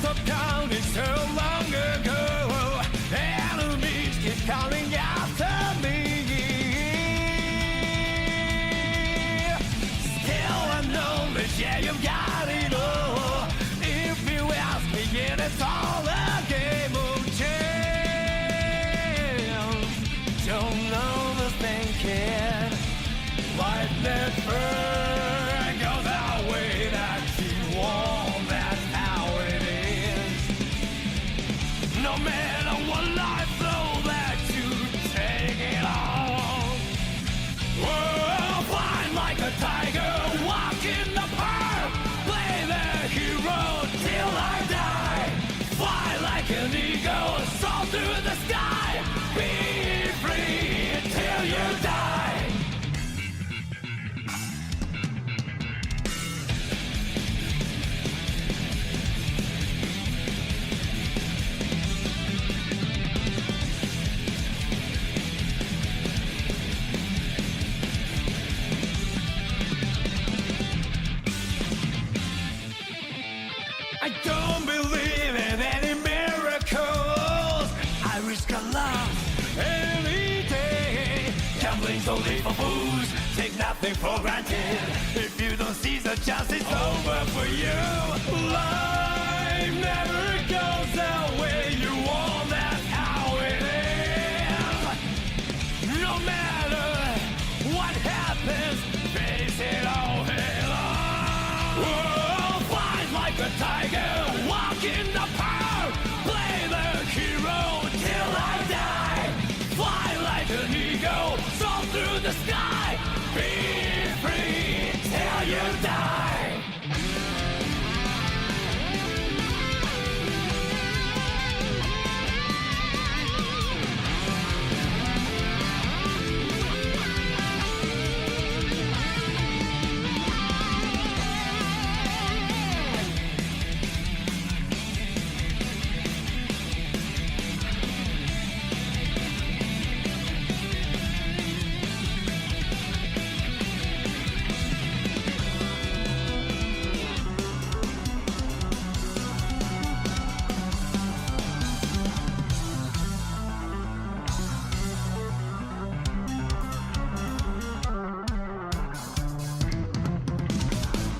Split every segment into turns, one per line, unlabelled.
stop counting so long ago. Enemies keep coming after me. Still acknowledge, yeah, you got it all. If you ask me, yeah, it's all a game of chance. Don't know the thinking. Life never goes that way that you want. That's how it is. No matter what life throws that you take it on. Whoa, flying like a tiger, walk in the park, play the hero till I die. Fly like an eagle, soar through the sky. Be free till you die. I don't believe in any miracles. I risk a lot any day. Gambling's only for fools. Take nothing for granted. If you don't seize the chance, it's over for you. Life never goes the way you want. That's how it is. No matter what happens, face it all head on. Whoa, flies like a tiger, walk in the park, play the hero till I die. Fly like an eagle, soar through the sky. Be free till you die.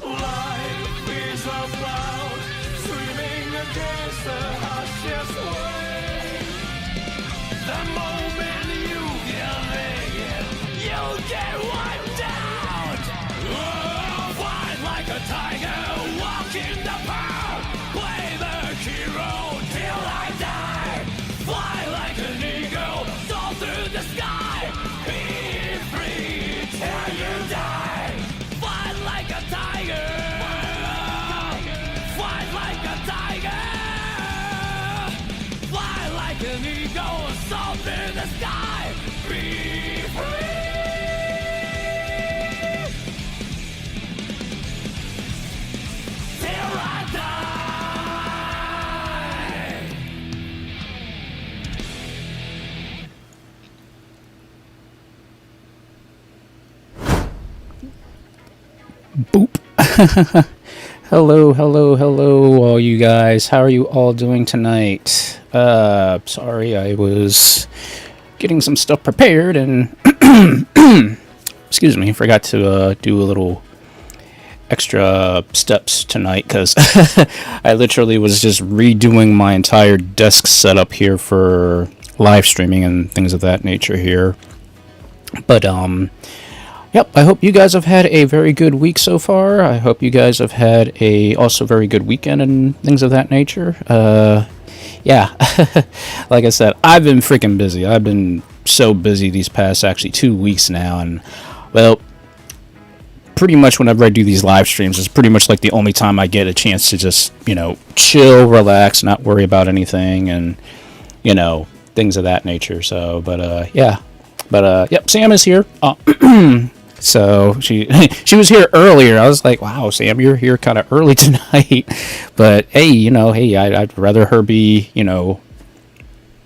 Life is about swimming against the harshest wave. The moment you give in, you'll get wiped out. Oh, fight like a tiger, walk in the park, play the hero till I die. Fly like an eagle, soar through the sky. Be free till you die. Fight like a tiger. Fight like a tiger. Fly like an eagle, soar through the sky. Be free. Till I die.
Boop. Hello, hello, hello, all you guys. How are you all doing tonight? Sorry, I was getting some stuff prepared and excuse me, forgot to do a little extra steps tonight because I literally was just redoing my entire desk setup here for live streaming and things of that nature here. But yep, I hope you guys have had a very good week so far. I hope you guys have had a also very good weekend and things of that nature. Yeah, like I said, I've been freaking busy. I've been so busy these past actually 2 weeks now, and well, pretty much whenever I do these live streams, it's pretty much like the only time I get a chance to just, you know, chill, relax, not worry about anything, and, you know, things of that nature. So, but yeah, but yep, Sam is here. So she was here earlier. I was like, wow, Sam, you're here kind of early tonight. But hey, you know, hey, I'd rather her be, you know,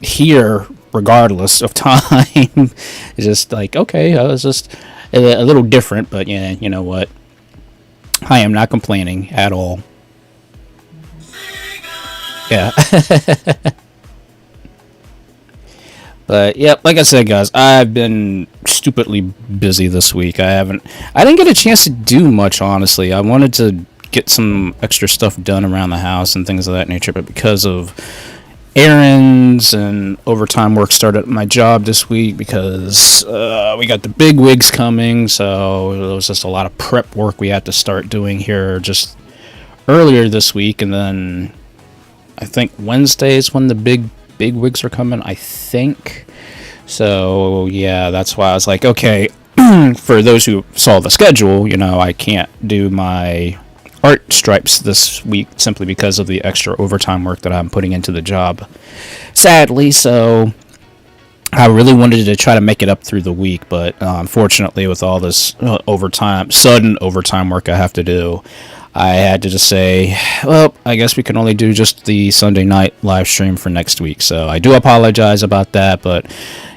here regardless of time. It's just like, okay, I was just a little different, but yeah, you know what? I am not complaining at all. Yeah. But yeah, like I said, guys, I've been stupidly busy this week. I didn't get a chance to do much, honestly. I wanted to get some extra stuff done around the house and things of that nature, but because of errands and overtime work started at my job this week because we got the big wigs coming, so there was just a lot of prep work we had to start doing here just earlier this week, and then I think Wednesday is when the big wigs are coming, I think. So yeah, that's why I was like, okay, for those who saw the schedule, I can't do my art stripes this week simply because of the extra overtime work that I'm putting into the job, sadly. So I really wanted to try to make it up through the week, but unfortunately, with all this sudden overtime work I have to do, I had to just say, well, I guess we can only do just the Sunday night live stream for next week. So I do apologize about that, but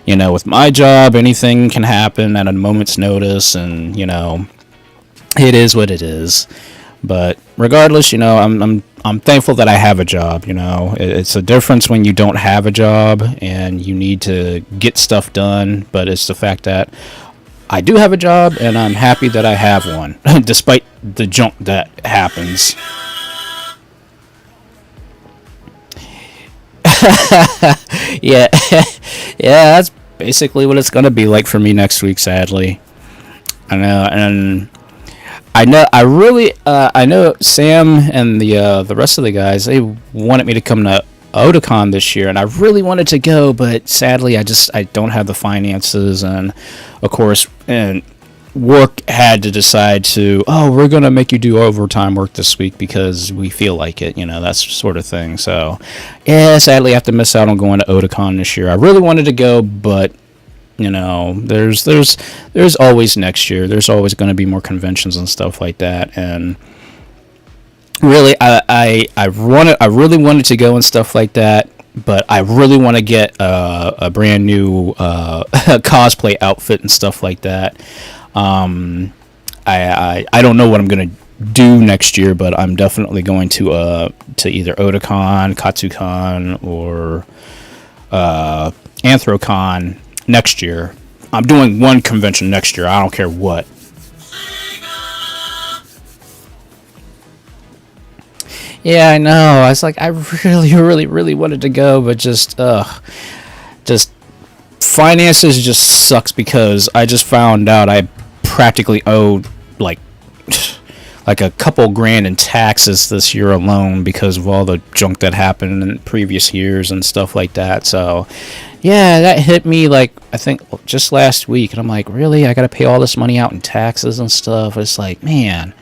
with my job, anything can happen at a moment's notice, and it is what it is. But regardless, I'm thankful that I have a job. It's a difference when you don't have a job and you need to get stuff done. But it's the fact that I do have a job, and I'm happy that I have one, despite the junk that happens. Yeah, yeah, that's basically what it's gonna be like for me next week, sadly. I know, and I know Sam and the rest of the guys, they wanted me to come to Otakon this year, and I really wanted to go, but sadly I don't have the finances, and of course, and work had to decide we're gonna make you do overtime work this week because we feel like it, that sort of thing. So yeah, sadly I have to miss out on going to Otakon this year. I really wanted to go, but there's always next year. There's always going to be more conventions and stuff like that, and really, I really wanted to go and stuff like that, but I really want to get a brand new cosplay outfit and stuff like that. I don't know what I'm gonna do next year, but I'm definitely going to either Otakon, Katsucon, or Anthrocon next year. I'm doing one convention next year. I don't care what. Yeah, I know. I was like, I really wanted to go, but just finances just sucks because I just found out I practically owed like a couple grand in taxes this year alone because of all the junk that happened in previous years and stuff like that. So yeah, that hit me like I think just last week, and I'm like, really? I gotta pay all this money out in taxes and stuff. It's like, man,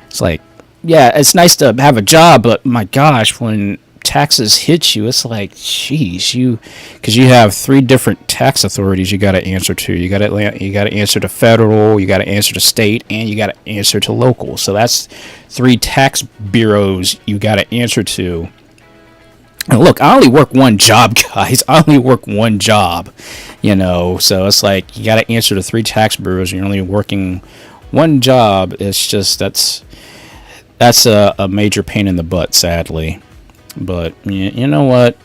it's like, yeah, it's nice to have a job, but my gosh, when taxes hit you, it's like, jeez, because you have 3 different tax authorities you got to answer to. You got to answer to federal, you got to answer to state, and you got to answer to local. So that's 3 tax bureaus you got to answer to. And look, I only work one job, guys. I only work one job, So it's like you got to answer to 3 tax bureaus, and you're only working one job. It's just that's a major pain in the butt, sadly. But you know what?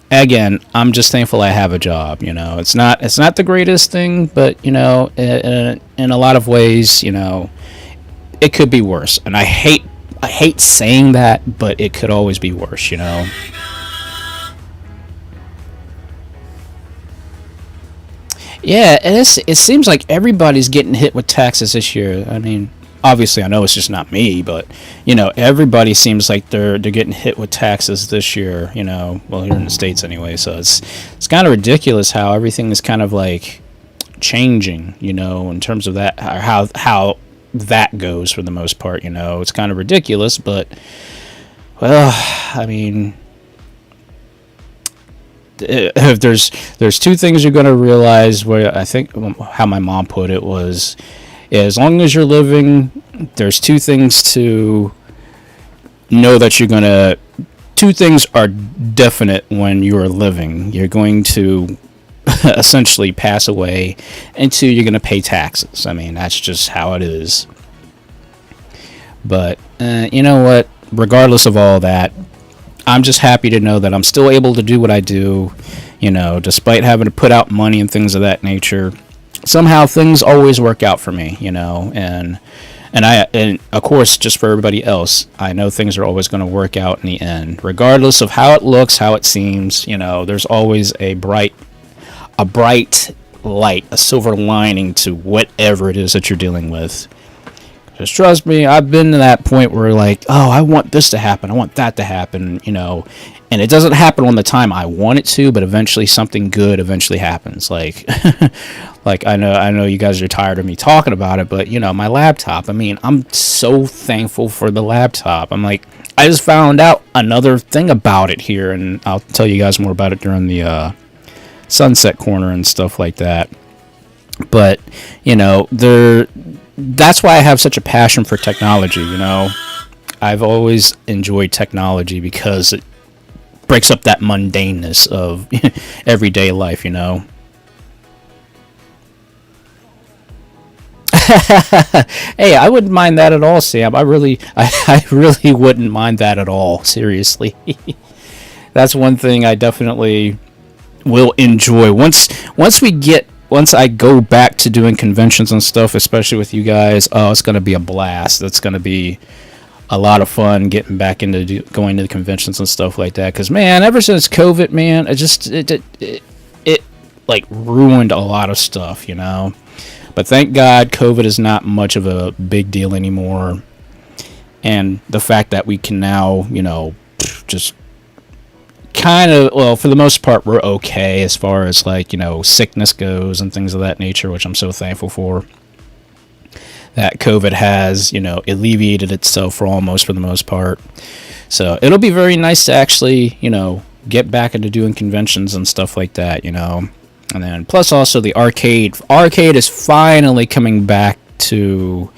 Again, I'm just thankful I have a job. It's not the greatest thing, but in a lot of ways, it could be worse. And I hate saying that, but it could always be worse. Yeah, and it seems like everybody's getting hit with taxes this year. I mean, obviously, I know it's just not me, but everybody seems like they're getting hit with taxes this year. Well, here in the States anyway. So it's kind of ridiculous how everything is kind of like changing. In terms of that, how that goes for the most part. It's kind of ridiculous, but well, I mean, if there's 2 things you're going to realize. Where I think how my mom put it was, as long as you're living, there's 2 things to know that you're gonna. 2 things are definite when you are living. You're going to essentially pass away, and 2, you're gonna pay taxes. I mean, that's just how it is. But you know what? Regardless of all that, I'm just happy to know that I'm still able to do what I do, you know, despite having to put out money and things of that nature. Somehow things always work out for me, you know, and of course, just for everybody else, I know things are always going to work out in the end, regardless of how it looks, how it seems. You know, there's always a bright light, a silver lining to whatever it is that you're dealing with. Just trust me, I've been to that point where, like, oh, I want this to happen, I want that to happen, you know, and it doesn't happen on the time I want it to, but eventually something good eventually happens. Like, like I know you guys are tired of me talking about it, but, you know, my laptop, I mean, I'm so thankful for the laptop. I'm like, I just found out another thing about it here, and I'll tell you guys more about it during the Sunset Corner and stuff like that. But, you know, that's why I have such a passion for technology, you know. I've always enjoyed technology because it breaks up that mundaneness of everyday life, you know. Hey, I wouldn't mind that at all, Sam. I really wouldn't mind that at all, seriously. That's one thing I definitely will enjoy. Once I go back to doing conventions and stuff, especially with you guys, oh, it's going to be a blast. It's going to be a lot of fun getting back into going to the conventions and stuff like that. Because, man, ever since COVID, man, it like ruined a lot of stuff, you know. But thank God COVID is not much of a big deal anymore. And the fact that we can now, you know, just kind of, well, for the most part, we're okay as far as, like, you know, sickness goes and things of that nature, which I'm so thankful for. That COVID has, you know, alleviated itself for the most part. So it'll be very nice to actually, you know, get back into doing conventions and stuff like that, you know. And then plus also the arcade. Arcade is finally coming back to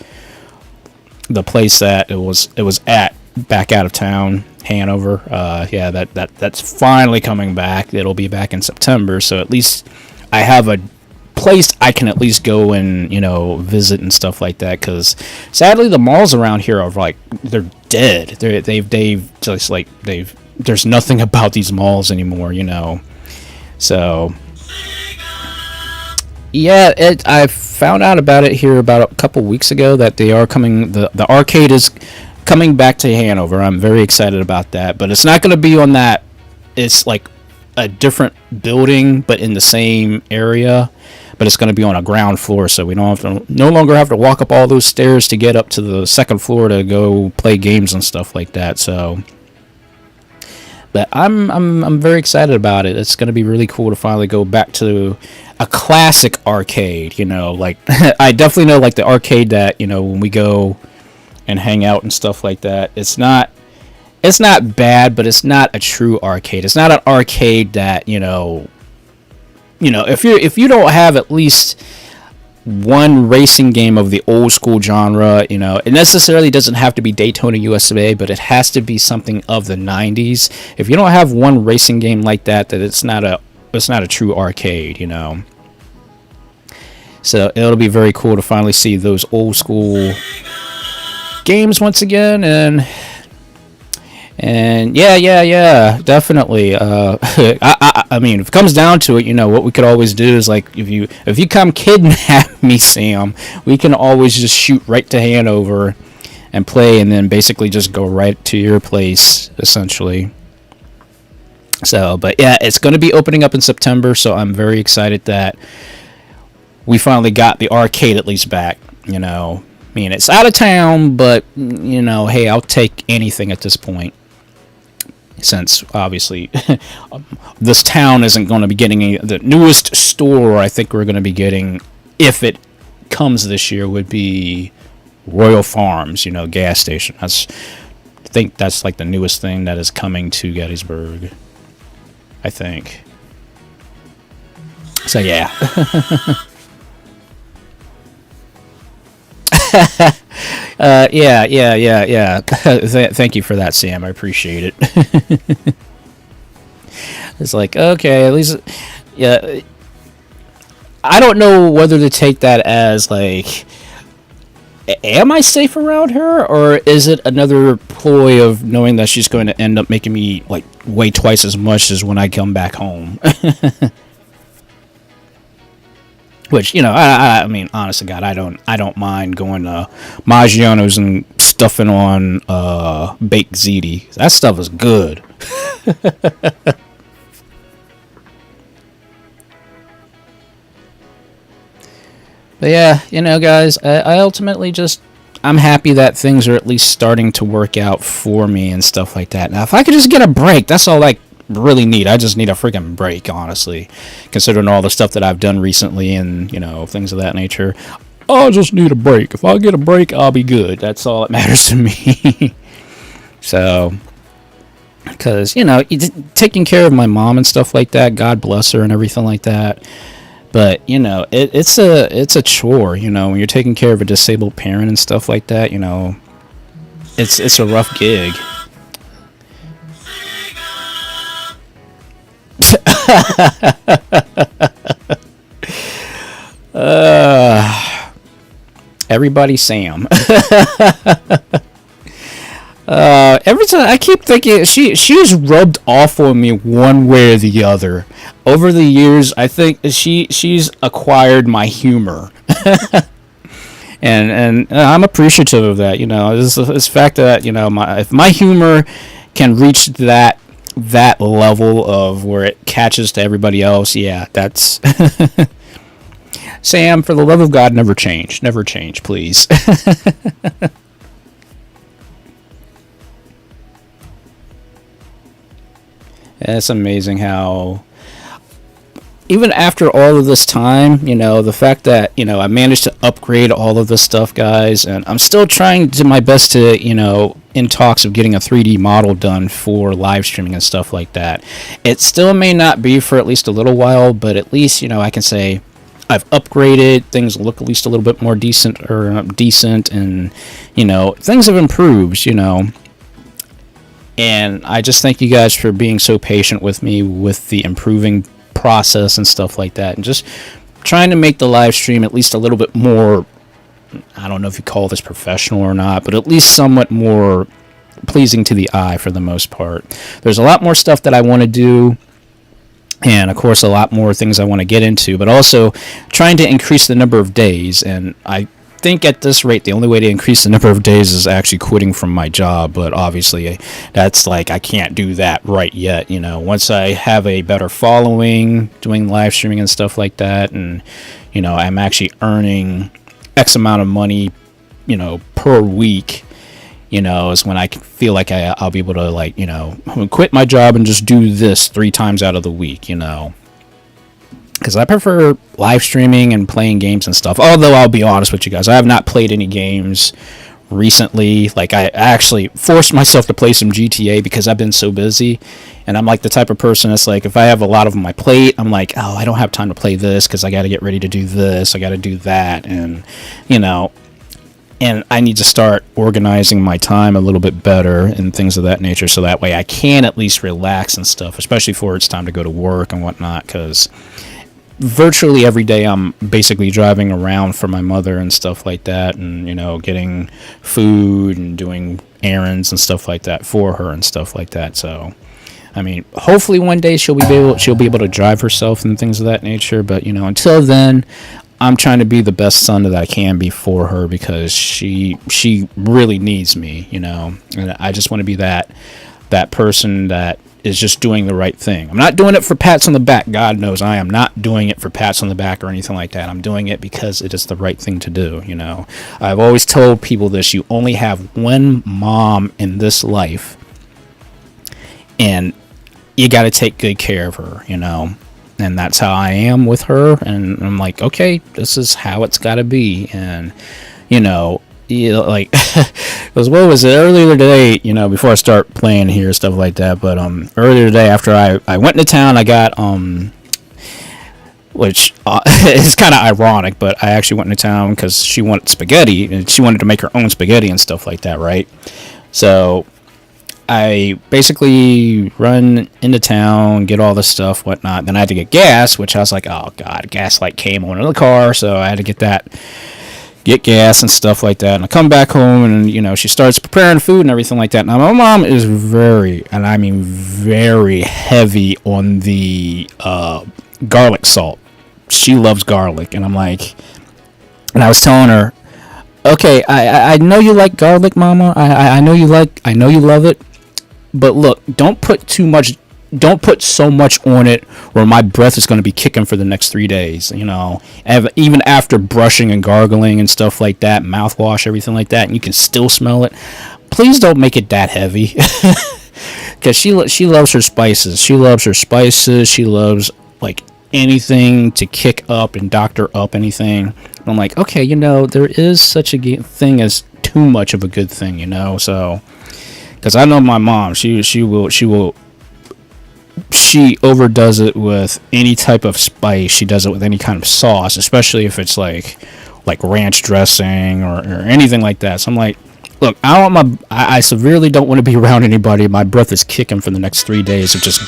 the place that it was at back out of town, Hanover. Yeah, that's finally coming back. It'll be back in September, so at least I have a place I can at least go and, you know, visit and stuff like that. Because sadly, the malls around here are like, they're dead. There's nothing about these malls anymore, you know. So yeah, I found out about it here about a couple weeks ago that they are coming. The arcade is coming back to Hanover. I'm very excited about that, but it's not going to be on that. It's like a different building, but in the same area. But it's going to be on a ground floor, so we no longer have to walk up all those stairs to get up to the second floor to go play games and stuff like that. So, but I'm very excited about it. It's going to be really cool to finally go back to a classic arcade. You know, like I definitely know, like, the arcade that, you know, when we go and hang out and stuff like that, it's not bad, but it's not a true arcade. It's not an arcade that, you know, if you don't have at least one racing game of the old school genre, you know, it necessarily doesn't have to be Daytona USA, but it has to be something of the 90s. If you don't have one racing game like that, it's not a true arcade, you know. So it'll be very cool to finally see those old school games once again, and yeah, definitely. I mean, if it comes down to it, you know, what we could always do is, like, if you come kidnap me, Sam, we can always just shoot right to Hanover and play, and then basically just go right to your place, essentially. So, but yeah, it's going to be opening up in September, so I'm very excited that we finally got the arcade at least back, you know. I mean, it's out of town, but, you know, hey, I'll take anything at this point. Since, obviously, this town isn't going to be getting the newest store I think we're going to be getting, if it comes this year, would be Royal Farms, you know, gas station. I think that's, like, the newest thing that is coming to Gettysburg, I think. So, yeah. Yeah. Thank you for that, Sam. I appreciate it. It's like, okay, at least, yeah. I don't know whether to take that as, like, am I safe around her, or is it another ploy of knowing that she's going to end up making me like weigh twice as much as when I come back home? Which, you know, I mean, honest to God, I don't mind going to Maggiano's and stuffing on baked ziti. That stuff is good. But yeah, you know, guys, I ultimately just, I'm happy that things are at least starting to work out for me and stuff like that. Now, if I could just get a break, that's all I really need. I just need a freaking break, honestly, considering all the stuff that I've done recently and, you know, things of that nature. I just need a break. If I get a break, I'll be good. That's all that matters to me. So, because, you know, taking care of my mom and stuff like that, God bless her and everything like that. But, you know, it's a chore, you know, when you're taking care of a disabled parent and stuff like that, you know, it's a rough gig. Everybody Sam. Every time I keep thinking she's rubbed off on me one way or the other. Over the years, I think she's acquired my humor. and I'm appreciative of that, you know. This fact that, you know, if my humor can reach that level of where it catches to everybody else, yeah, that's Sam, for the love of God, never change, please. It's amazing how even after all of this time, you know, the fact that, you know, I managed to upgrade all of this stuff, guys, and I'm still trying to my best to, you know, in talks of getting a 3D model done for live streaming and stuff like that. It still may not be for at least a little while, but at least, you know, I can say I've upgraded, things look at least a little bit more decent, and, you know, things have improved, you know. And I just thank you guys for being so patient with me with the improving process and stuff like that, and just trying to make the live stream at least a little bit more, I don't know if you call this professional or not, but at least somewhat more pleasing to the eye for the most part. There's a lot more stuff that I want to do, and of course a lot more things I want to get into, but also trying to increase the number of days. And I think at this rate the only way to increase the number of days is actually quitting from my job, but obviously that's like, I can't do that right yet, you know. Once I have a better following doing live streaming and stuff like that, and, you know, I'm actually earning X amount of money, you know, per week, you know, is when I feel like I'll be able to, like, you know, quit my job and just do this 3 times out of the week, you know. Because I prefer live streaming and playing games and stuff. Although I'll be honest with you guys, I have not played any games recently. Like, I actually forced myself to play some GTA because I've been so busy. And I'm like the type of person that's like, if I have a lot of on my plate, I'm like, oh, I don't have time to play this because I got to get ready to do this. I got to do that. And, you know, and I need to start organizing my time a little bit better and things of that nature, so that way I can at least relax and stuff, especially before it's time to go to work and whatnot, because virtually every day I'm basically driving around for my mother and stuff like that, and, you know, getting food and doing errands and stuff like that for her and stuff like that. So, I mean, hopefully one day she'll be able to drive herself and things of that nature. But, you know, until then, I'm trying to be the best son that I can be for her, because she really needs me, you know. And I just want to be that person that is just doing the right thing. I'm not doing it for pats on the back. God knows I am not doing it for pats on the back or anything like that. I'm doing it because it is the right thing to do, you know. I've always told people this: you only have one mom in this life, and you got to take good care of her, you know. And that's how I am with her, and I'm like, okay, this is how it's got to be. And, you know, like, what was it earlier today, you know, before I start playing here, stuff like that, but earlier today, after I went into town, I got which is kind of ironic, but I actually went into town because she wanted spaghetti, and she wanted to make her own spaghetti and stuff like that, right? So I basically run into town, get all this stuff, whatnot. Then I had to get gas, which I was like, oh god, gas light came on in the car, so I had to get that get gas and stuff like that. And I come back home and, you know, she starts preparing food and everything like that. Now, my mom is very, and I mean very heavy on the garlic salt. She loves garlic. And I'm like, and I was telling her, okay, I know you like garlic, Mama. I know you love it. But look, don't put so much on it where my breath is going to be kicking for the next 3 days, you know. Even after brushing and gargling and stuff like that, mouthwash, everything like that, and you can still smell it. Please don't make it that heavy. Because she loves her spices. She loves like anything to kick up and doctor up anything. And I'm like, okay, you know, there is such a thing as too much of a good thing, you know. So, because I know my mom, she overdoes it with any type of spice. She does it with any kind of sauce, especially if it's like ranch dressing or anything like that. So I'm like, look, I severely don't want to be around anybody. My breath is kicking for the next 3 days of just,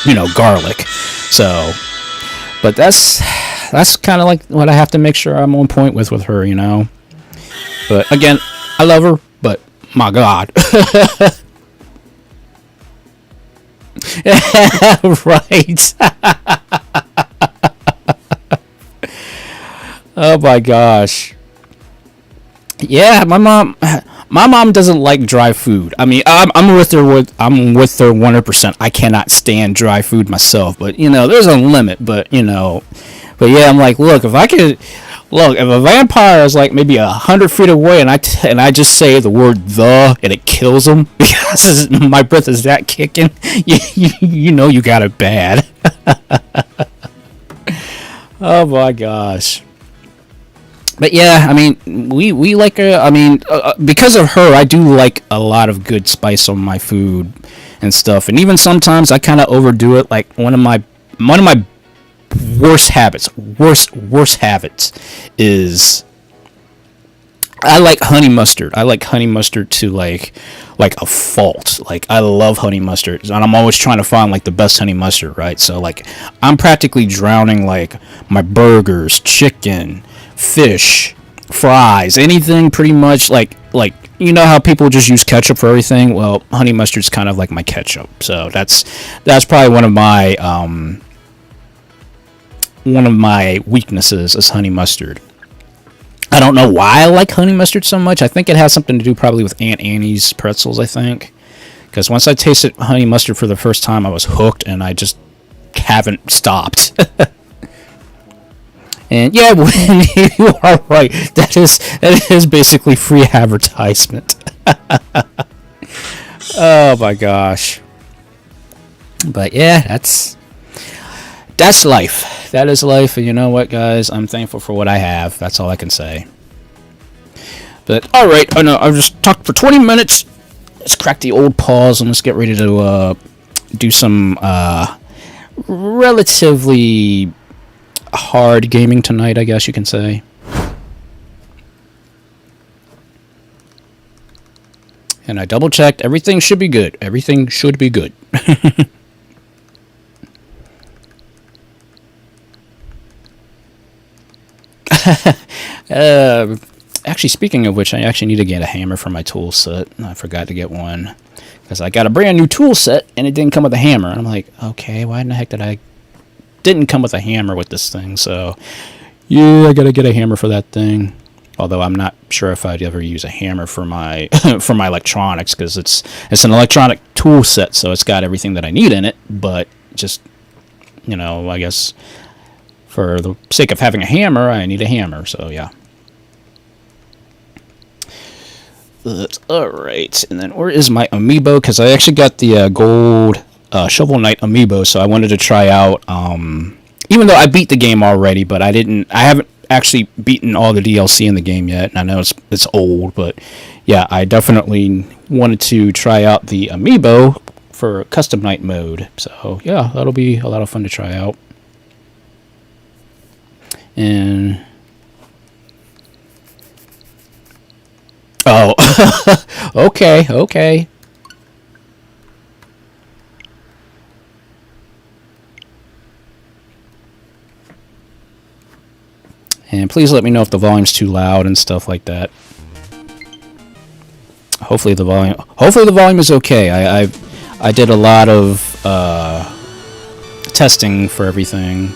you know, garlic. So, but that's kind of like what I have to make sure I'm on point with her, you know. But again, I love her, but my God. Right. Oh my gosh. Yeah, my mom doesn't like dry food. I mean, I'm with her 100%. I cannot stand dry food myself, but you know, there's a limit. But you know, but yeah, I'm like, look, if a vampire is like maybe 100 feet away, and I just say the word "the" and it kills him because my breath is that kicking, you know, you got it bad. Oh my gosh. But yeah, I mean, we like because of her, I do like a lot of good spice on my food and stuff, and even sometimes I kind of overdo it. Like one of my worst habits is I like honey mustard. I like honey mustard to like a fault. Like I love honey mustard, and I'm always trying to find like the best honey mustard, right? So like I'm practically drowning like my burgers, chicken, fish, fries, anything pretty much like you know how people just use ketchup for everything? Well, honey mustard's kind of like my ketchup. So that's probably one of my weaknesses is honey mustard. I don't know why I like honey mustard so much. I think it has something to do probably with Aunt Annie's pretzels, I think. Because once I tasted honey mustard for the first time, I was hooked, and I just haven't stopped. And yeah, you are right. That is basically free advertisement. Oh my gosh. But yeah, that's life. That is life, and you know what, guys? I'm thankful for what I have. That's all I can say. But all right, I know I've just talked for 20 minutes. Let's crack the old pause and let's get ready to do some relatively hard gaming tonight, I guess you can say. And I double checked. Everything should be good. Everything should be good. Actually, speaking of which, I actually need to get a hammer for my tool set. I forgot to get one because I got a brand new tool set and it didn't come with a hammer. And I'm like, okay, why in the heck didn't come with a hammer with this thing? So yeah, I gotta get a hammer for that thing. Although I'm not sure if I'd ever use a hammer for my for my electronics, because it's an electronic tool set, so it's got everything that I need in it. But just, you know, I guess for the sake of having a hammer, I need a hammer. So yeah. All right, and then where is my amiibo? Because I actually got the gold Shovel Knight amiibo, so I wanted to try out. Even though I beat the game already, but I haven't actually beaten all the DLC in the game yet. And I know it's old, but yeah, I definitely wanted to try out the amiibo for custom night mode. So yeah, that'll be a lot of fun to try out. And oh, okay. And please let me know if the volume's too loud and stuff like that. Hopefully the volume is okay. I did a lot of testing for everything.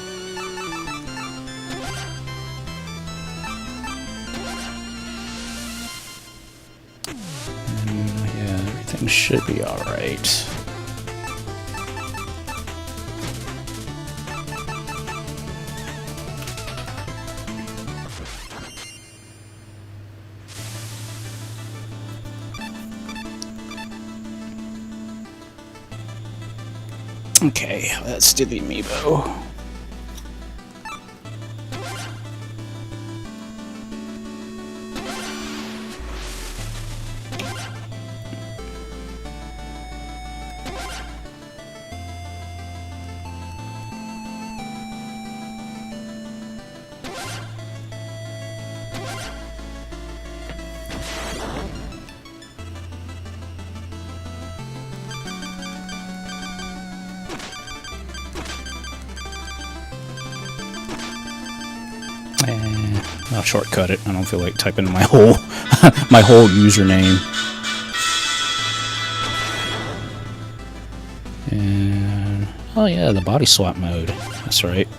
Yeah, everything should be all right. Okay, let's do the amiibo. I'll shortcut it. I don't feel like typing my whole my whole username. And oh yeah, the body swap mode. That's right.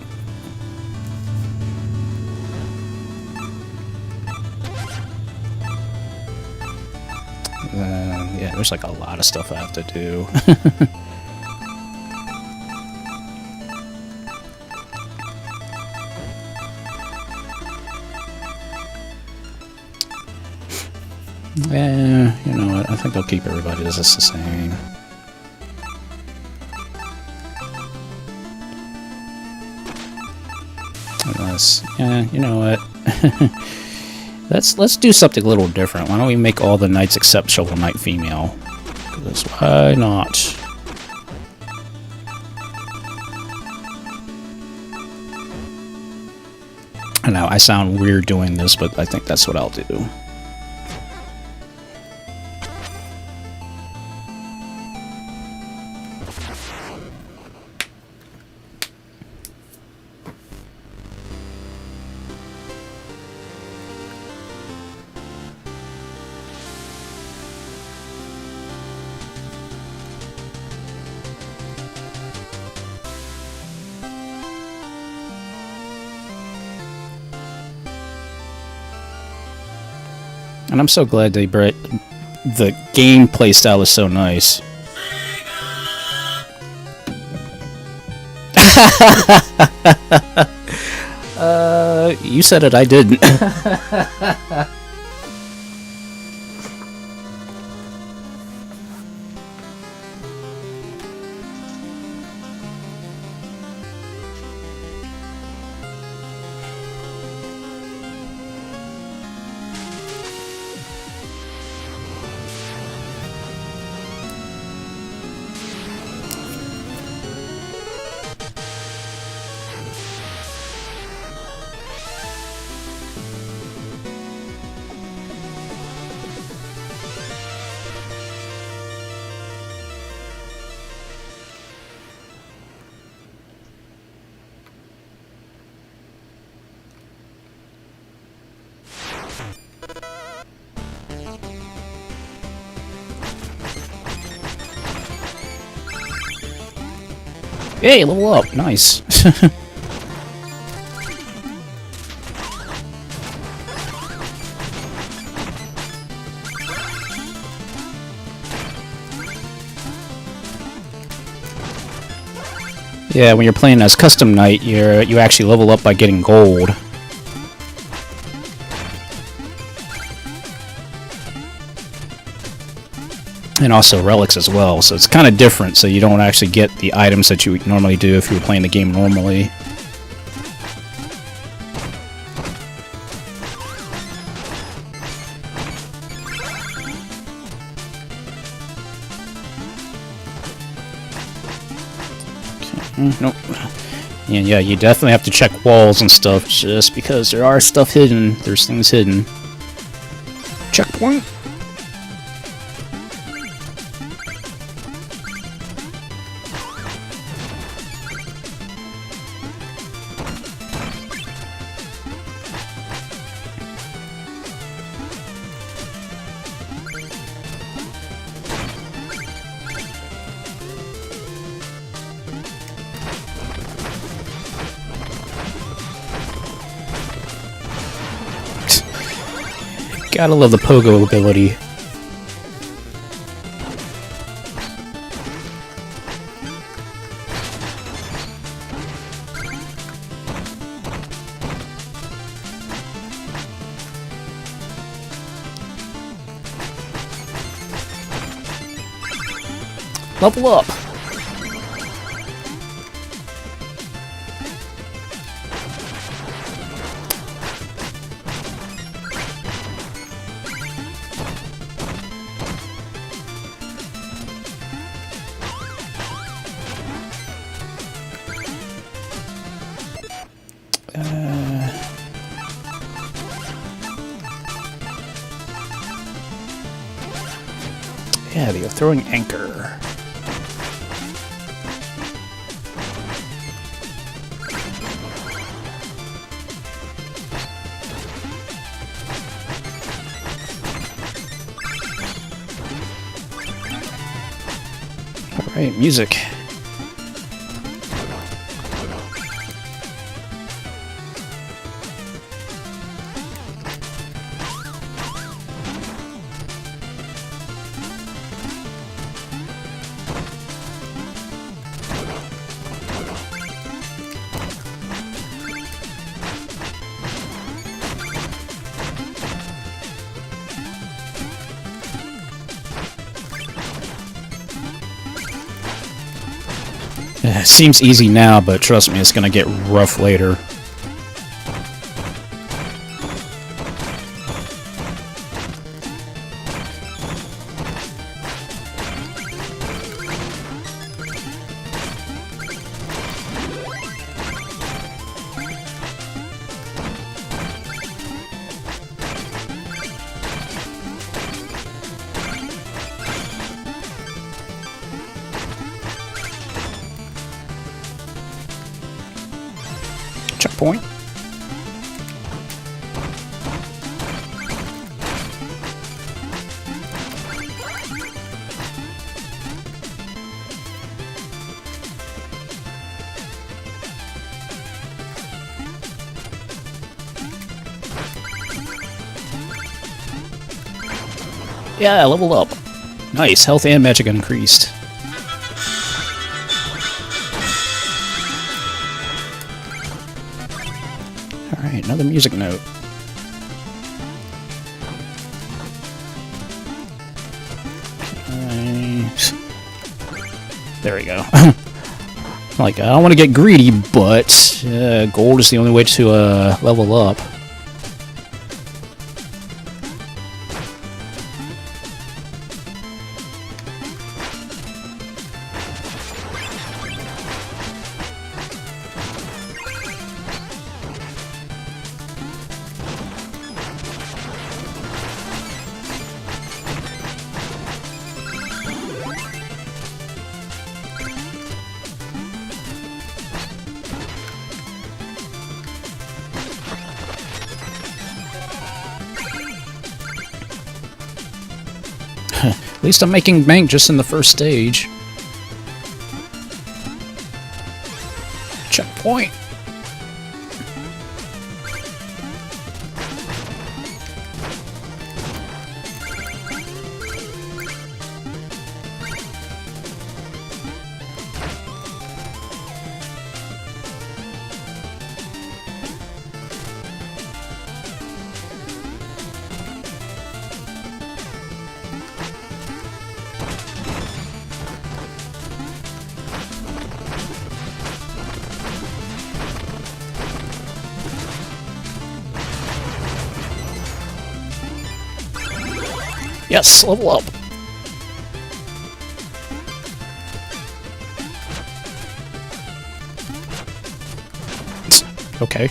Yeah, there's like a lot of stuff I have to do. Yeah, you know what? I think I'll keep everybody just the same. Unless, yeah, you know what? let's do something a little different. Why don't we make all the knights except Shovel Knight female? Because why not? I know I sound weird doing this, but I think that's what I'll do. And I'm so glad they brought the gameplay style is so nice. You said it, I didn't. Hey, level up. Nice. Yeah, when you're playing as custom knight, you actually level up by getting gold. And also relics as well, so it's kind of different, so you don't actually get the items that you would normally do if you were playing the game normally. Okay, nope. And yeah, you definitely have to check walls and stuff, just because there are stuff hidden. There's things hidden. Checkpoint. Gotta love the pogo ability. Level up! Yeah, the throwing anchor. Alright, music. It seems easy now, but trust me, it's gonna get rough later. Checkpoint. Yeah, level up. Nice, health and magic increased. Alright, another music note. Nice. There we go. Like, I don't want to get greedy, but gold is the only way to level up. At least I'm making bank just in the first stage. Checkpoint. Yes, level up. Okay.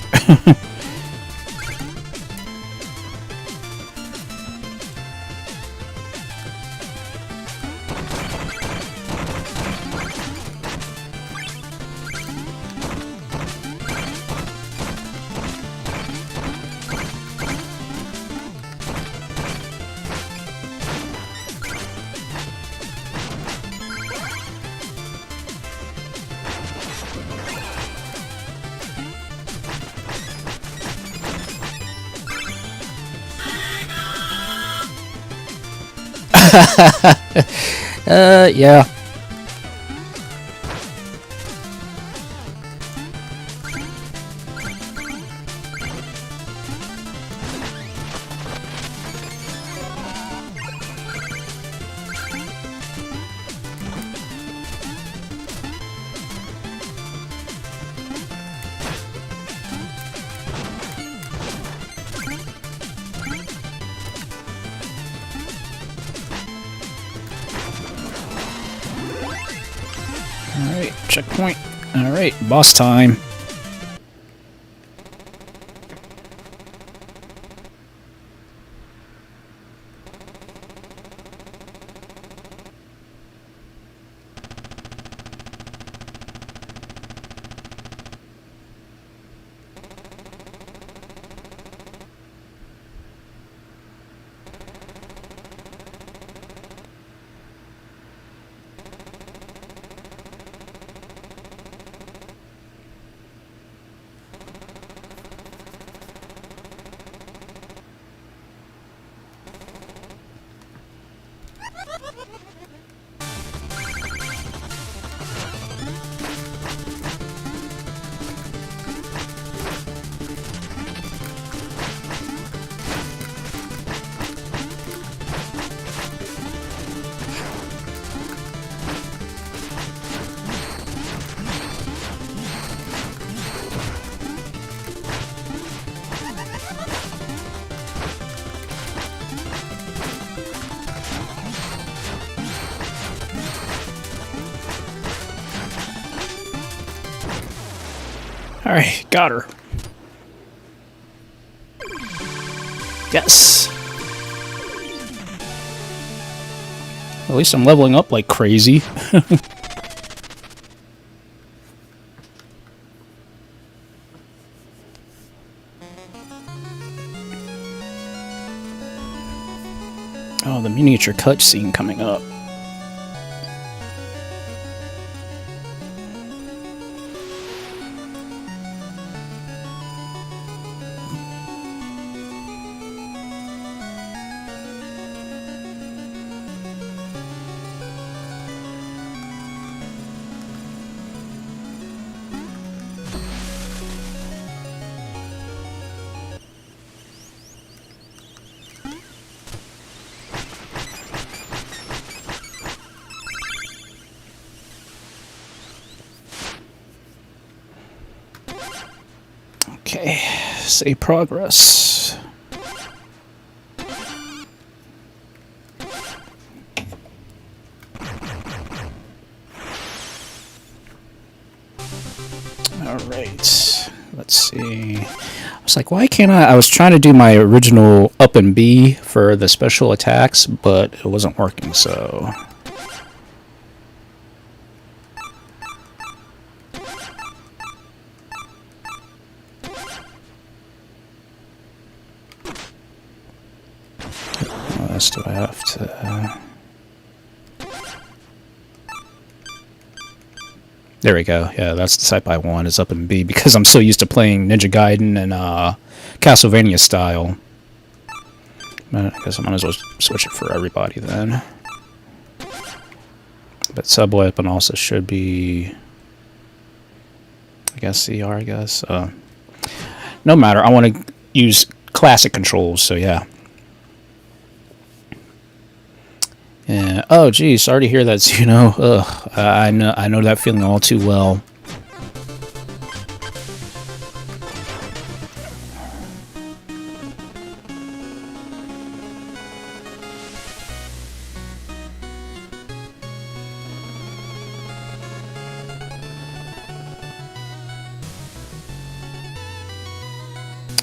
Yeah. Alright, checkpoint. Alright, boss time. Alright, got her. Yes. At least I'm leveling up like crazy. Oh, the miniature cutscene coming up. Okay, save progress. Alright, let's see. I was like, why can't I was trying to do my original up and B for the special attacks, but it wasn't working, so... What else do I have to... There we go. Yeah, that's the type I want, is up and B, because I'm so used to playing Ninja Gaiden and Castlevania style. I guess I might as well switch it for everybody then. But sub weapon also should be, I guess, CR, I guess. No matter, I want to use classic controls, so yeah. Yeah. Oh, geez, sorry to hear that, you know. Ugh, I know that feeling all too well.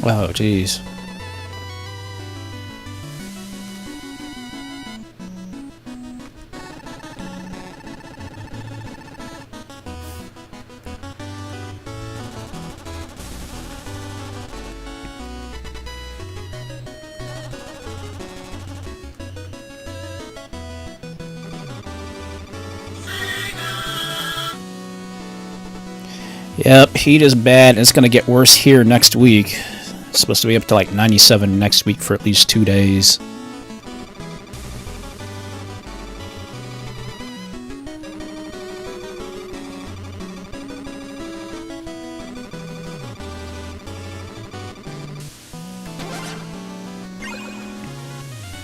Oh, geez. Yep, heat is bad. It's going to get worse here next week. It's supposed to be up to like 97 next week for at least 2 days.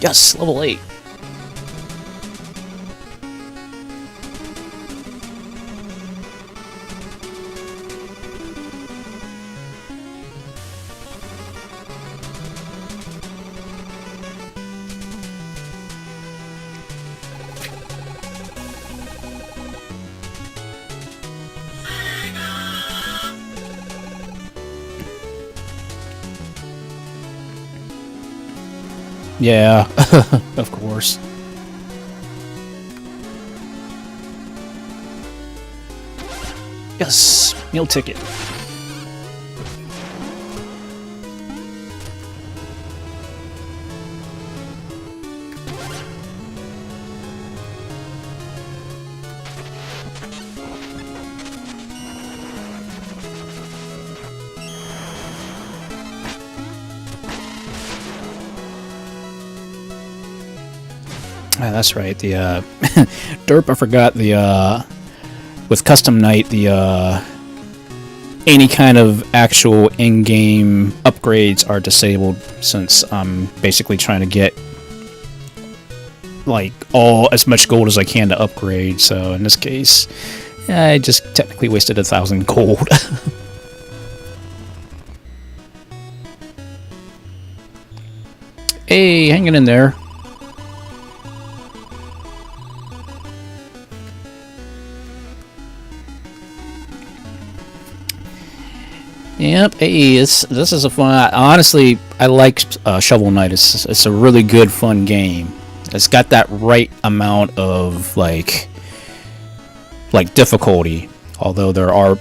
Yes, level 8. Yeah, of course. Yes, meal ticket. Ah, that's right. The derp. I forgot the with custom night the any kind of actual in-game upgrades are disabled since I'm basically trying to get like as much gold as I can to upgrade. So in this case, I just technically wasted 1,000 gold. Hey, hanging in there. Yep, hey, this is a fun. Honestly, I like Shovel Knight. It's a really good, fun game. It's got that right amount of like difficulty. Although there are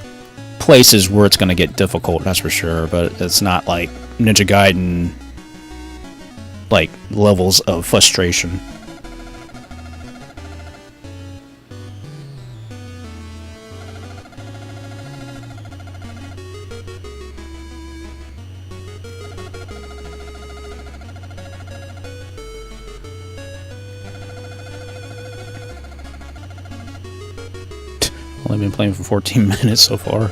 places where it's going to get difficult, that's for sure. But it's not like Ninja Gaiden like levels of frustration. Only been playing for 14 minutes so far.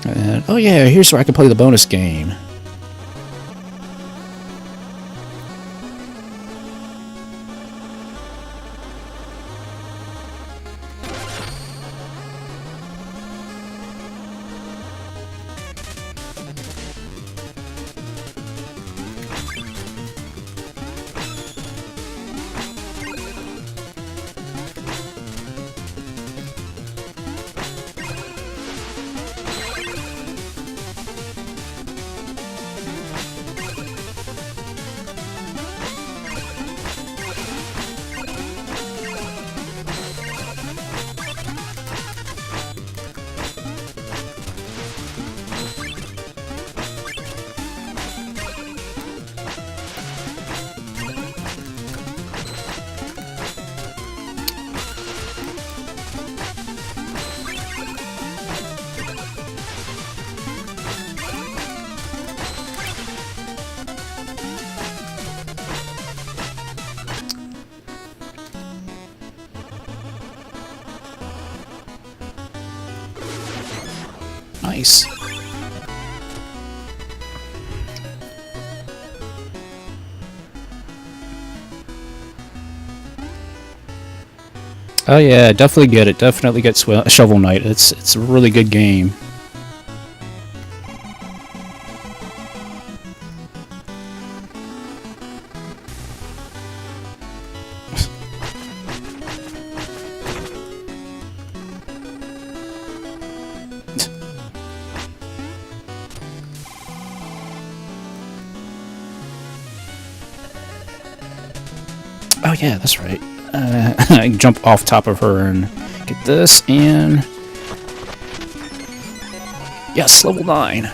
And, oh yeah, here's where I can play the bonus game. Nice. Oh yeah, definitely get it. Definitely get Shovel Knight. It's a really good game. Oh yeah, that's right. I can jump off top of her and get this, and yes, level 9.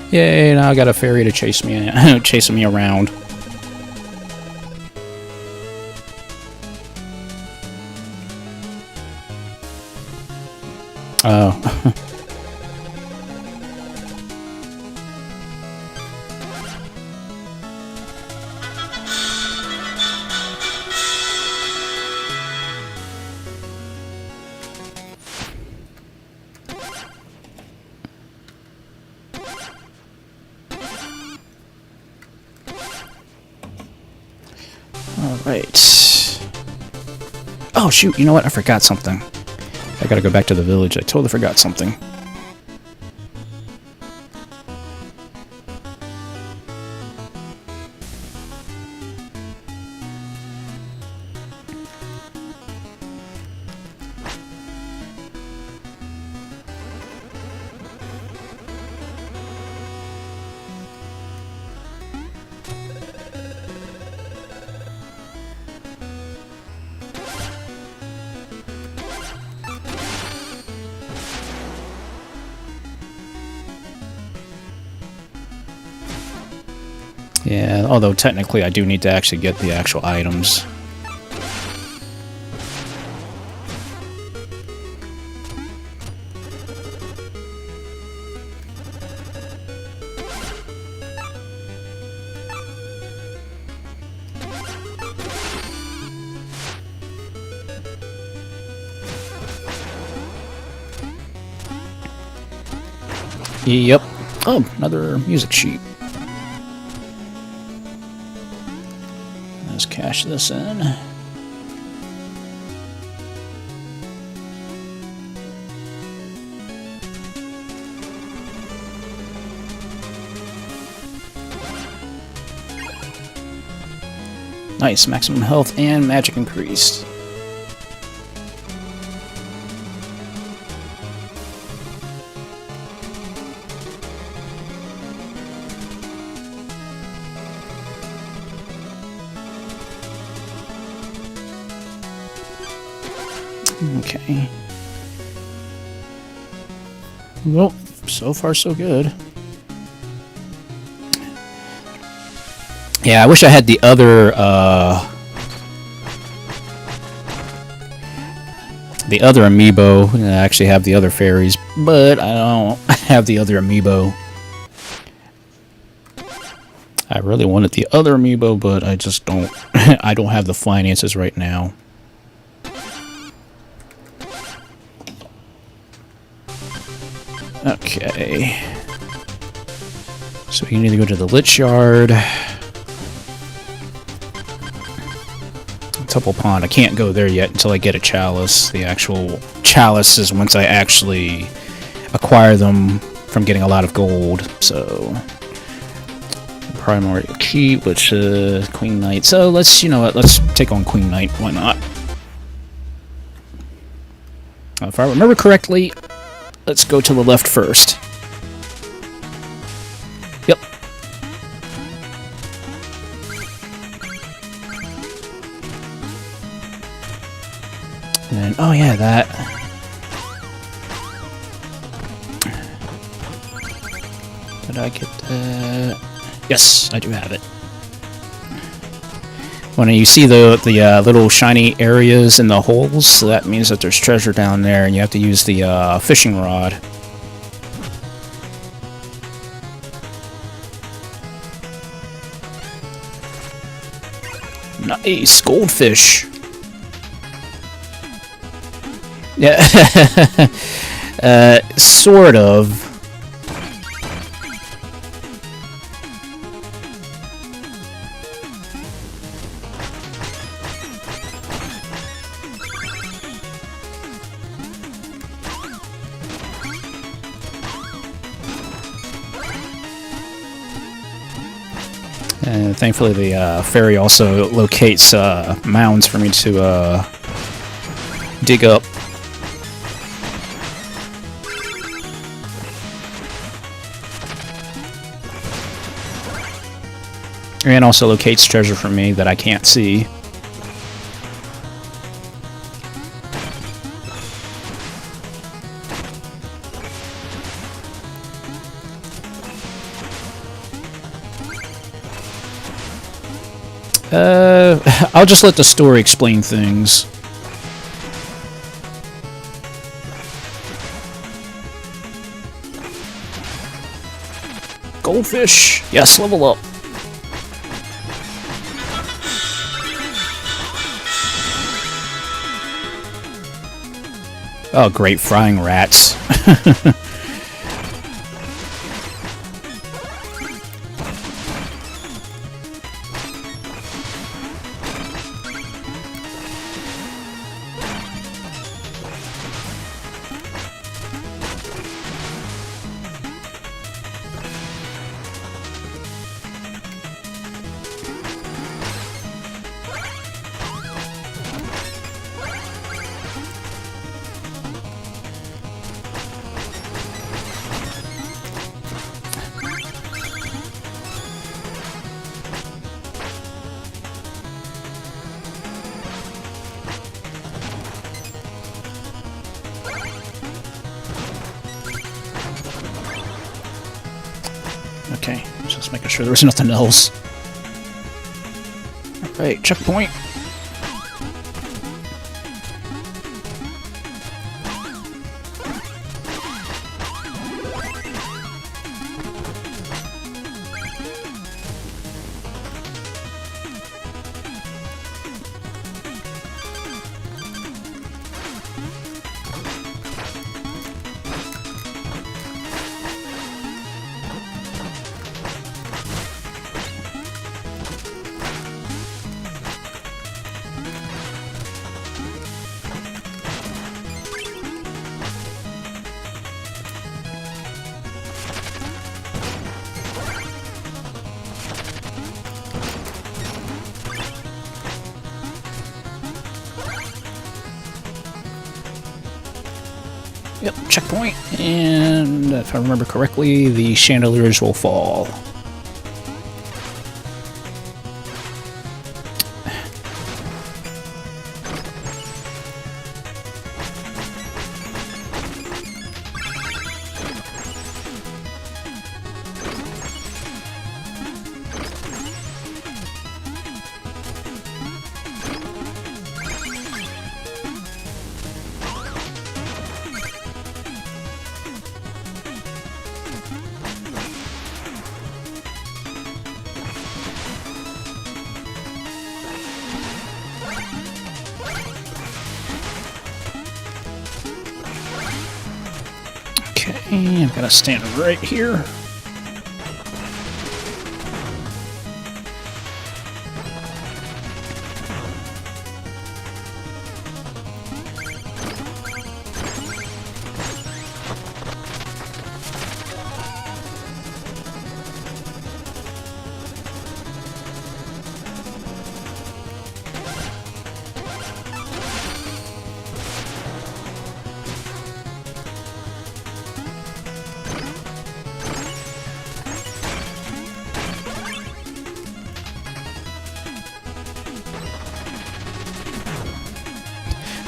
Yay, now I got a fairy to chase me, chasing me around. Oh. Alright. Oh shoot, you know what? I forgot something. I gotta go back to the village. I totally forgot something. Yeah, although technically I do need to actually get the actual items. Yep. Oh, another music sheet. Let's cash this in. Nice, maximum health and magic increased. Okay. Well, so far so good. Yeah, I wish I had the other amiibo. I actually have the other fairies, but I don't have the other amiibo. I really wanted the other amiibo, but I just don't. I don't have the finances right now. Okay. So we need to go to the Lich Yard. Temple Pond. I can't go there yet until I get a chalice. The actual chalice is once I actually acquire them from getting a lot of gold. So primordial key, which is Queen Knight. So let's, you know what, let's take on Queen Knight. Why not? If I remember correctly, let's go to the left first. Yep. And oh yeah, that. Did I get that? Yes, I do have it. When you see the little shiny areas in the holes, so that means that there's treasure down there, and you have to use the fishing rod. Nice, goldfish. Yeah, sort of. And thankfully the fairy also locates mounds for me to dig up. And also locates treasure for me that I can't see. I'll just let the story explain things. Goldfish! Yes, level up. Oh, great, frying rats. Okay, just making sure there's nothing else. Alright, checkpoint. Yep, checkpoint. And if I remember correctly, the chandeliers will fall. Okay, I'm gonna stand right here.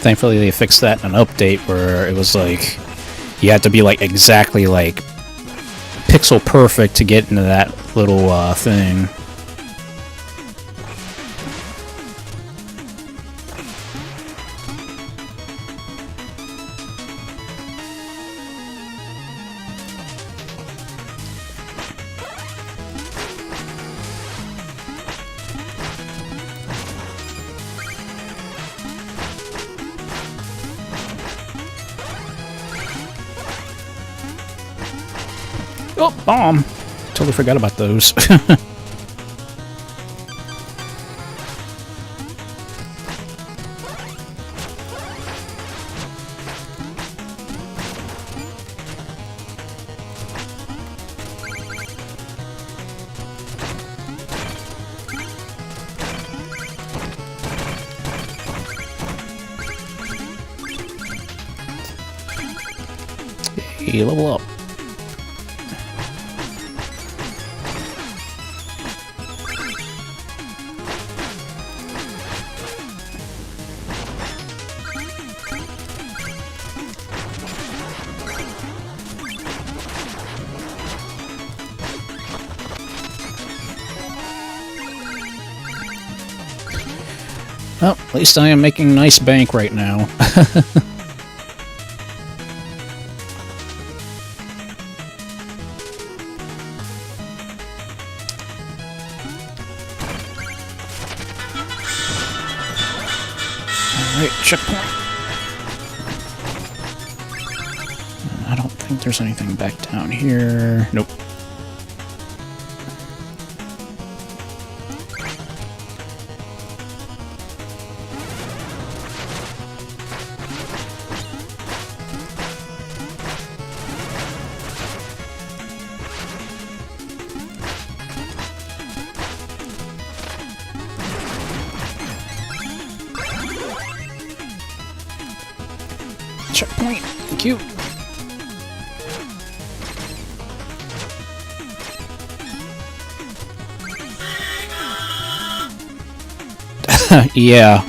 Thankfully, they fixed that in an update where it was like you had to be like exactly like pixel perfect to get into that little thing. Oh, bomb! Totally forgot about those. Hey, level up. Well, at least I am making nice bank right now. Alright, checkpoint. I don't think there's anything back down here. Nope. Checkpoint. Thank you. Yeah.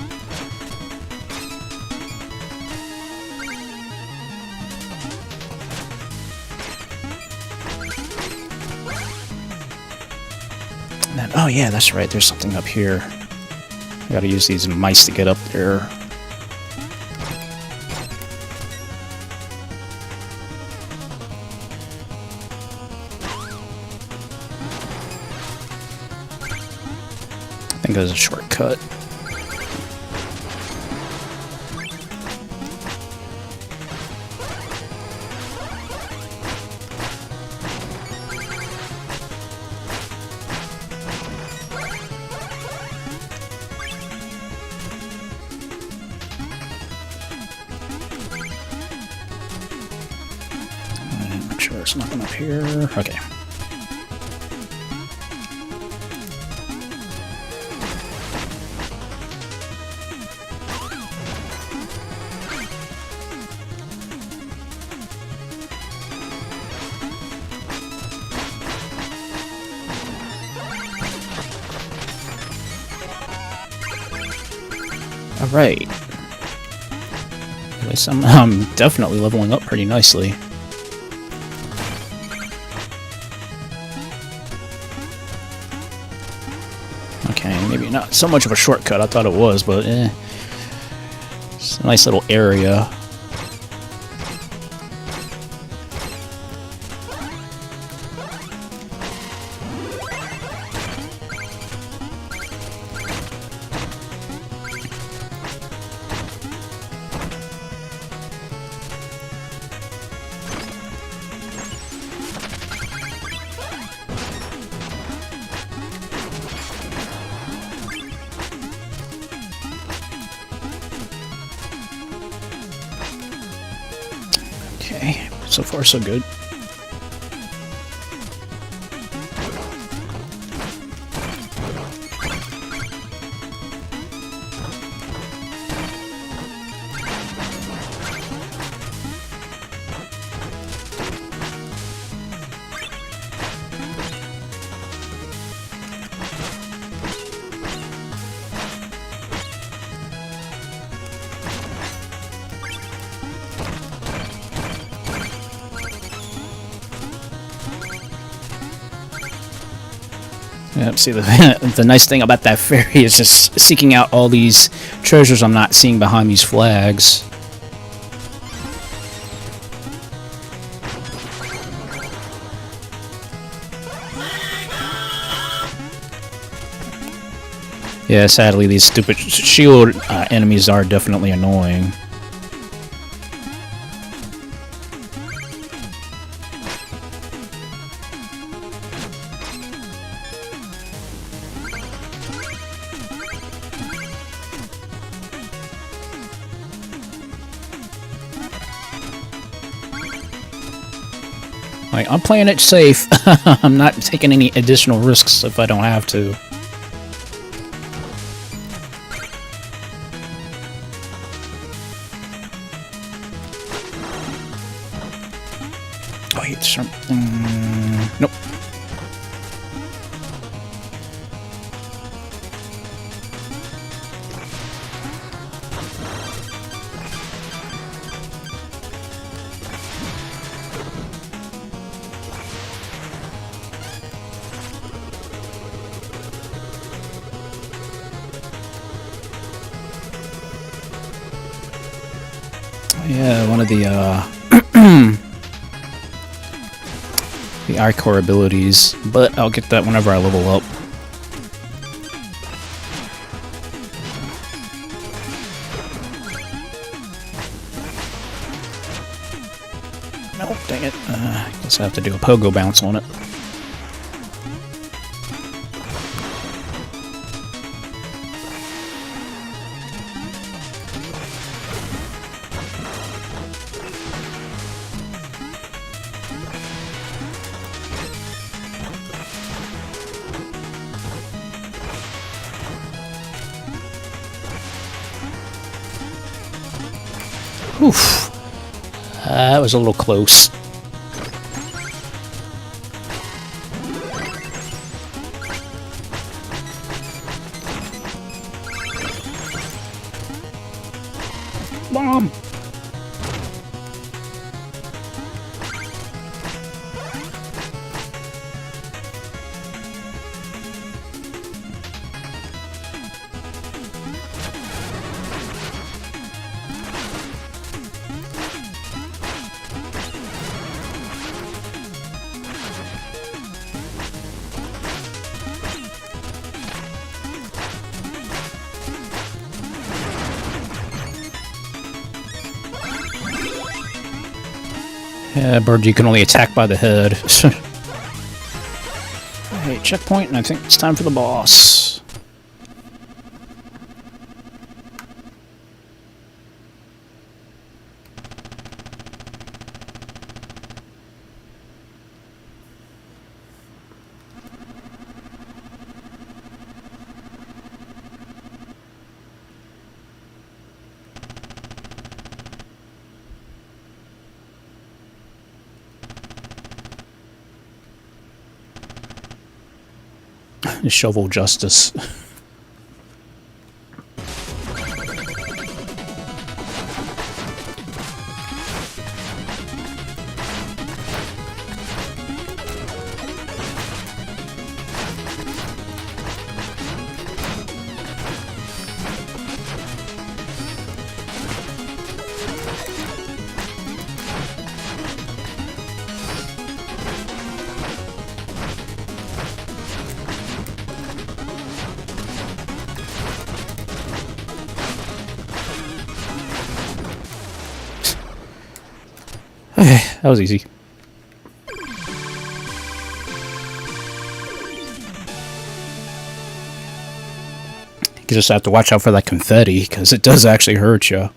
And then, oh yeah, that's right. There's something up here. I gotta use these mice to get up there. I think there's a shortcut. Make sure there's nothing up here. Okay. Alright. At least I'm definitely leveling up pretty nicely. Okay, maybe not so much of a shortcut. I thought it was, but it's a nice little area. Okay, so far so good. Yep, see, the nice thing about that ferry is just seeking out all these treasures I'm not seeing behind these flags. Yeah, sadly, these stupid shield enemies are definitely annoying. Like, I'm playing it safe. I'm not taking any additional risks if I don't have to. Oh, wait, something... Nope. Yeah, one of the the I-Core abilities, but I'll get that whenever I level up. Nope, dang it. Guess I have to do a pogo bounce on it. Oof. That was a little close. Bomb! Yeah, bird, you can only attack by the head. Alright, checkpoint, and I think it's time for the boss. Shovel justice. Okay, that was easy. You just have to watch out for that confetti, because it does actually hurt you.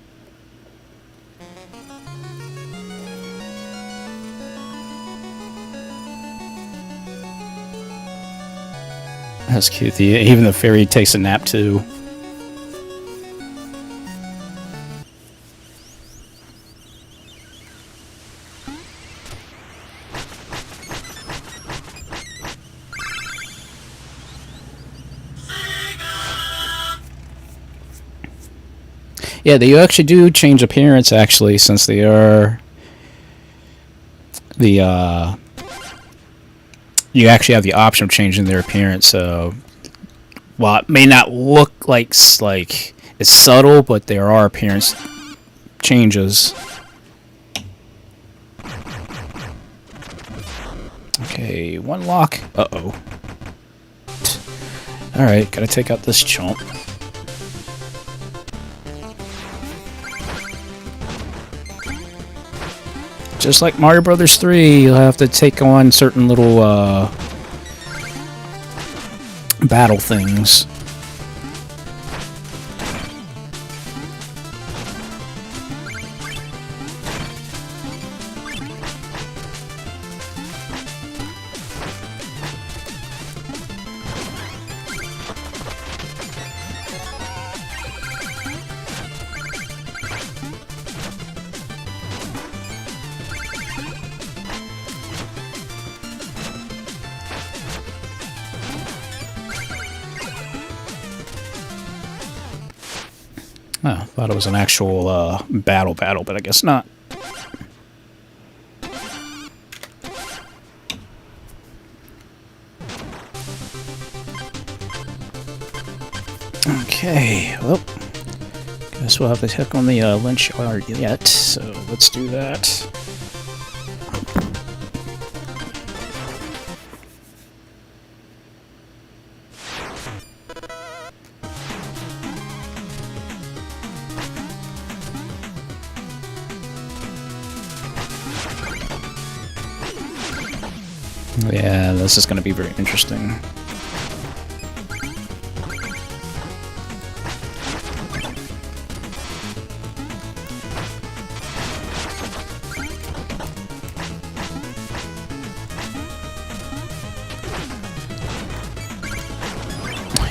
That's cute. Even the fairy takes a nap, too. Yeah, they actually do change appearance, actually, since they are the, you actually have the option of changing their appearance, so, while it may not look like it's subtle, but there are appearance changes. Okay, one lock. Uh-oh. Alright, gotta take out this chump. Just like Mario Brothers 3, you'll have to take on certain little battle things. Oh, thought it was an actual battle, but I guess not. Okay, well, guess we'll have to check on the lynch yard yet, so let's do that. Yeah, this is going to be very interesting.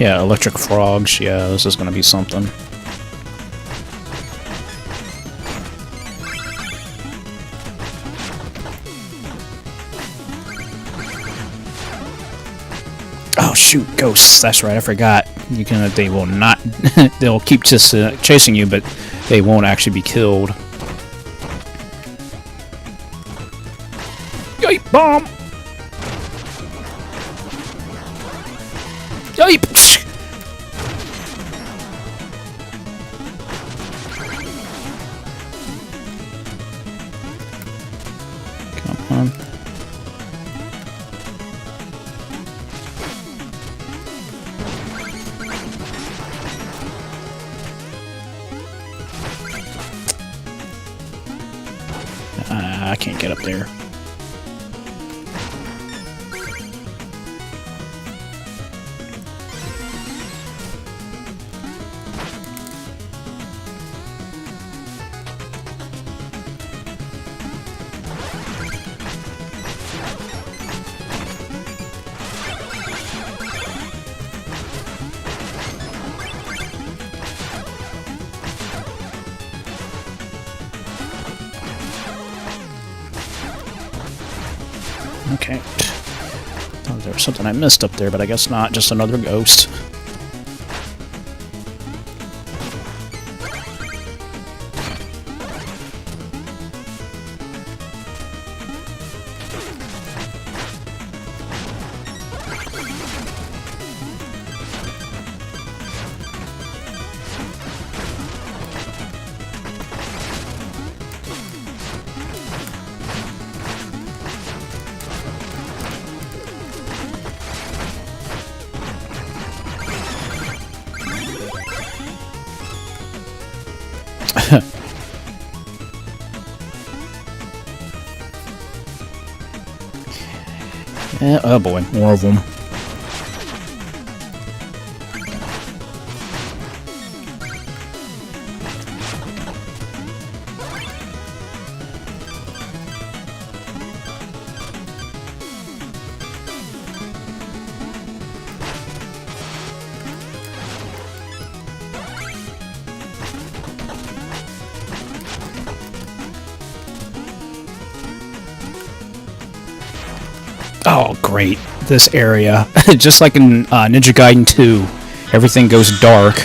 Yeah, electric frogs. Yeah, this is going to be something. Oh shoot, ghosts. That's right, I forgot. You can. They will not. They'll keep just chasing you, but they won't actually be killed. Yoip bomb. Yoip. Come on. I can't get up there. Okay. Oh, there was something I missed up there, but I guess not. Just another ghost. Yeah, oh boy, more of them. Oh, great. This area. Just like in Ninja Gaiden 2, everything goes dark.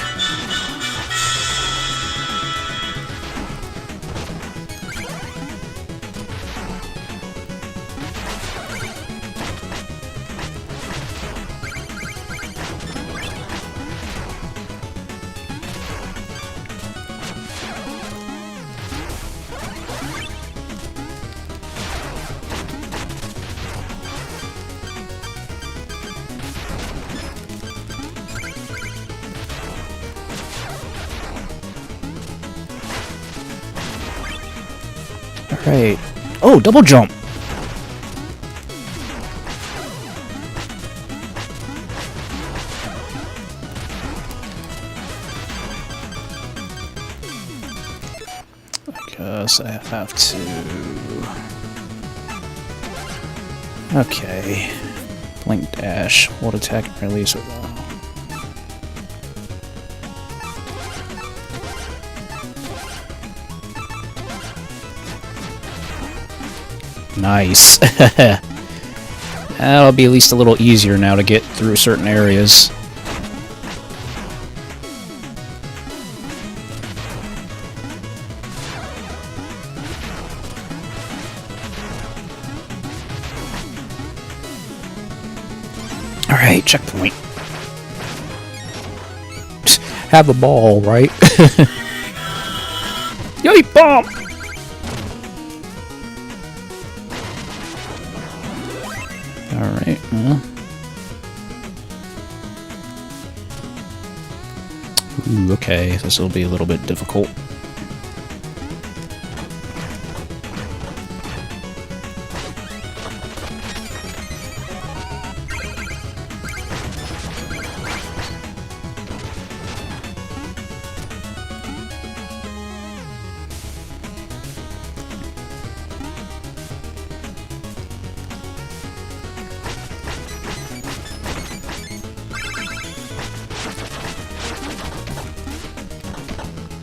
Alright. Oh, double jump! I guess I have to... Okay. Blink dash. Hold attack and release it. Nice. That'll be at least a little easier now to get through certain areas. Alright, checkpoint. Have a ball, right? bomb! Alright, well. Ooh, okay, this will be a little bit difficult.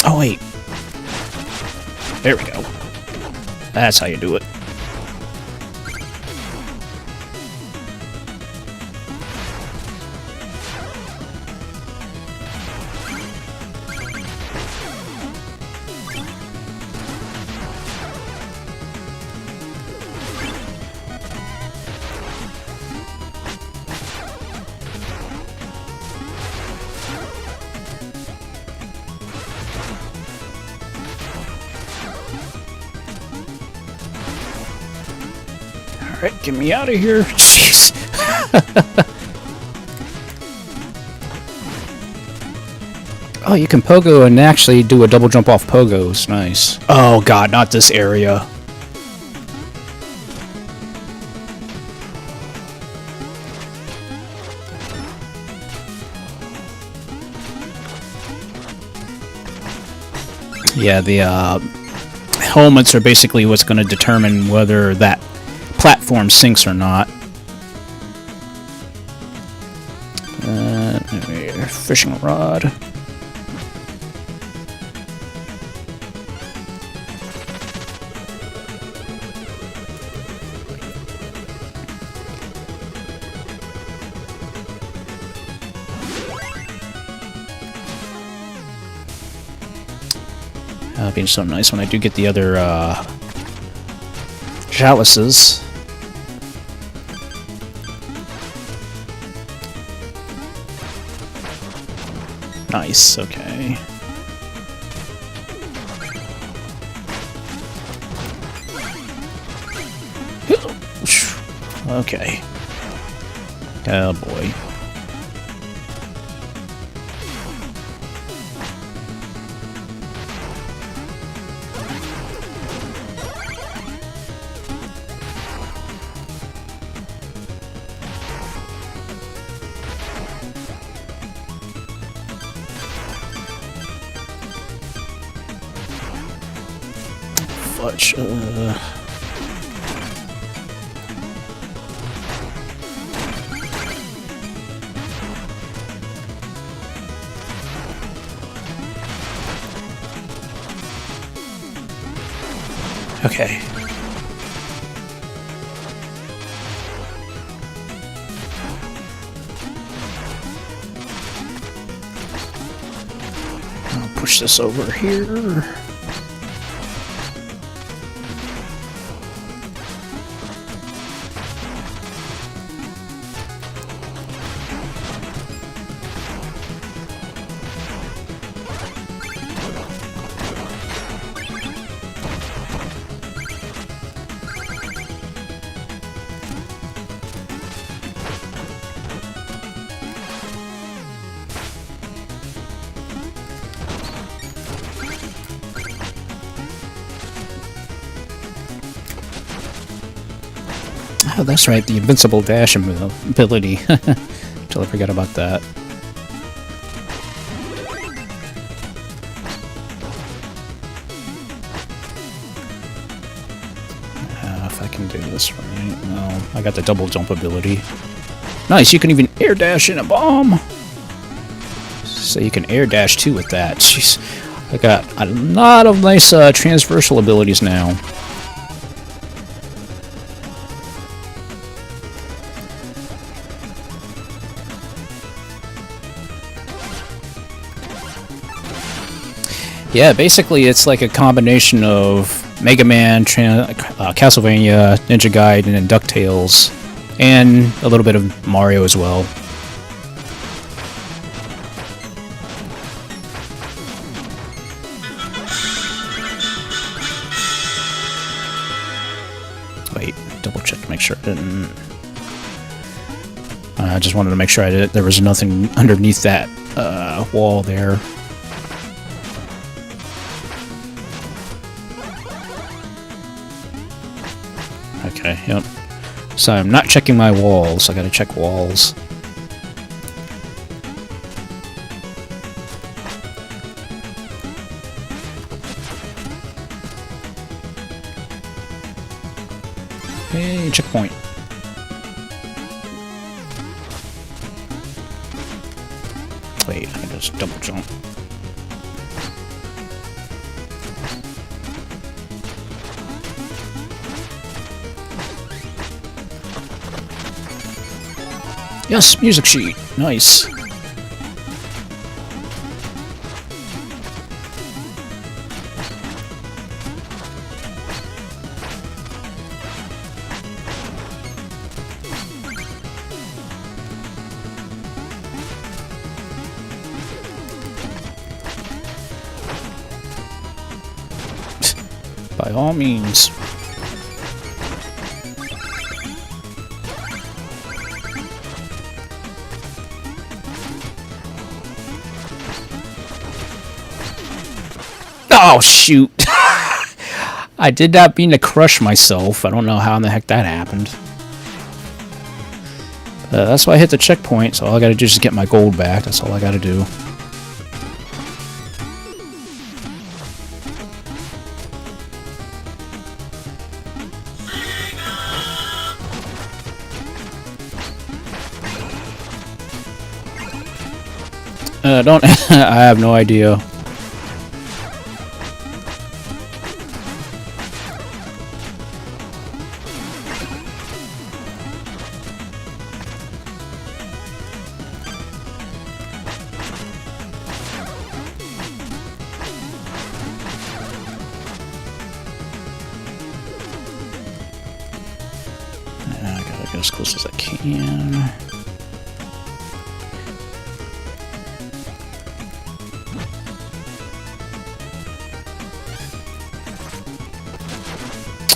Oh, wait. There we go. That's how you do it. Alright, get me out of here. Jeez. Oh, you can pogo and actually do a double jump off pogos. Nice. Oh god, not this area. Yeah, the helmets are basically what's going to determine whether that platform sinks or not. Fishing rod. That'll be so nice when I do get the other chalices. Nice, okay. Okay. Oh boy. Fudge, Okay. I'll push this over here. Oh, that's right, the invincible dash ability. Totally forgot about that. If I can do this right. No, I got the double jump ability. Nice, you can even air dash in a bomb! So you can air dash too with that. Jeez, I got a lot of nice transversal abilities now. Yeah, basically it's like a combination of Mega Man, Castlevania, Ninja Gaiden, and DuckTales, and a little bit of Mario as well. sure I didn't. I just wanted to make sure there was nothing underneath that wall there. Okay, yep. So I'm not checking my walls. I gotta check walls. Hey, checkpoint. Wait, I can just double jump. Yes, music sheet. Nice. By all means. Oh, shoot. I did not mean to crush myself. I don't know how in the heck that happened. That's why I hit the checkpoint, so all I gotta do is just get my gold back. That's all I gotta do. Don't... I have no idea. I gotta get as close as I can.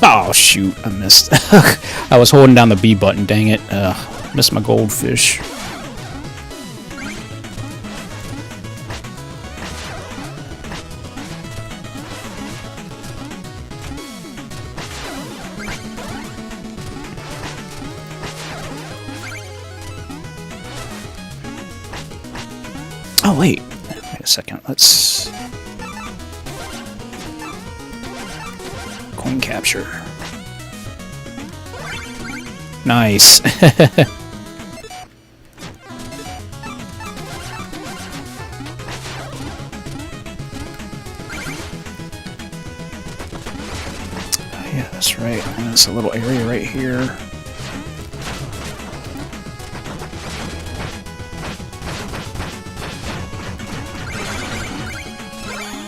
Oh, shoot, I missed. I was holding down the B button, dang it. Missed my goldfish. Oh, wait. Wait a second. Let's... Coin capture. Nice. Yeah, that's right. And there's a little area right here.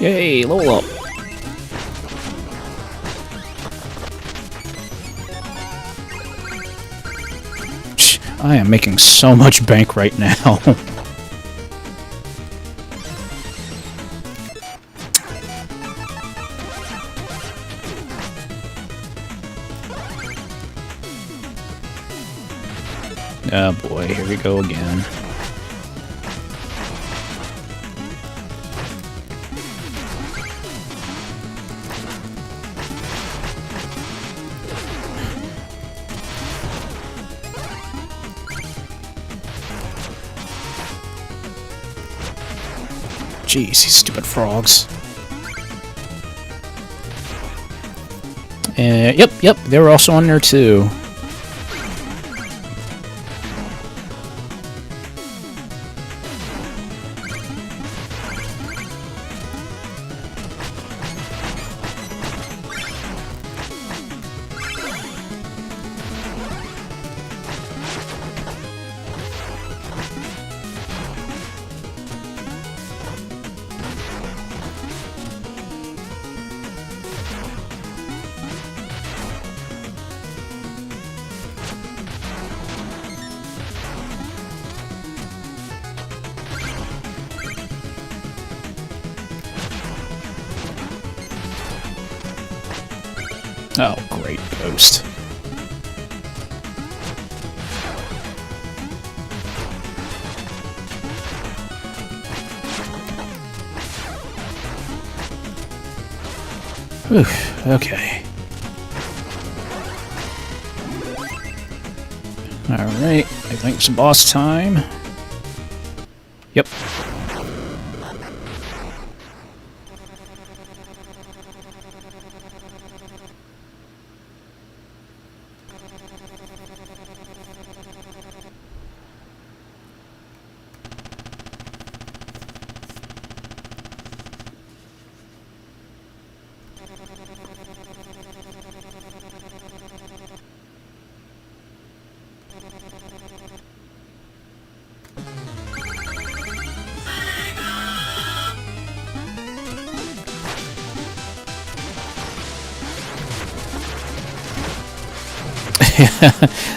Yay, level up. I am making so much bank right now. Oh boy, here we go again. Jeez, these stupid frogs. Yep, they were also on there too. Oh, great ghost. Whew, okay. Alright, I think it's boss time. Yep.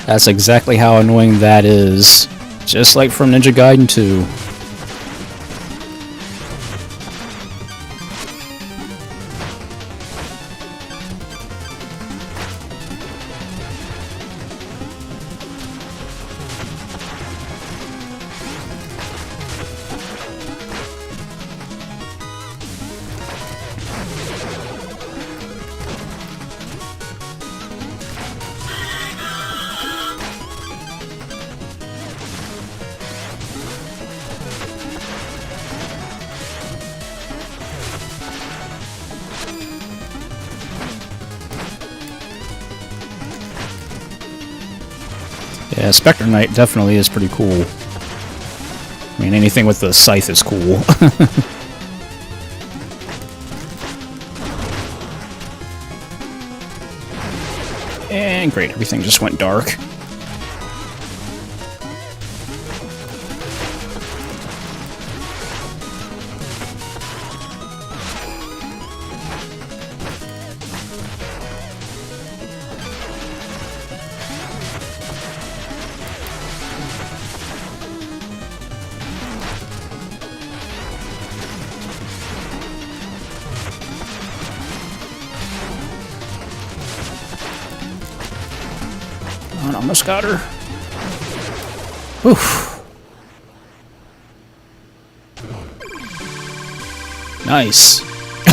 That's exactly how annoying that is. Just like from Ninja Gaiden 2. Yeah, Spectre Knight definitely is pretty cool. I mean, anything with the scythe is cool. And great, everything just went dark. Almost got her. Oof. Nice.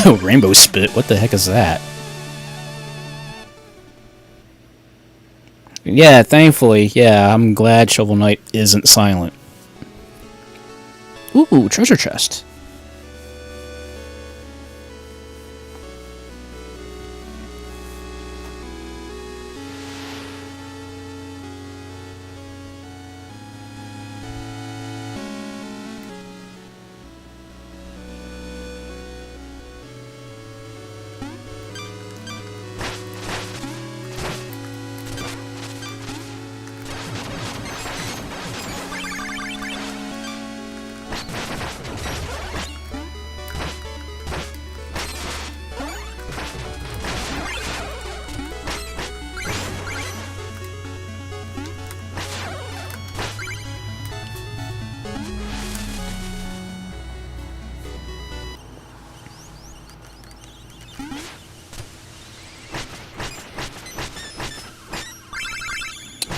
Oh, rainbow spit. What the heck is that? Yeah, thankfully. Yeah, I'm glad Shovel Knight isn't silent. Ooh, treasure chest.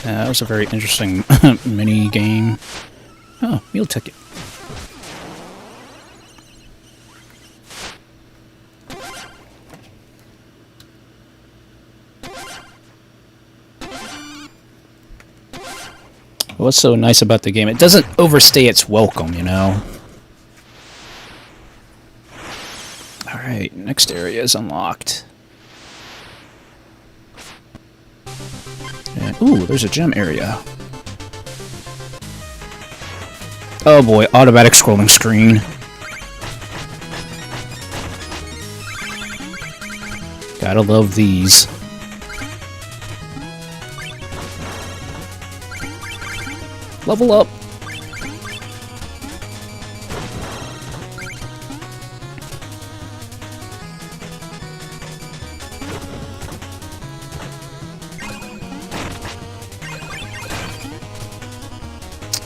That was a very interesting mini game. Oh, meal ticket. What's so nice about the game? It doesn't overstay its welcome, you know? Alright, next area is unlocked. And, ooh, there's a gem area. Oh boy, automatic scrolling screen. Gotta love these. Level up.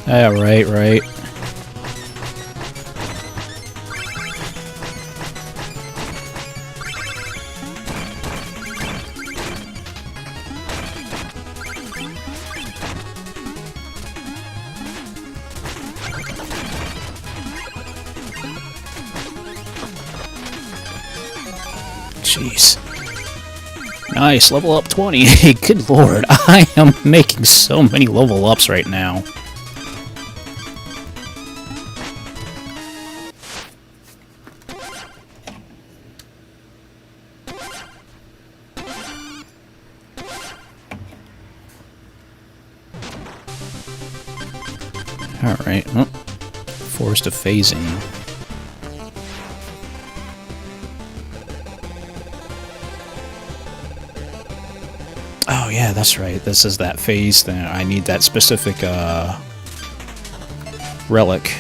Yeah, right. Jeez. Nice, level up 20. Good lord, I am making so many level ups right now. Alright, well, forced of phasing. Oh yeah, that's right. This is that phase thing. I need that specific relic.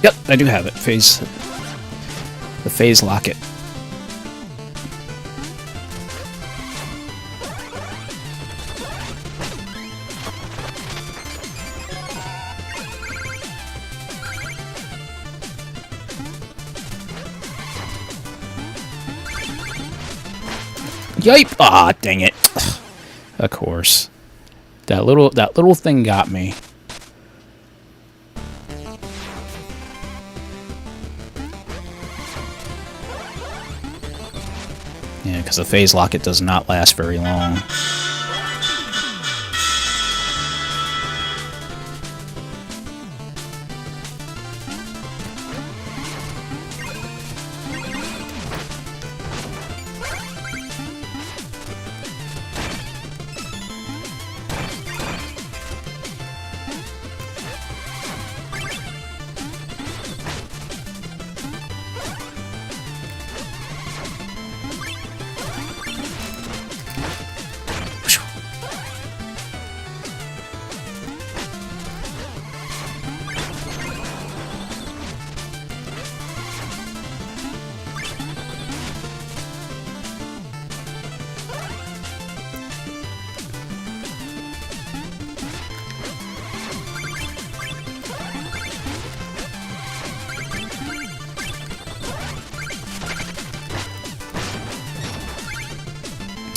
Yep, I do have it. The phase locket. Yipe! Ah, dang it. Of course. That little thing got me. Yeah, because the phase locket does not last very long.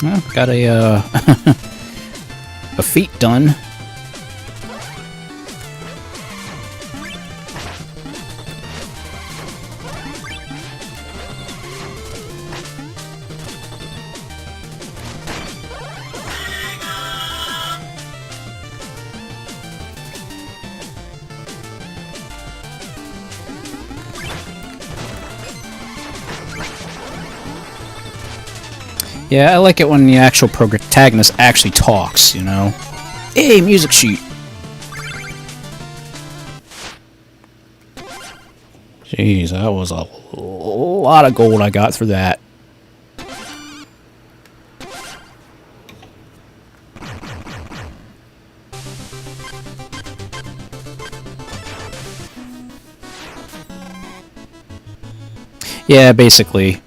Well, got a a feat done. Yeah, I like it when the actual protagonist actually talks, you know? Hey, music sheet! Jeez, that was a lot of gold I got for that. Yeah, basically.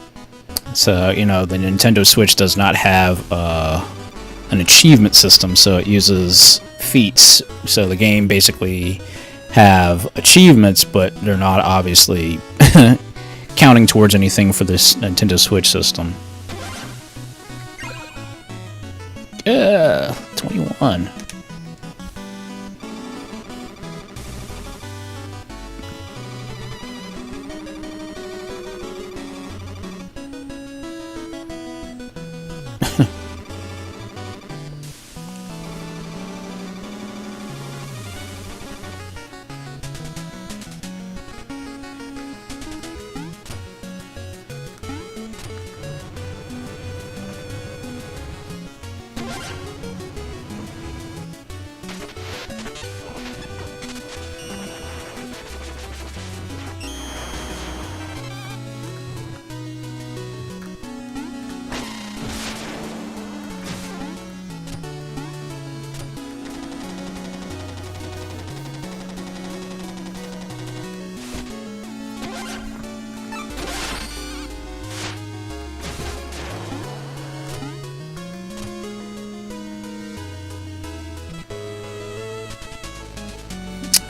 So, you know, the Nintendo Switch does not have an achievement system, so it uses feats. So the game basically have achievements, but they're not obviously counting towards anything for this Nintendo Switch system. Yeah, 21.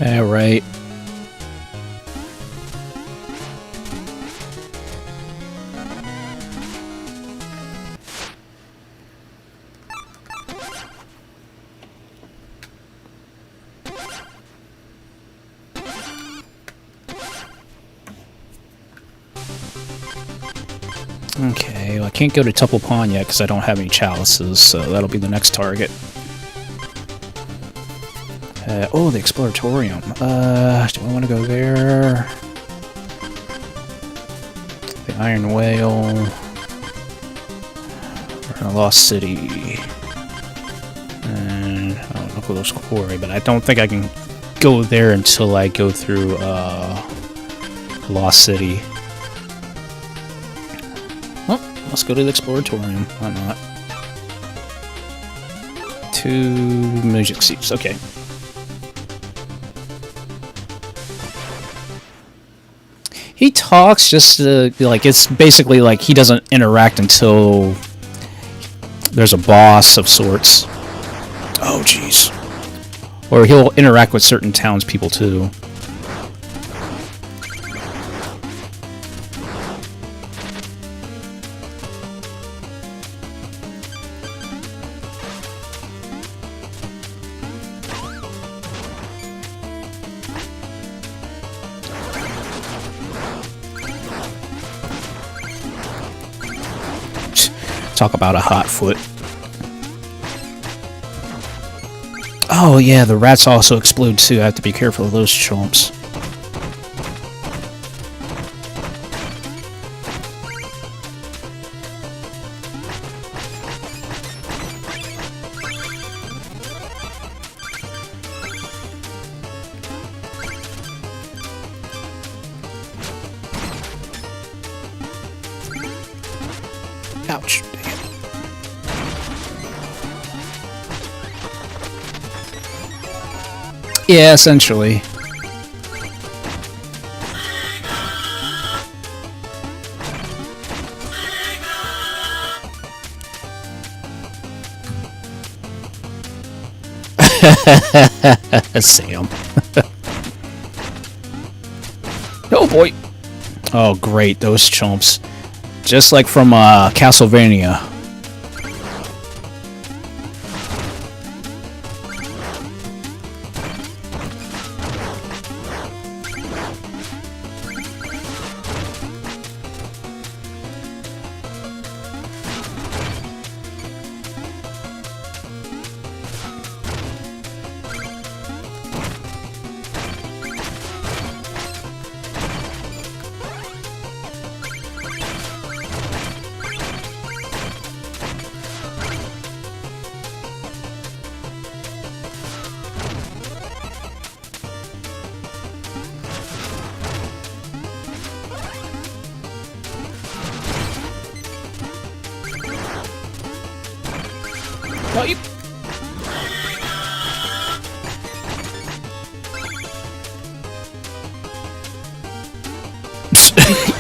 All right. Okay, well, I can't go to Temple Pond yet because I don't have any chalices, so that'll be the next target. Oh, the Exploratorium. Do I want to go there? The Iron Whale. Or Lost City. And I don't know who those quarry, but I don't think I can go there until I go through Lost City. Well, let's go to the Exploratorium. Why not? 2 music seats. Okay. He talks just like it's basically like he doesn't interact until there's a boss of sorts. Oh, jeez. Or he'll interact with certain townspeople too. Talk about a hot foot. Oh yeah, the rats also explode too. I have to be careful of those chumps. Ouch. Dang it. Yeah, essentially. Sam. Oh boy. Oh great, those chumps. Just like from Castlevania. Oh, you...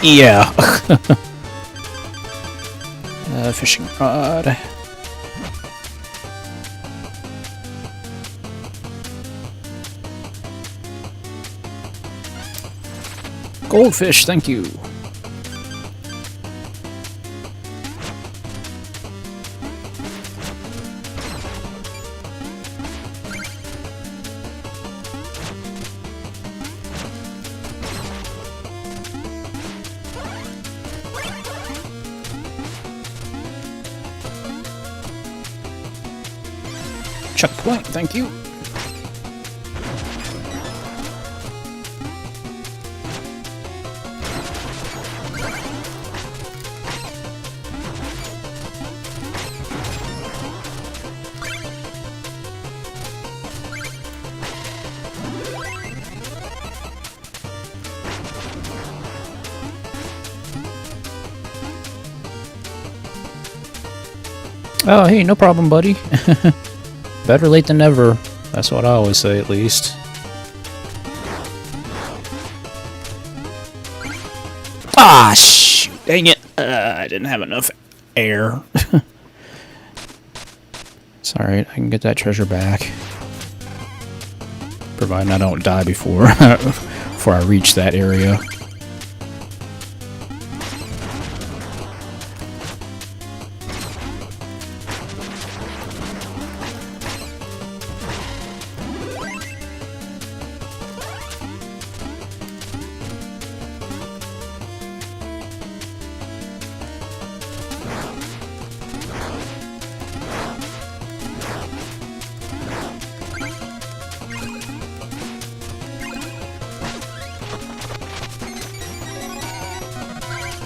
yeah. Fishing rod. Goldfish, thank you. Checkpoint, thank you. Oh, hey, no problem, buddy. Better late than never. That's what I always say, at least. Ah, shoot. Dang it. I didn't have enough air. It's alright. I can get that treasure back. Providing I don't die before, before I reach that area.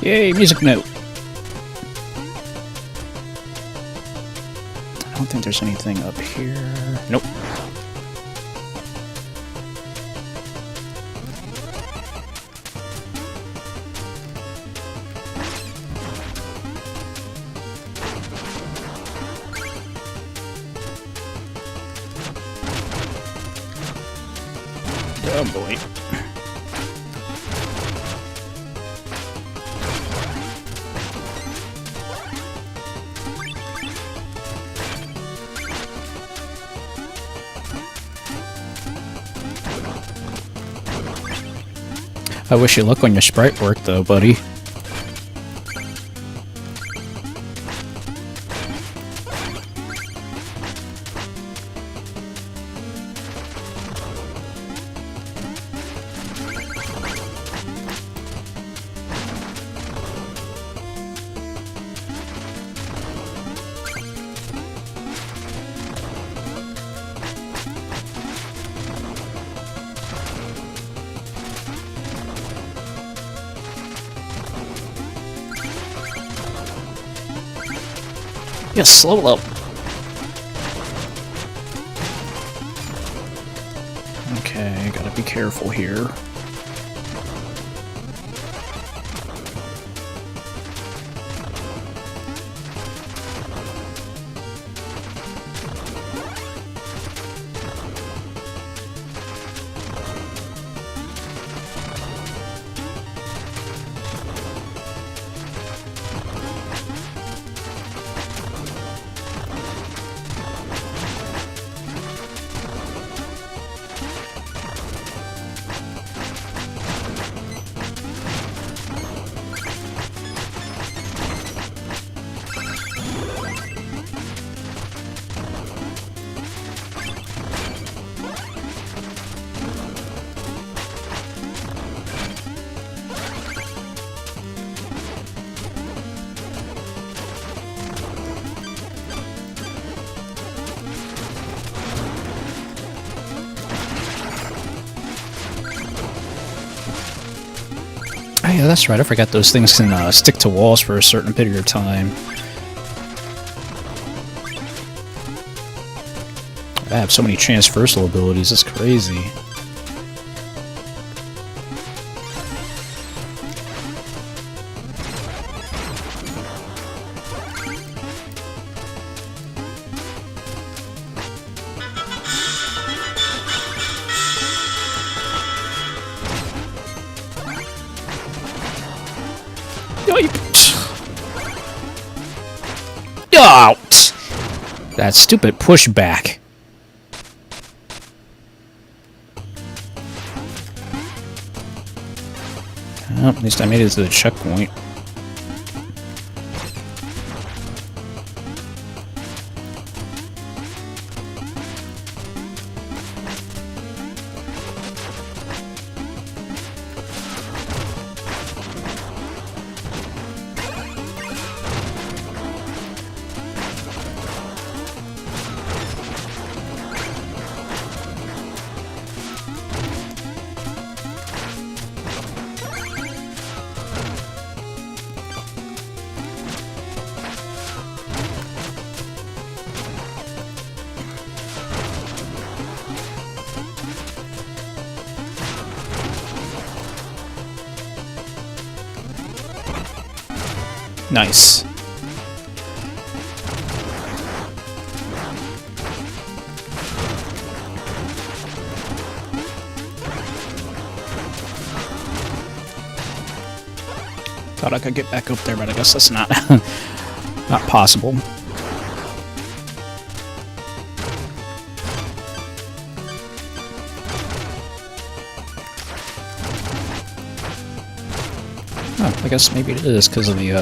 Yay, music note. I don't think there's anything up here. Nope. Oh boy. I wish you luck on your sprite work though, buddy. Yes, slow up. Okay, gotta be careful here. Oh yeah, that's right. I forgot those things can stick to walls for a certain period of time. I have so many transversal abilities, it's crazy. Out! That stupid pushback. Well, at least I made it to the checkpoint. Nice. Thought I could get back up there, but I guess that's not not possible. Oh, I guess maybe it is because of the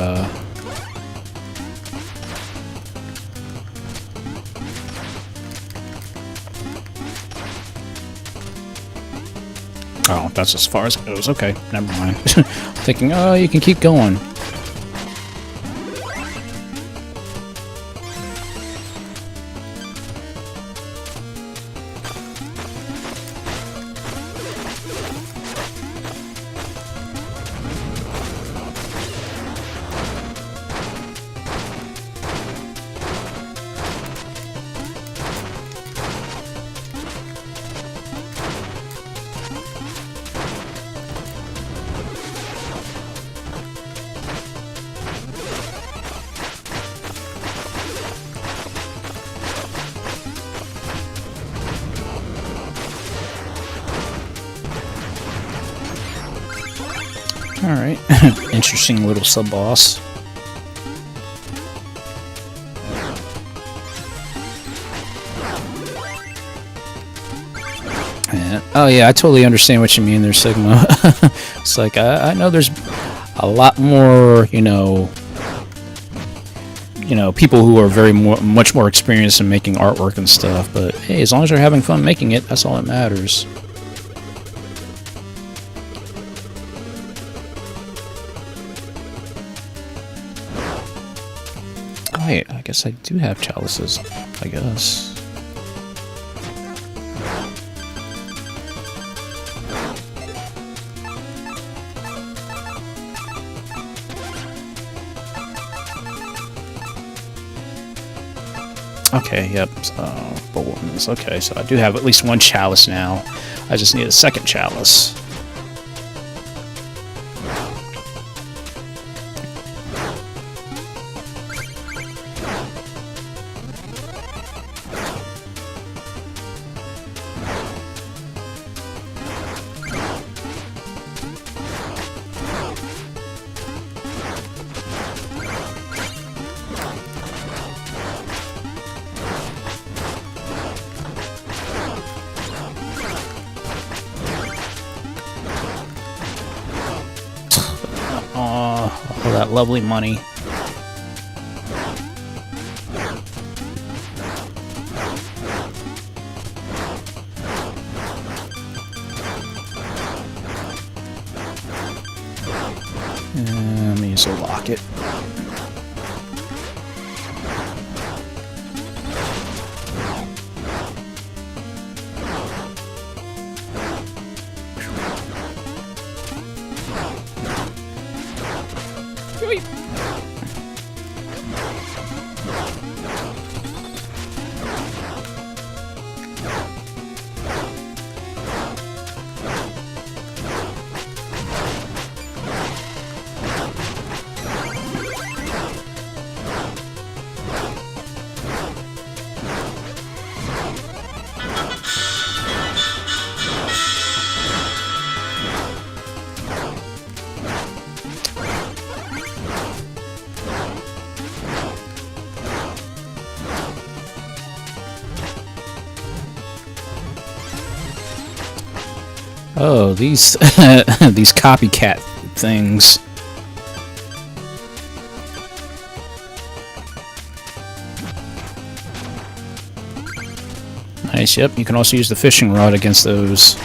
Oh, that's as far as it goes. Okay, never mind. Thinking, oh, you can keep going. Alright. Interesting little sub-boss. Oh yeah, I totally understand what you mean there, Sigma. It's like, I know there's a lot more, you know, people who are much more experienced in making artwork and stuff, but hey, as long as they're having fun making it, that's all that matters. Oh, wait, I guess I do have chalices, I guess. Okay, yep, so, Boltons. Okay, so I do have at least one chalice now. I just need a second chalice. All that lovely money. Let me use a locket. Oh, these these copycat things. Nice, yep. You can also use the fishing rod against those.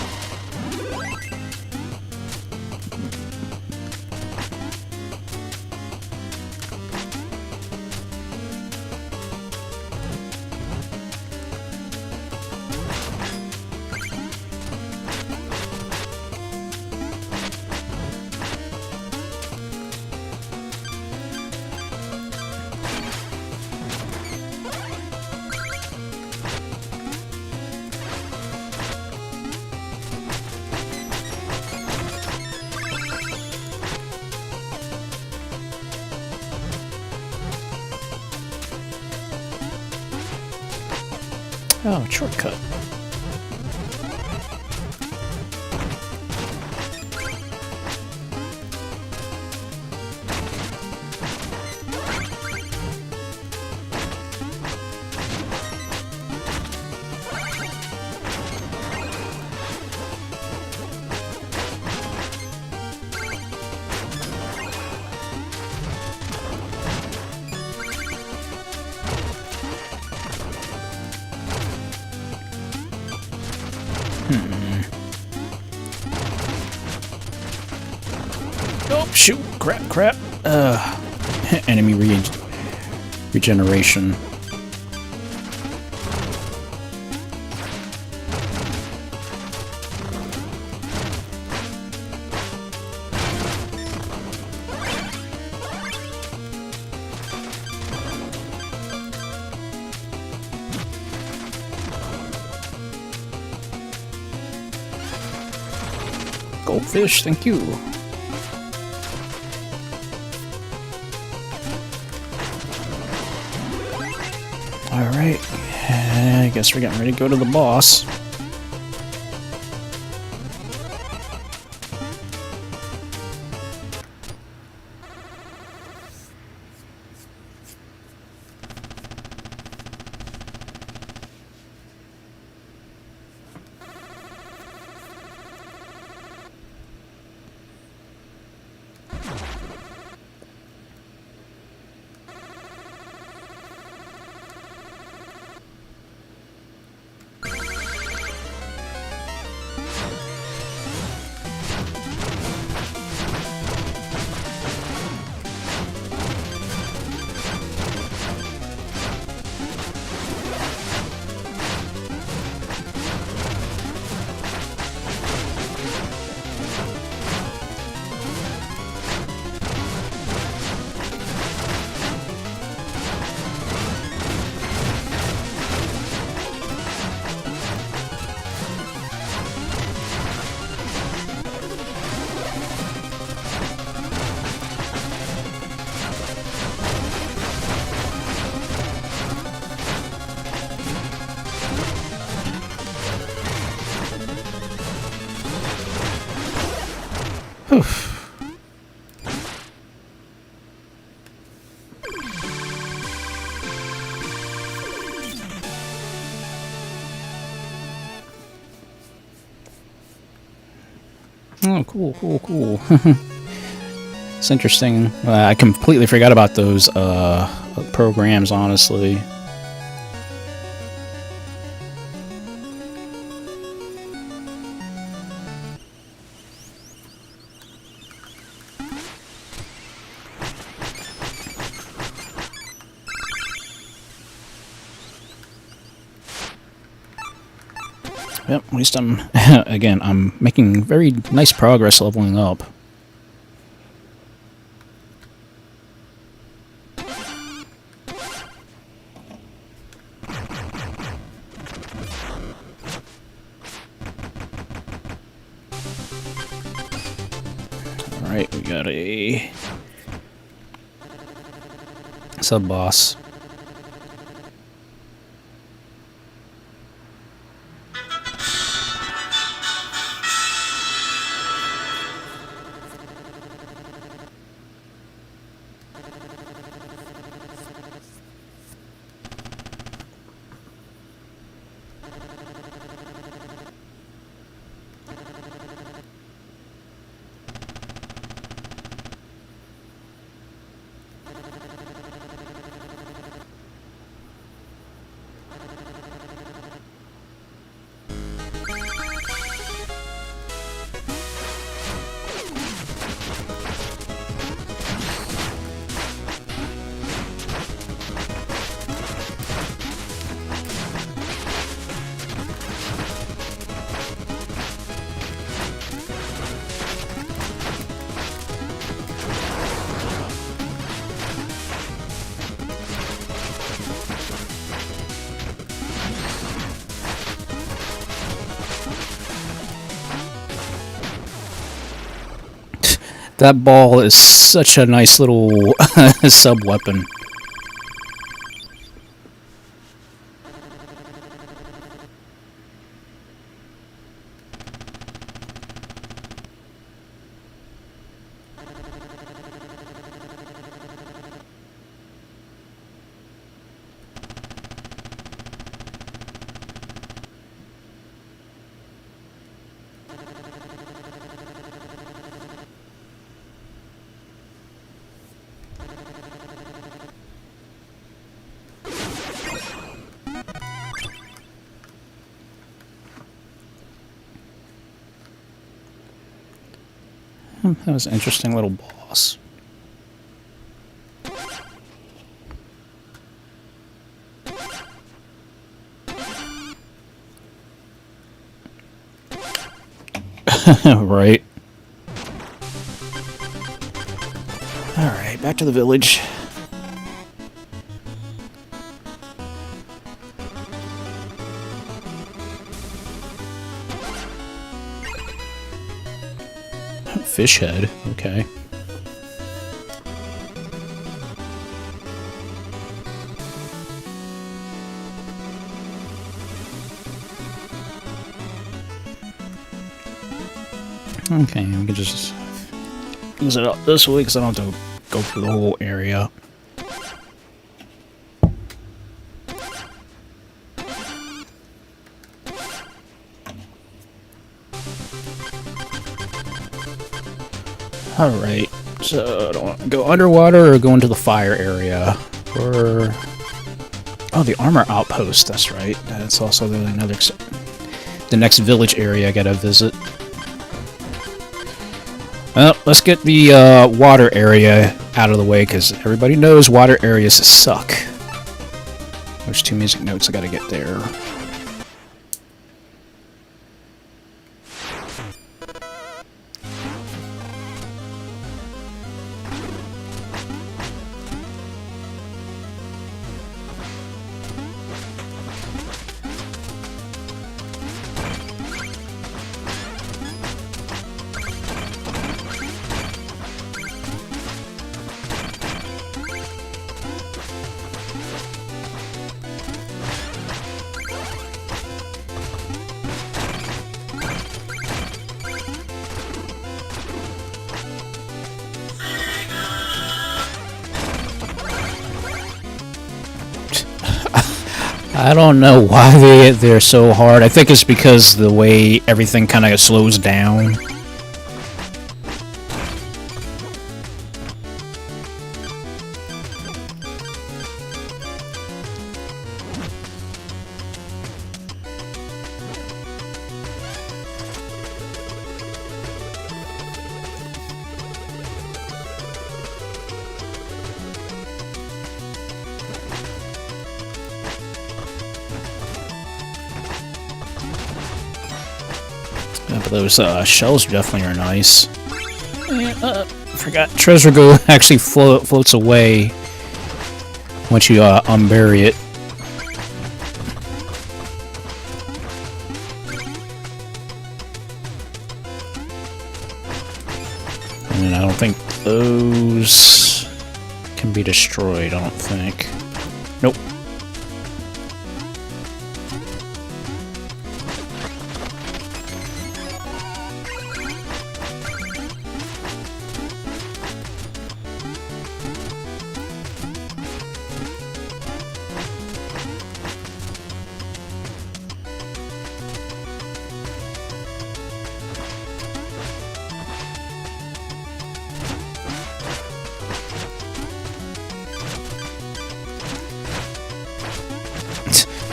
Oh, shortcut. Oh, shoot. Crap. Enemy regeneration. Goldfish, thank you. Alright, I guess we're getting ready to go to the boss. Oh, cool, cool, cool. It's interesting. I completely forgot about those programs, honestly. Yep, at least I'm, again, I'm making very nice progress leveling up. Alright, we got a sub-boss. That ball is such a nice little sub-weapon. That was an interesting little boss. Right. Alright, back to the village. Fish head, okay. Okay, we can just use it up this way because I don't have to go through the whole area. Alright, So, I don't want to go underwater or go into the fire area. Or... Oh, the armor outpost, that's right. That's also another... The next village area I gotta visit. Well, let's get the water area out of the way, because everybody knows water areas suck. There's 2 music notes I gotta get there. I don't know why they're so hard. I think it's because the way everything kind of slows down. Yeah, but those shells definitely are nice. Forgot treasure go actually floats away once you unbury it. And I don't think those can be destroyed. I don't think. Nope.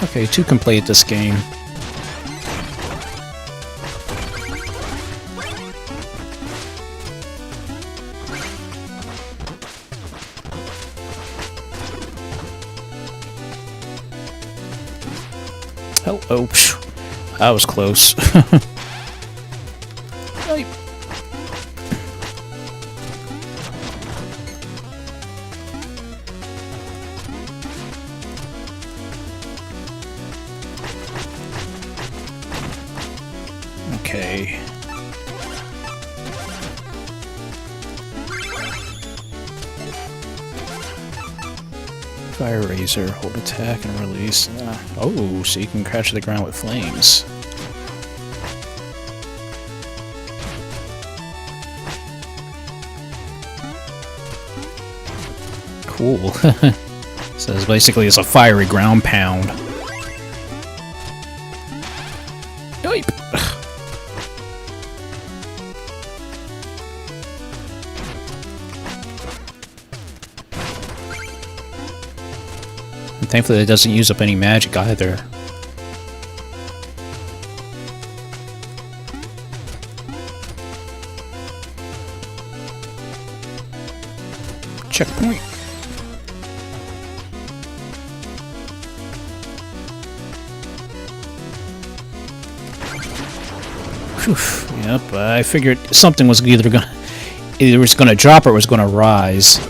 Okay, 2 can play at this game. Oh, phew. That was close. Okay. Fire Razor, hold attack and release. Oh, so you can crash to the ground with flames. Cool. So it's basically it's a fiery ground pound. Yoip. And thankfully it doesn't use up any magic either. Checkpoint. Whew. Yep, I figured something was either gonna drop or it was gonna rise.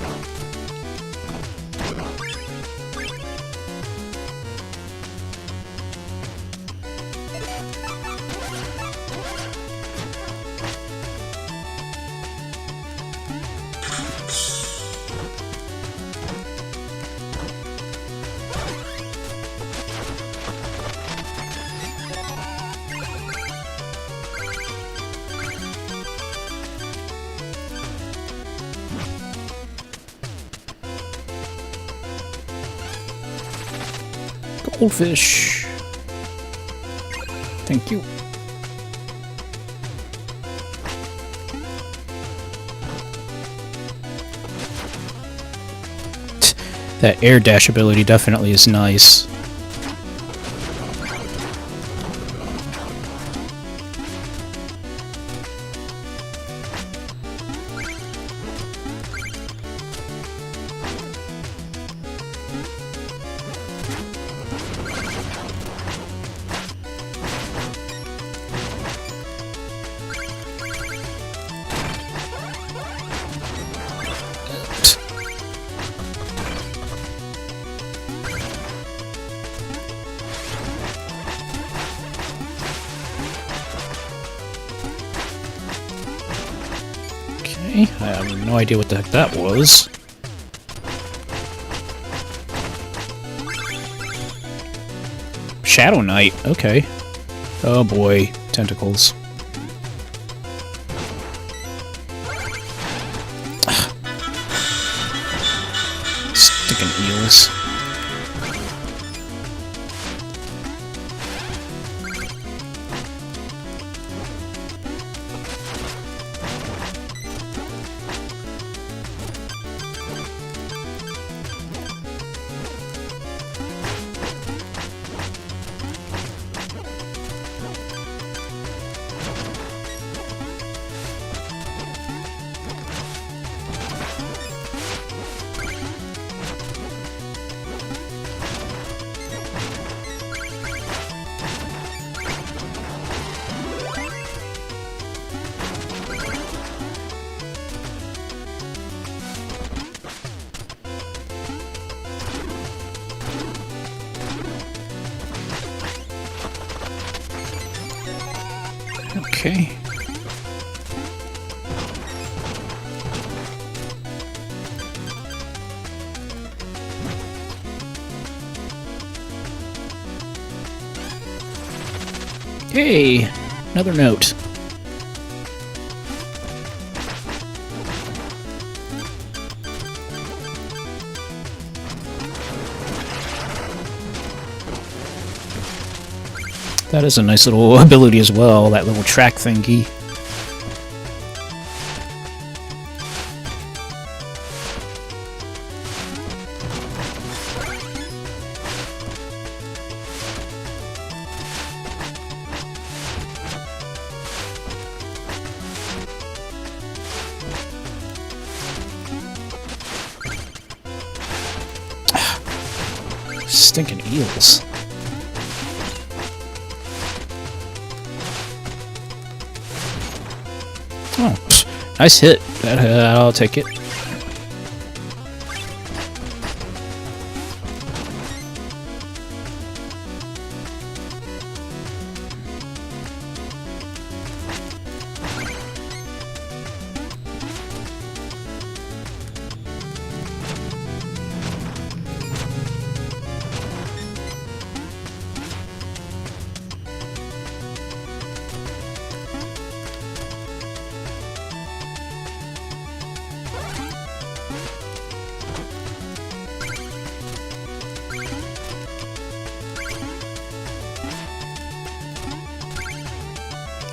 Goldfish. Thank you. That air dash ability definitely is nice. I have no idea what the heck that was. Shadow Knight, okay. Oh boy, tentacles. Sticking eels. Okay. Hey, another note. That is a nice little ability as well, that little track thingy. Stinking eels. Oh, nice hit. I'll take it.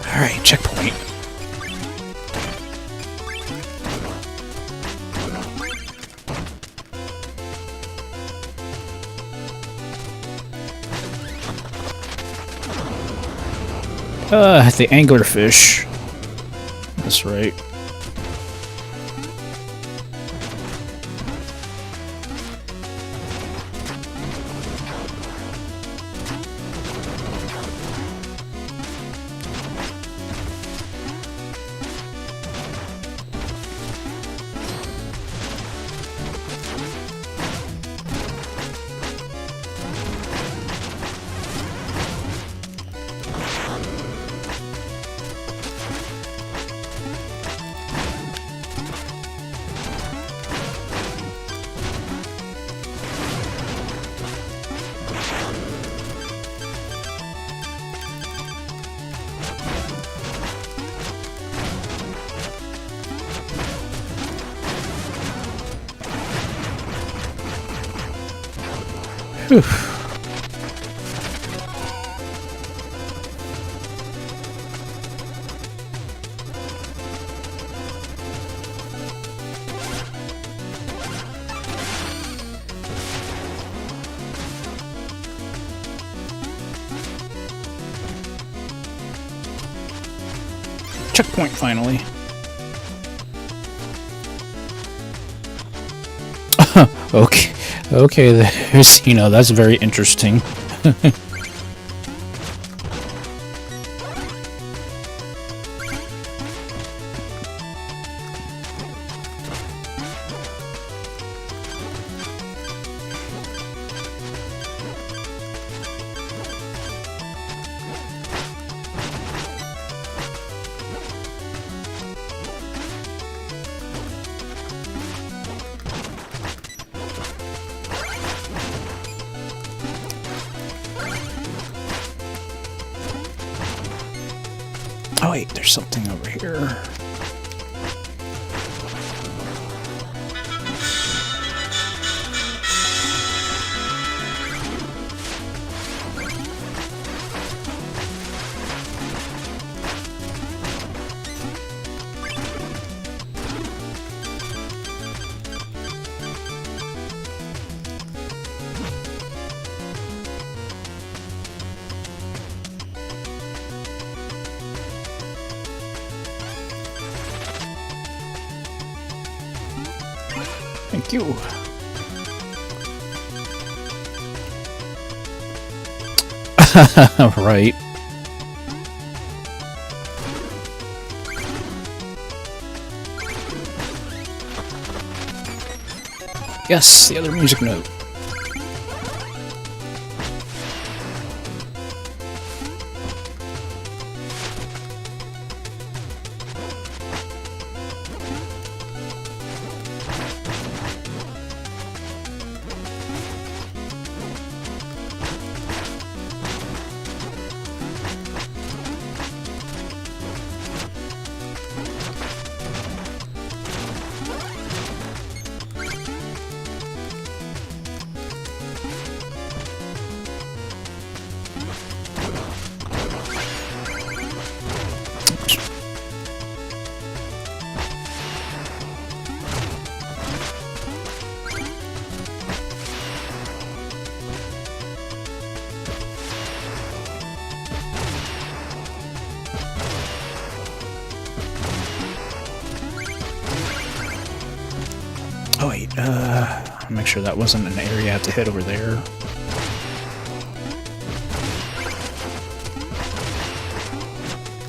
Alright, checkpoint. The anglerfish. That's right. Whew. checkpoint finally. Okay, okay, there's, that's very interesting. Oh wait, there's something over here. Thank you. Right. Yes, the other music note. Oh wait, make sure that wasn't an area I have to hit over there.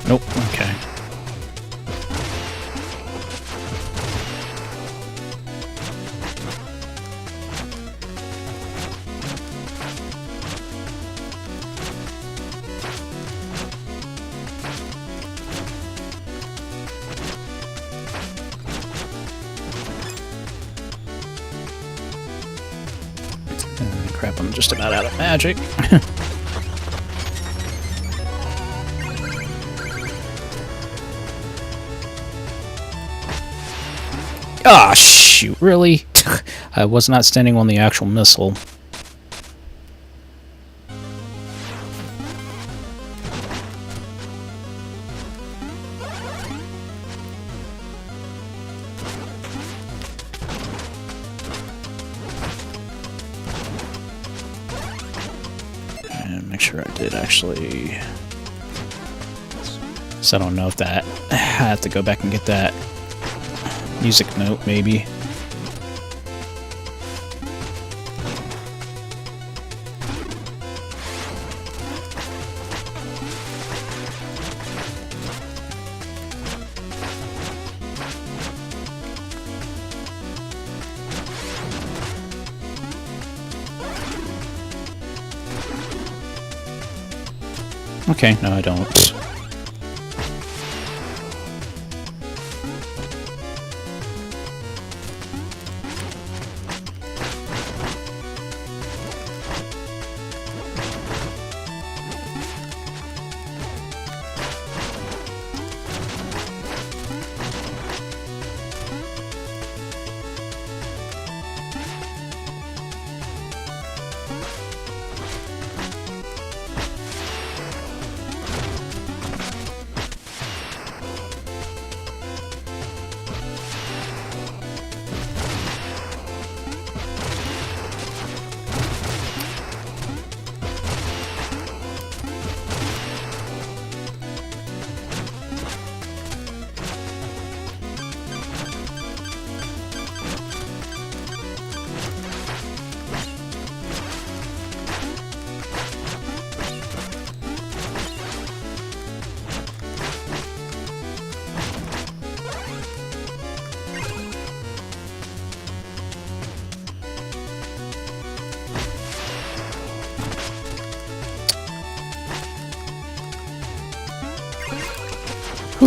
Nope, okay. Crap, I'm just about out of magic. Ah, shoot, really? I was not standing on the actual missile. Make sure I did actually. So I don't know if that. I have to go back and get that music note, maybe. Okay, no, I don't.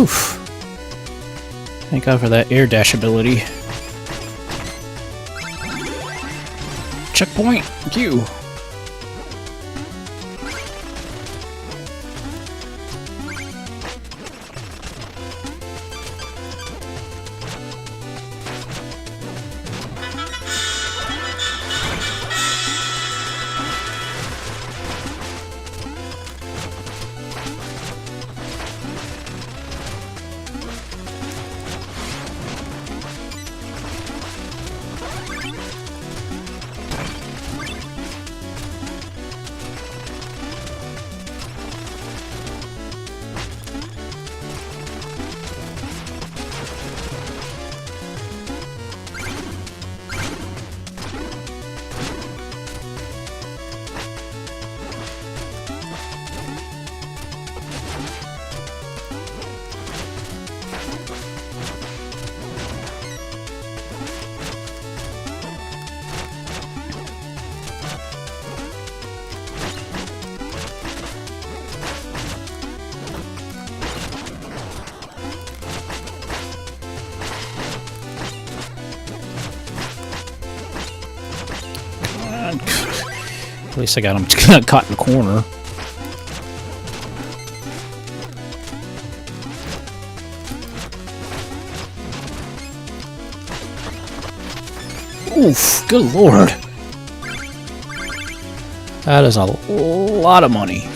Oof. Thank God for that air dash ability. Checkpoint! Thank you! At least I got him caught in the corner. Oof, good lord. That is a lot of money.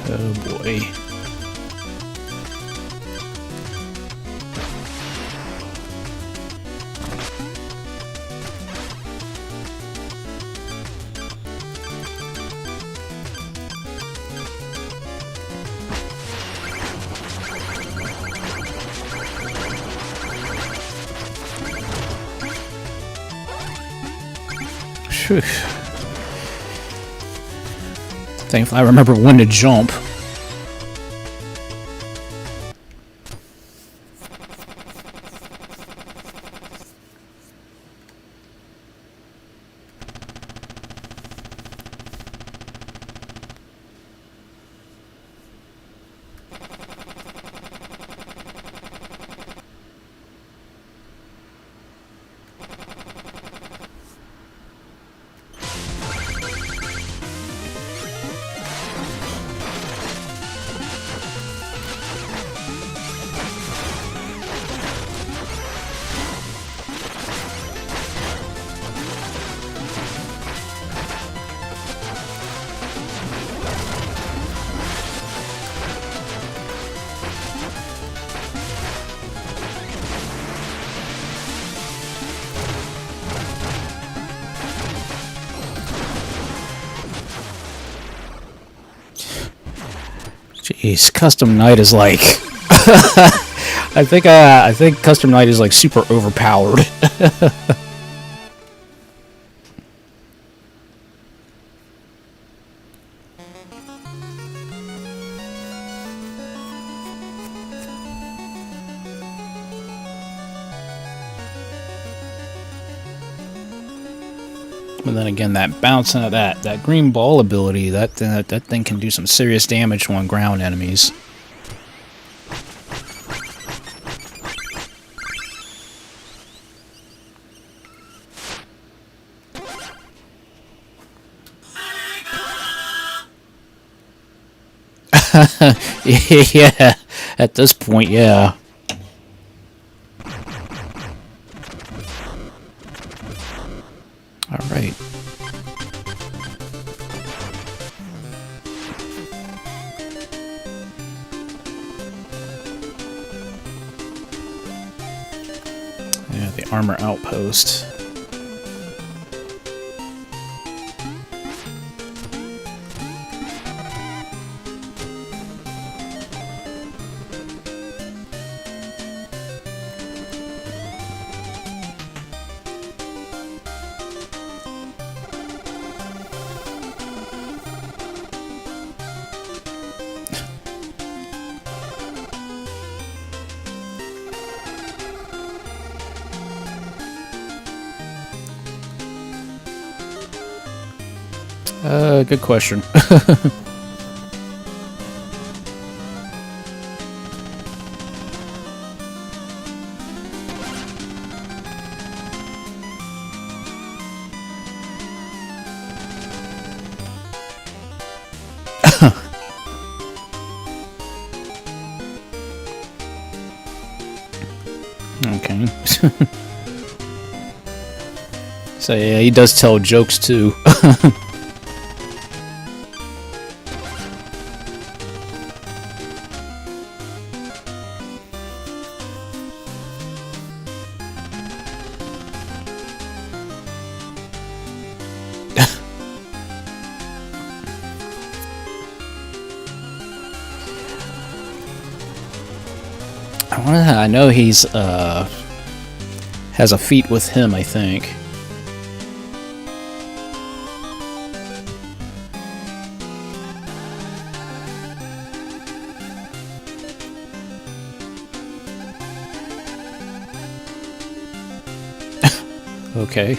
Oh boy. Phew. Thankfully, I remember when to jump. Jeez, Custom Knight is like I think Custom Knight is like super overpowered. But then again, that bouncing of that green ball ability, that thing can do some serious damage on ground enemies. Yeah, at this point, yeah. All right. The armor outpost. Good question. Okay. So yeah, he does tell jokes too. I know he's has a feat with him, I think. Okay.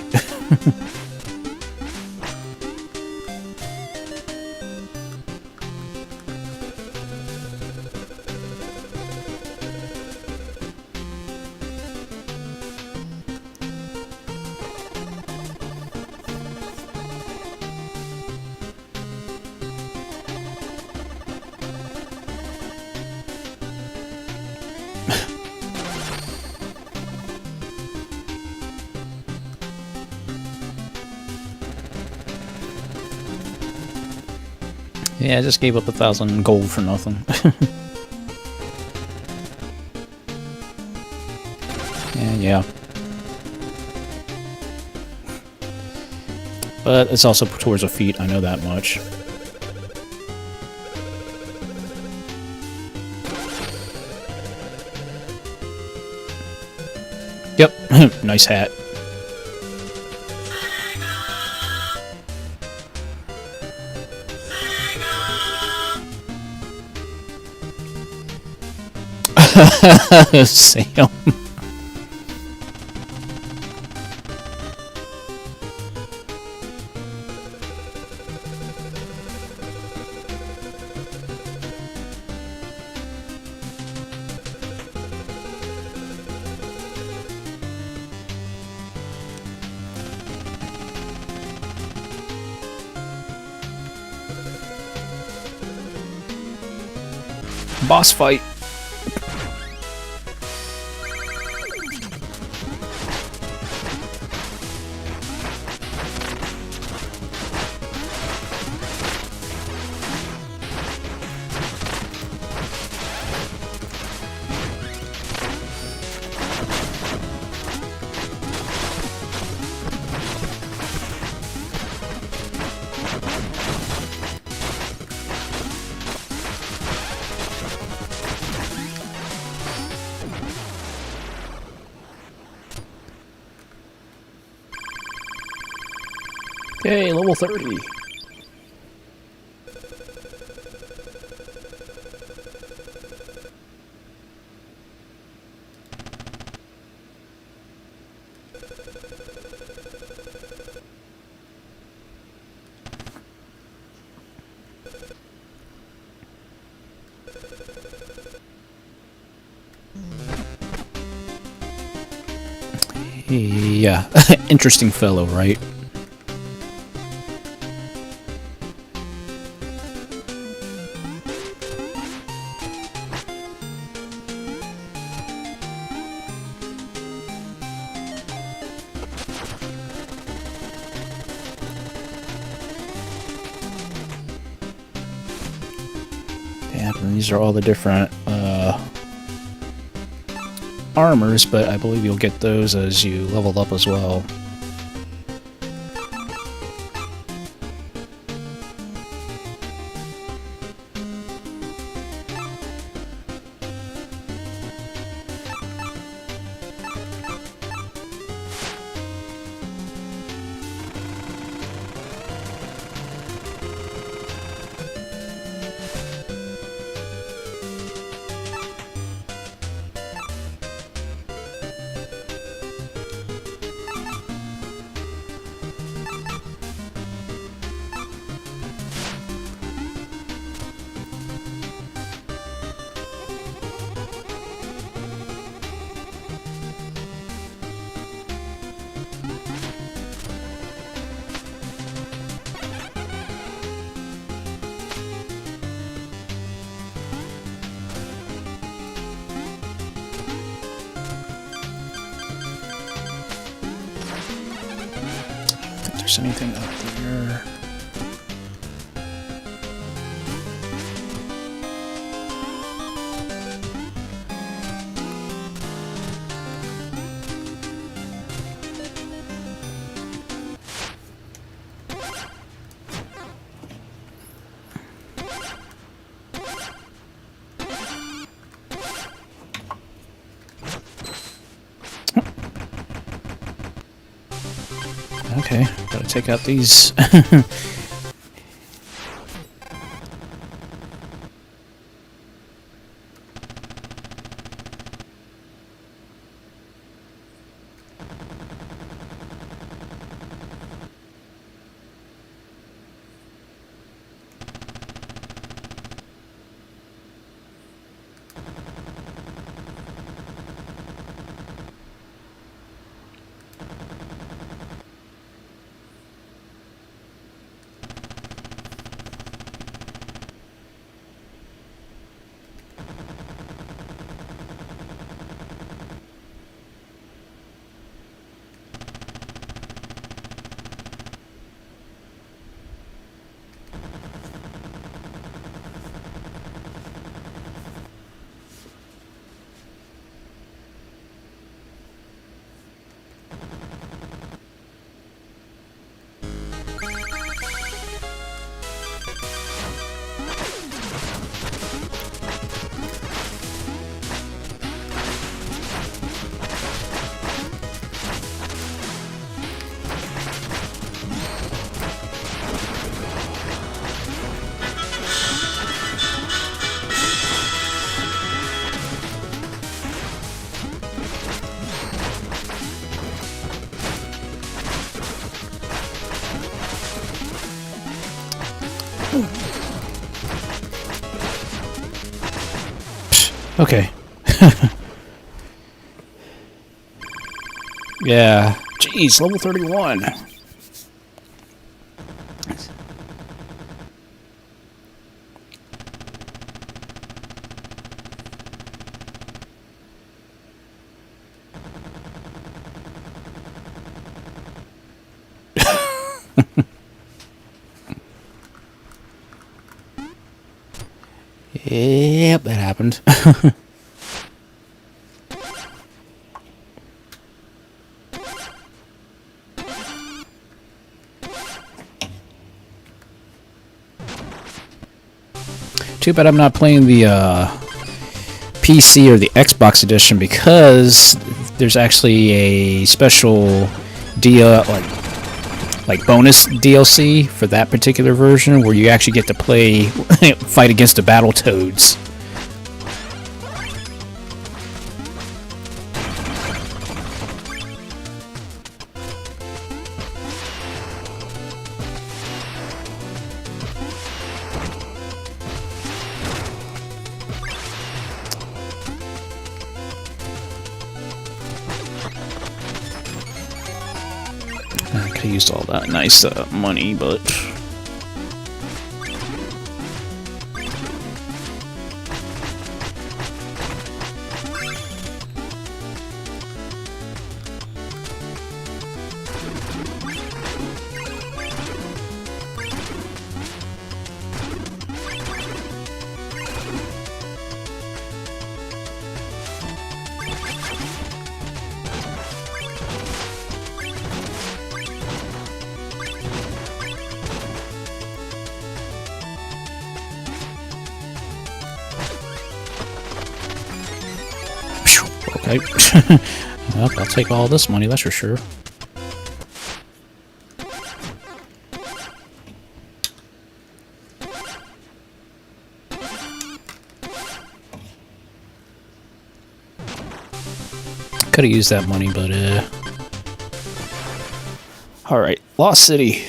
Yeah, I just gave up 1,000 gold for nothing. Yeah. But it's also towards a feat, I know that much. Yep, nice hat. Sam. Boss fight. Yay, level 30. Yeah, interesting fellow, right? Yeah, and these are all the different armors, but I believe you'll get those as you level up as well. There's anything up there? Okay, gotta take out these. Okay. Yeah. Jeez, level 31. Yep, that happened. Too bad I'm not playing the PC or the Xbox edition, because there's actually a special like bonus DLC for that particular version where you actually get to play fight against the Battletoads. I could have used all that nice money, but... Okay. Well, I'll take all this money, that's for sure. Could have used that money, but alright, Lost City.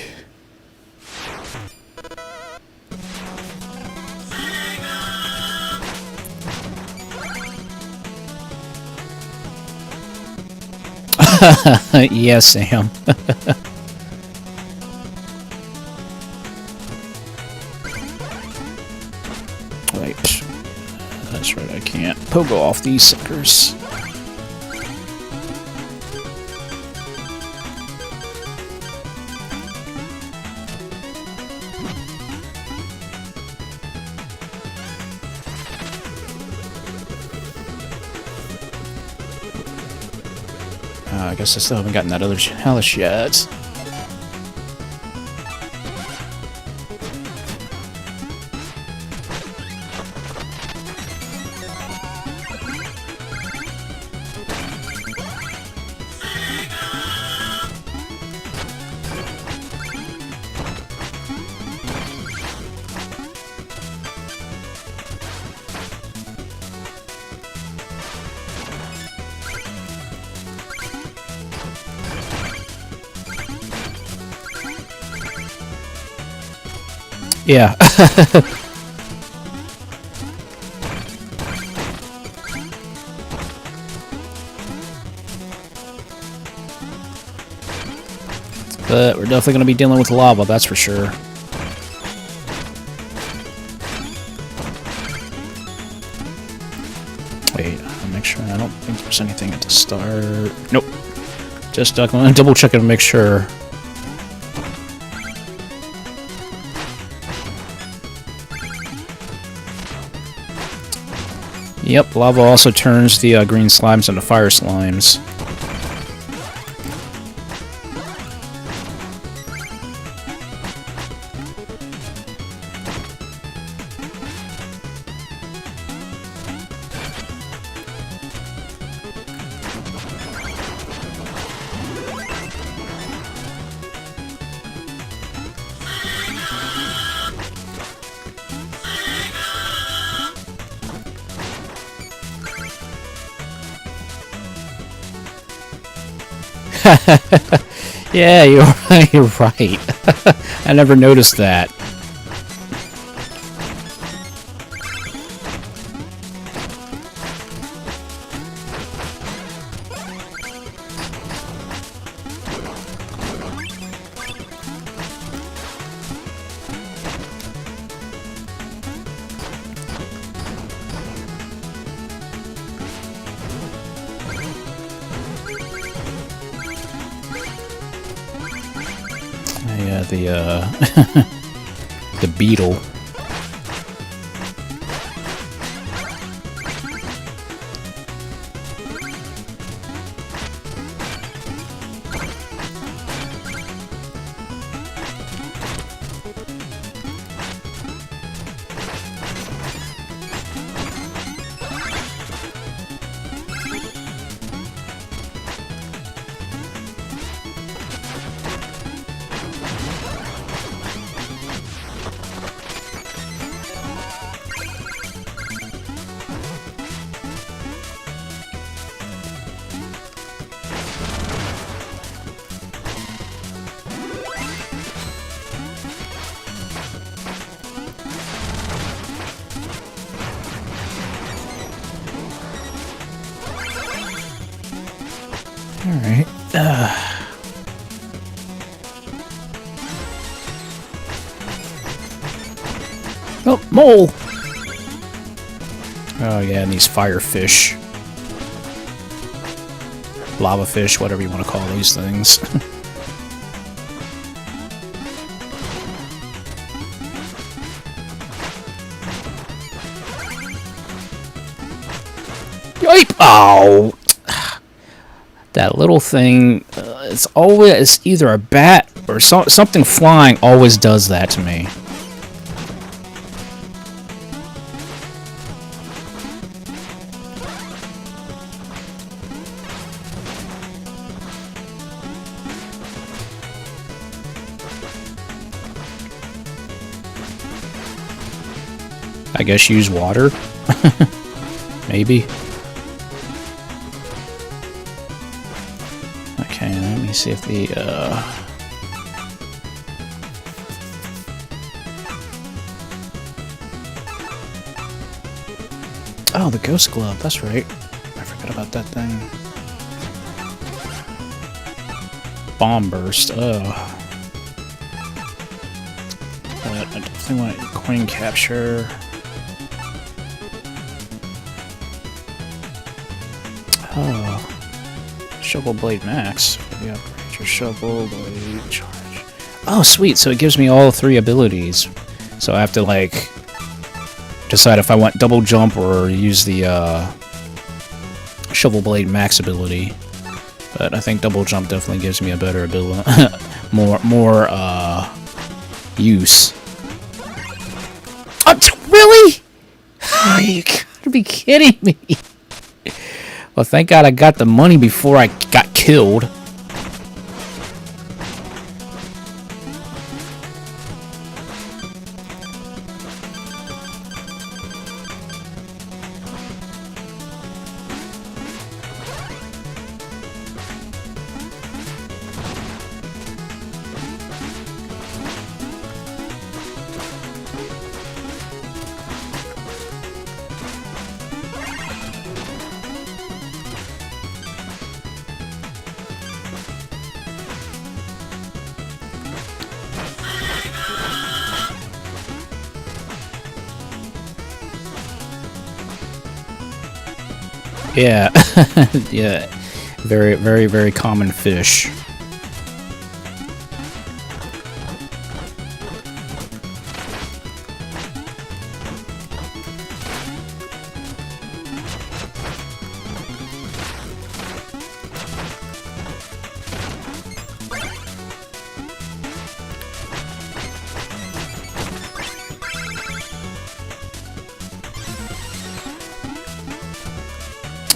Yes, Sam. Wait. That's right, I can't pogo off these suckers. I guess I still haven't gotten that other chalice yet. Yeah. But we're definitely going to be dealing with lava, that's for sure. Wait, I'll make sure. I don't think there's anything at the start. Nope. Just going to double check it and make sure. Yep, lava also turns the green slimes into fire slimes. Yeah, you're right. I never noticed that. Yeah, the beetle. Alright. Oh, mole! Oh yeah, and these fire fish. Lava fish, whatever you want to call these things. Yipe! Oh! That little thing, it's always either a bat or something flying always does that to me. I guess use water? Maybe. Okay, let me see if the, Oh, the ghost glove, that's right. I forgot about that thing. Bomb burst, ugh. But I definitely want coin capture. Oh. Shovel blade max. You upgrade your shovel blade charge. Oh, sweet, so it gives me all 3 abilities. So I have to, like, decide if I want double jump or use the shovel blade max ability. But I think double jump definitely gives me a better ability, more use. Oh, really? Oh, you gotta be kidding me! Well, thank God I got the money before I got killed. Yeah, yeah, very, very, very common fish.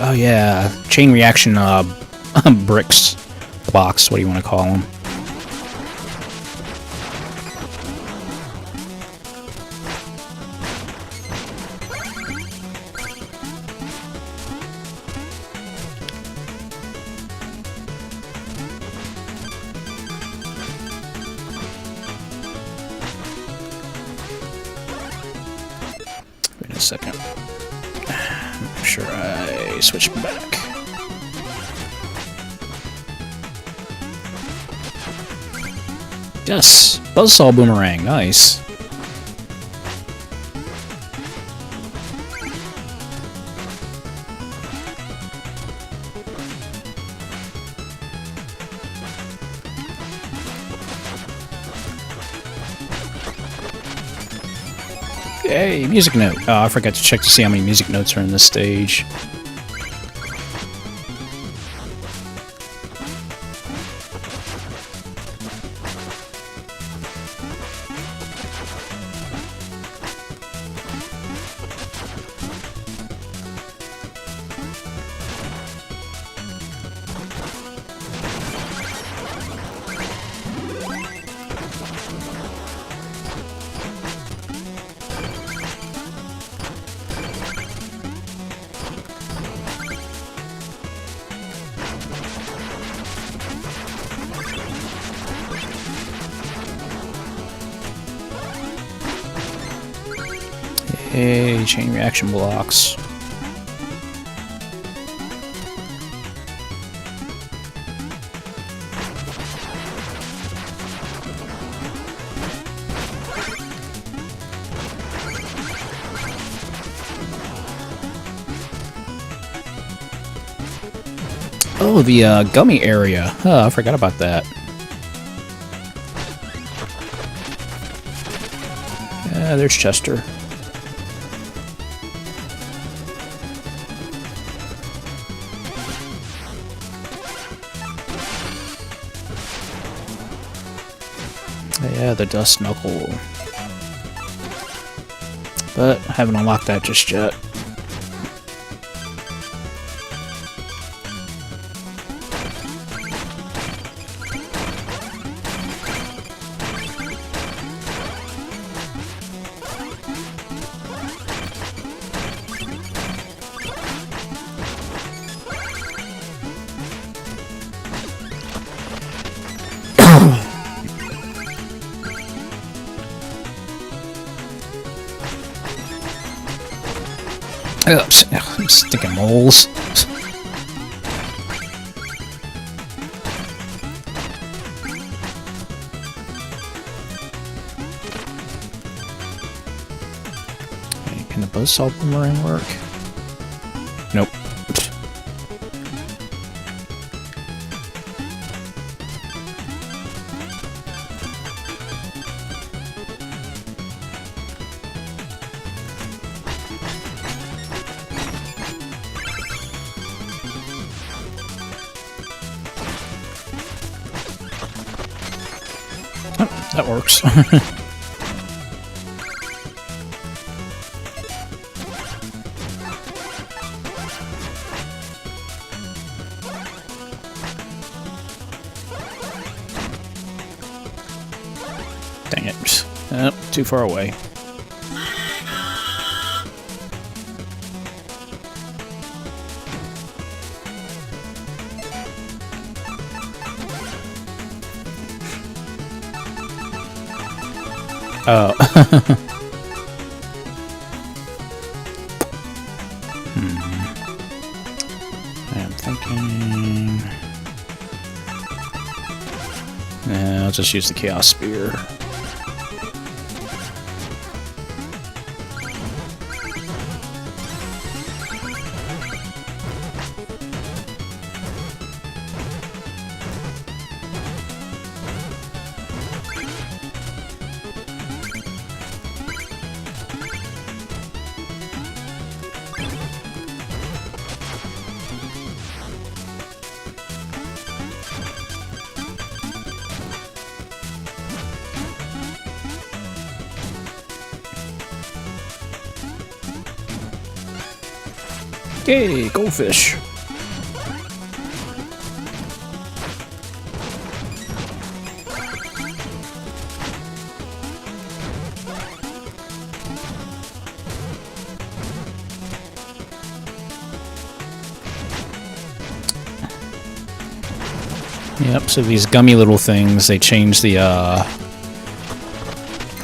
Oh yeah, chain reaction bricks, blocks, what do you want to call them? Wait a second. Make sure I switch back. Yes, buzzsaw boomerang, nice. Hey, music note. Oh, I forgot to check to see how many music notes are in this stage. Hey, chain reaction blocks. Oh, the gummy area. Oh, I forgot about that. Yeah, there's Chester. Yeah, the dust knuckle. But I haven't unlocked that just yet. Oops, I'm stinking moles. Hey, can the buzzsaw boomerang work? Nope. That works. Dang it. Too far away. Oh. I'm thinking... I'll just use the Chaos Spear. Yay, goldfish. Yep, so these gummy little things, they change the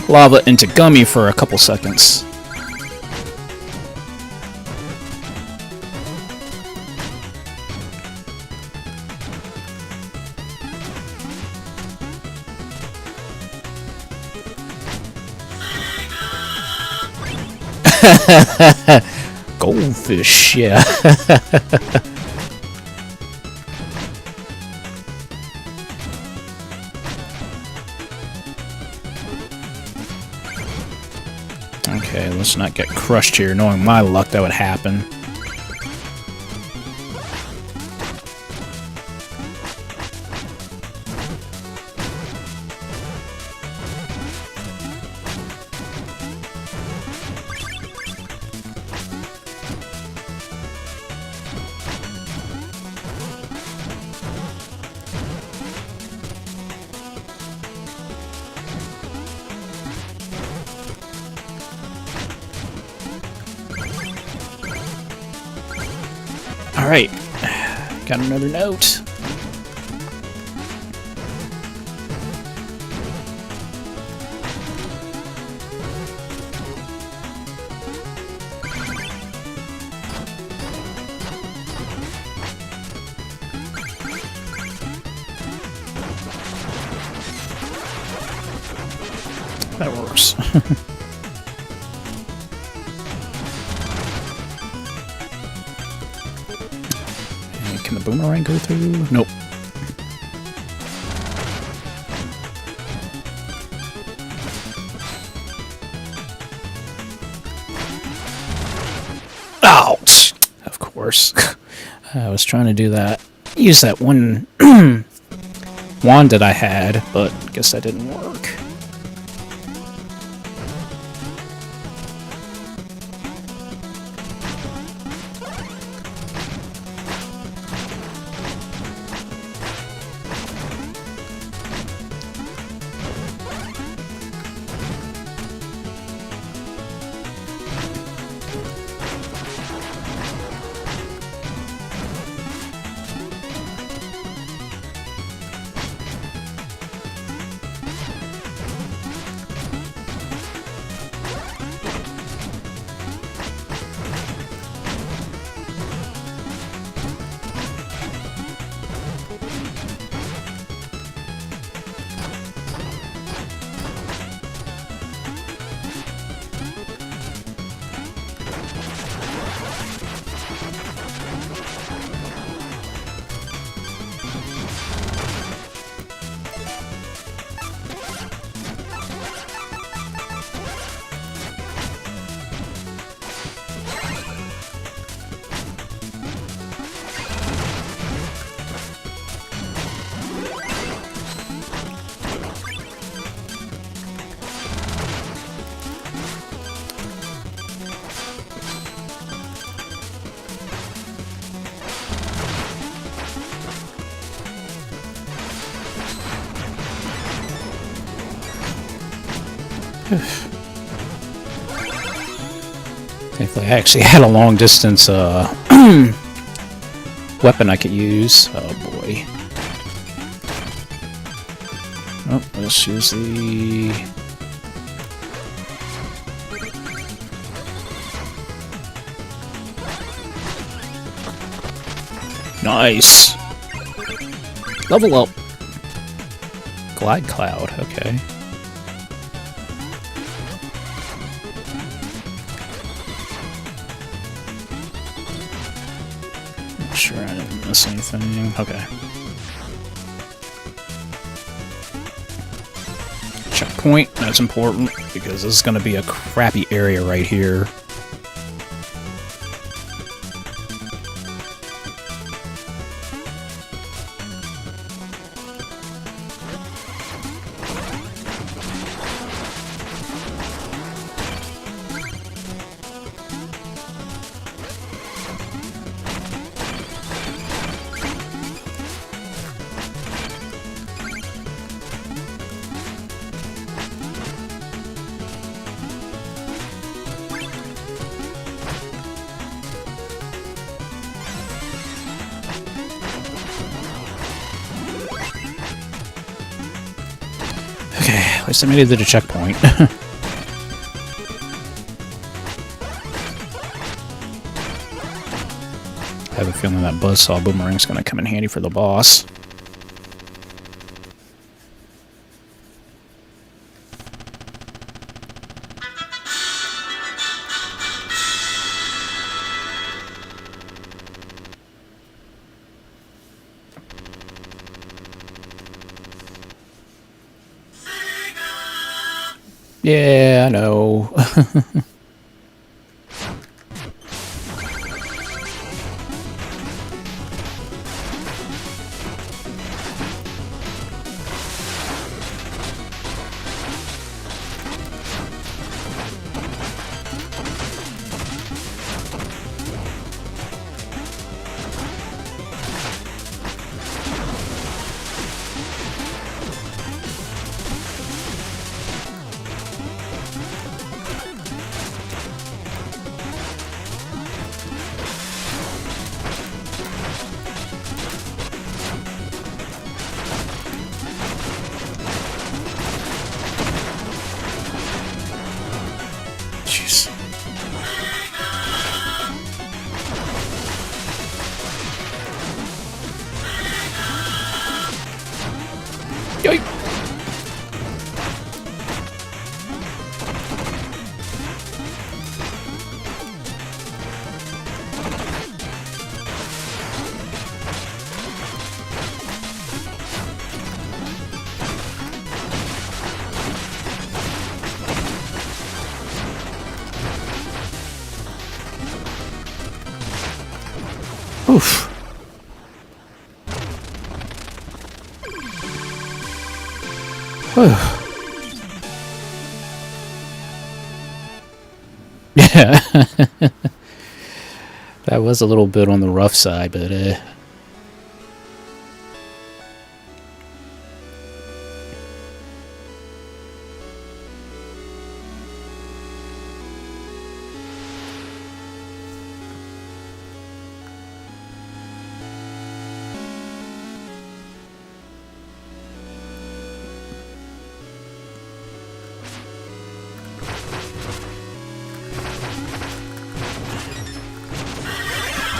lava into gummy for a couple seconds. Goldfish, yeah. Okay, let's not get crushed here. Knowing my luck, that would happen. Alright, got another note. That works. Can the boomerang go through? Nope. Ouch! Of course. I was trying to do that. Use that one wand that I had, but I guess that didn't work. If I actually had a long distance weapon I could use. Oh boy. Oh, let's use the... Nice! Level up! Glide Cloud, okay. Not sure I didn't miss anything. Okay. Checkpoint, that's important, because this is going to be a crappy area right here. At least I made it to the checkpoint. I have a feeling that Buzzsaw Boomerang's going to come in handy for the boss. Yeah, I know. Jeez. Yoink. Oof. Whew. Yeah. That was a little bit on the rough side, but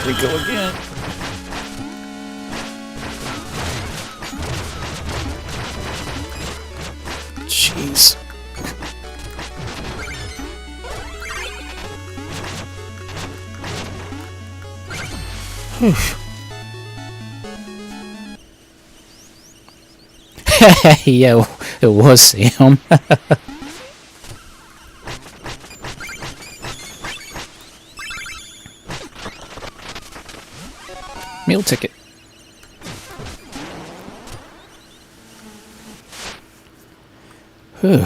we go again. Jeez. Yeah, it was Sam. Meal ticket. Whew.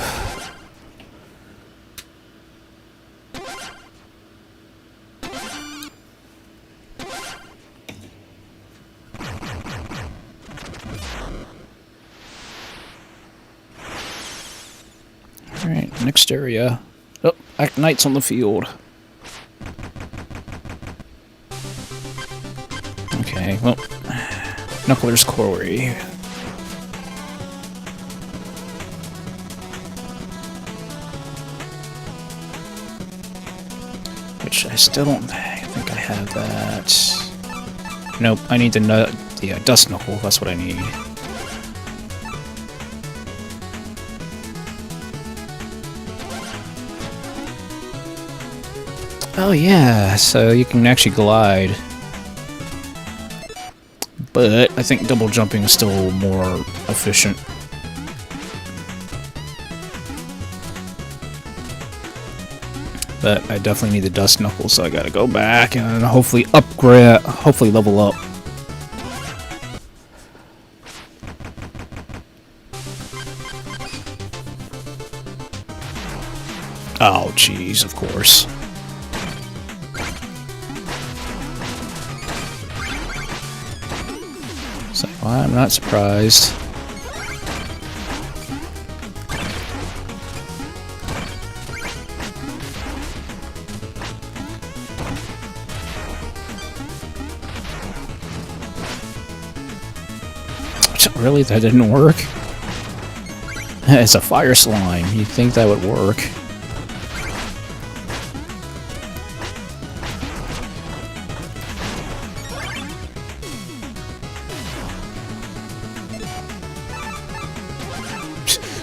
Alright, next area. Oh, Knight's on the field. Okay, well, Knuckler's Quarry. Which I still don't think I have that. Nope, I need the Dust Knuckle, that's what I need. Oh yeah, so you can actually glide. But I think double jumping is still more efficient. But I definitely need the Dust Knuckle, so I gotta go back and hopefully upgrade, hopefully level up. Oh, jeez, of course. So, well, I'm not surprised. Really? That didn't work? It's a fire slime. You'd think that would work.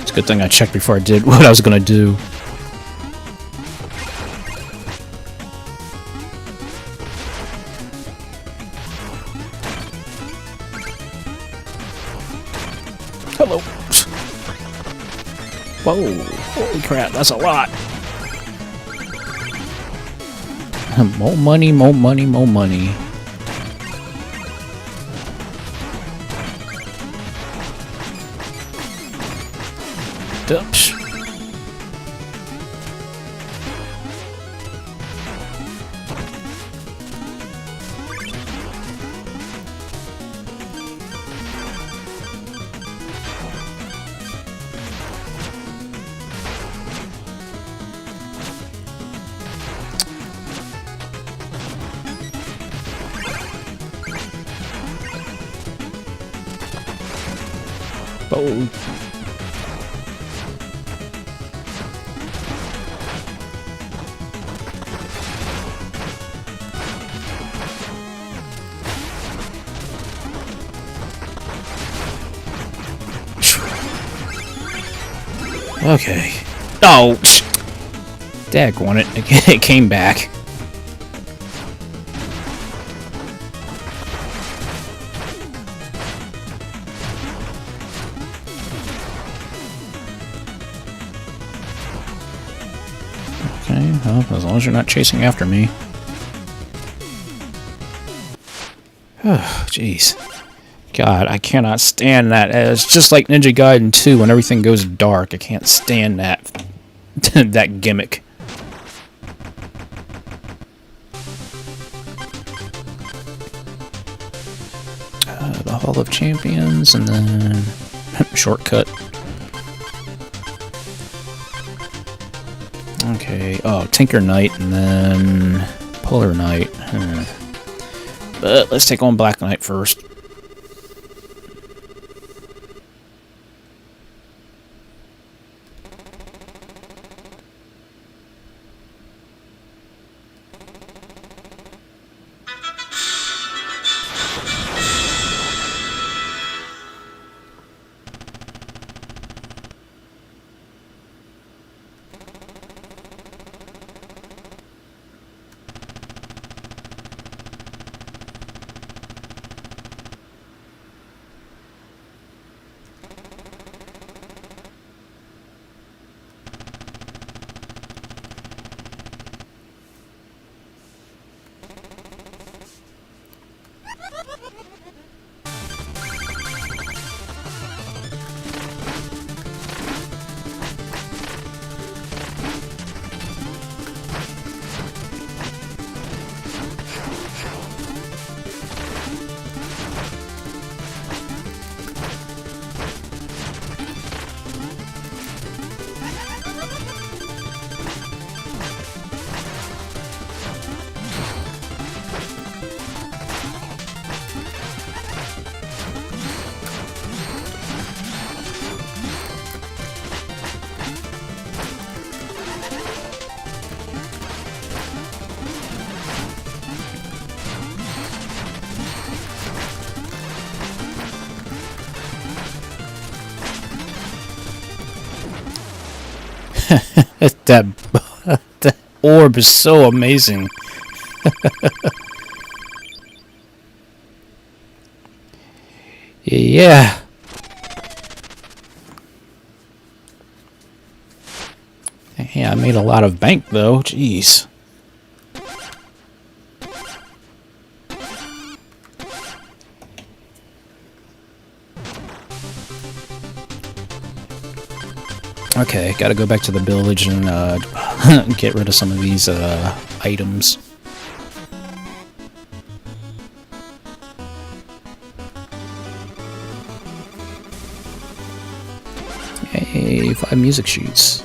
It's a good thing I checked before I did what I was gonna do. Hello. Whoa. Holy crap, that's a lot. More money, more money, more money. Oops. Oh. Okay. Oh! Daggone it. It came back. Okay, well, as long as you're not chasing after me. Oh, jeez. God, I cannot stand that. It's just like Ninja Gaiden 2 when everything goes dark. I can't stand that that gimmick. The Hall of Champions, and then shortcut. Okay, oh, Tinker Knight, and then Polar Knight. But let's take on Black Knight first. that, that orb is so amazing. Yeah. Yeah, I made a lot of bank though. Jeez. Okay, gotta go back to the village and get rid of some of these items. Hey, 5 music sheets.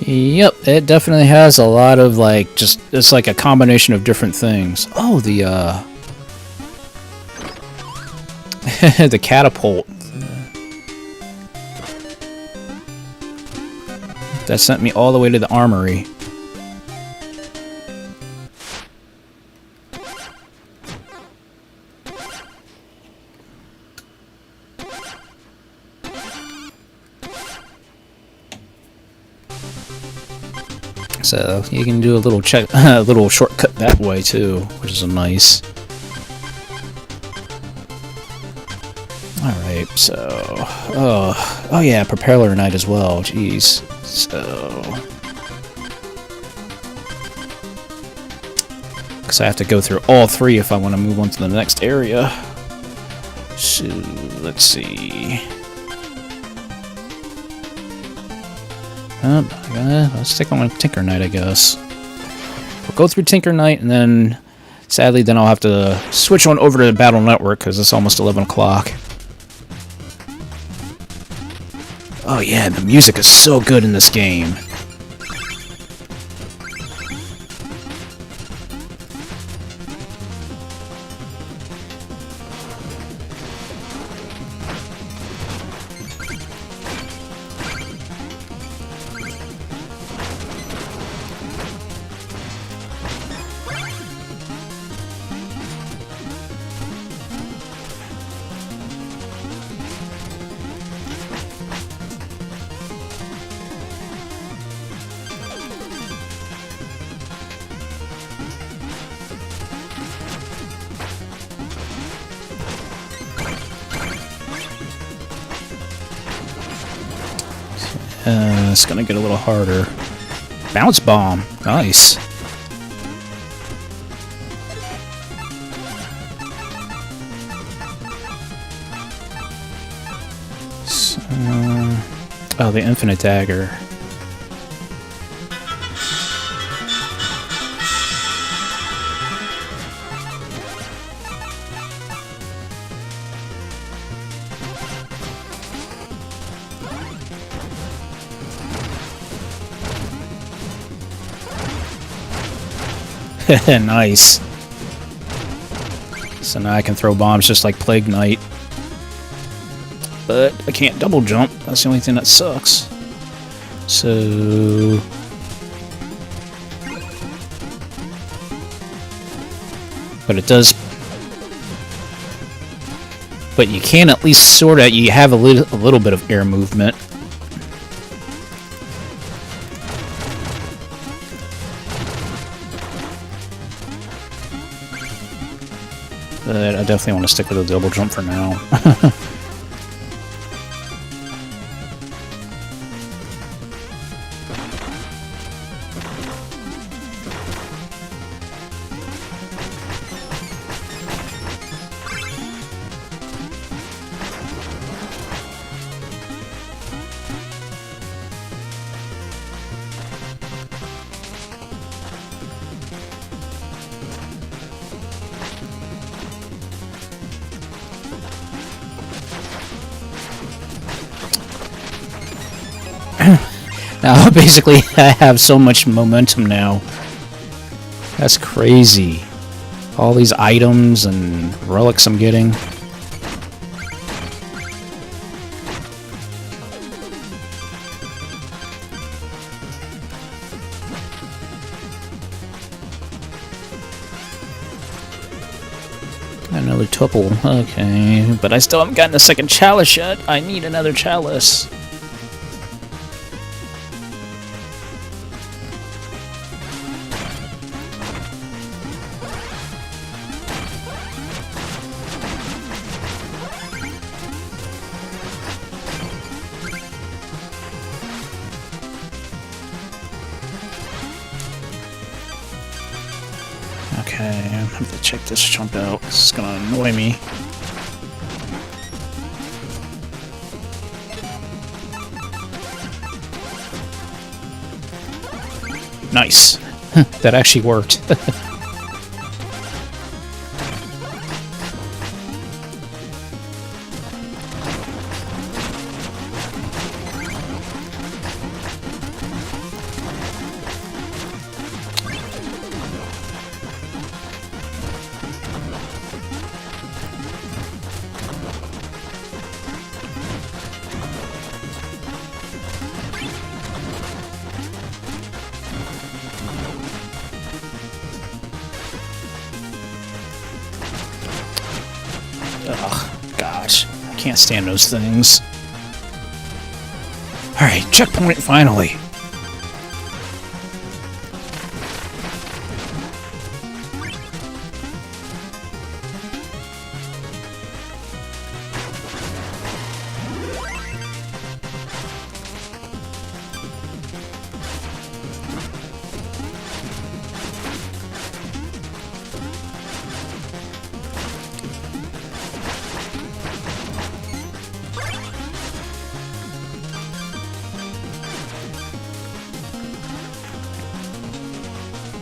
Yep, it definitely has a lot of like it's like a combination of different things. Oh, the the catapult. That sent me all the way to the armory. So you can do a little a little shortcut that way too, which is nice. All right, so oh yeah, propeller night as well. Jeez, so because I have to go through all 3 if I want to move on to the next area. So let's see. Let's stick on Tinker Night, I guess. We'll go through Tinker Night, and then, sadly, then I'll have to switch on over to the Battle Network, because it's almost 11 o'clock. Oh yeah, the music is so good in this game. It's gonna get a little harder. Bounce bomb, nice. So, oh, the infinite dagger. Nice. So now I can throw bombs just like Plague Knight. But I can't double jump. That's the only thing that sucks. So... But it does... But you can at least sort of... You have a little bit of air movement. But I definitely want to stick with a double jump for now. Basically, I have so much momentum now. That's crazy. All these items and relics I'm getting. Another tuple. Okay, but I still haven't gotten a second chalice yet. I need another chalice. Okay, I have to check this chump out. This is gonna annoy me. Nice. That actually worked. Ugh, gosh. I can't stand those things. Alright, checkpoint finally.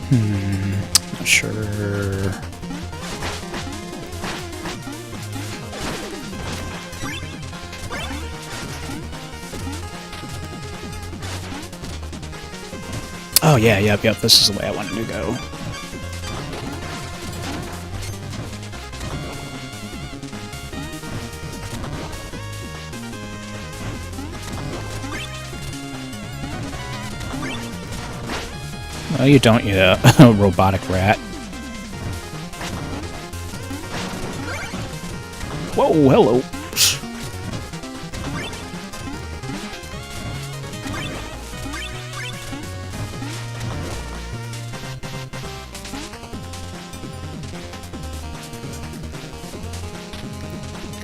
Not sure. Oh yeah, yep, this is the way I wanted to go. No, you don't, you robotic rat. Whoa, hello.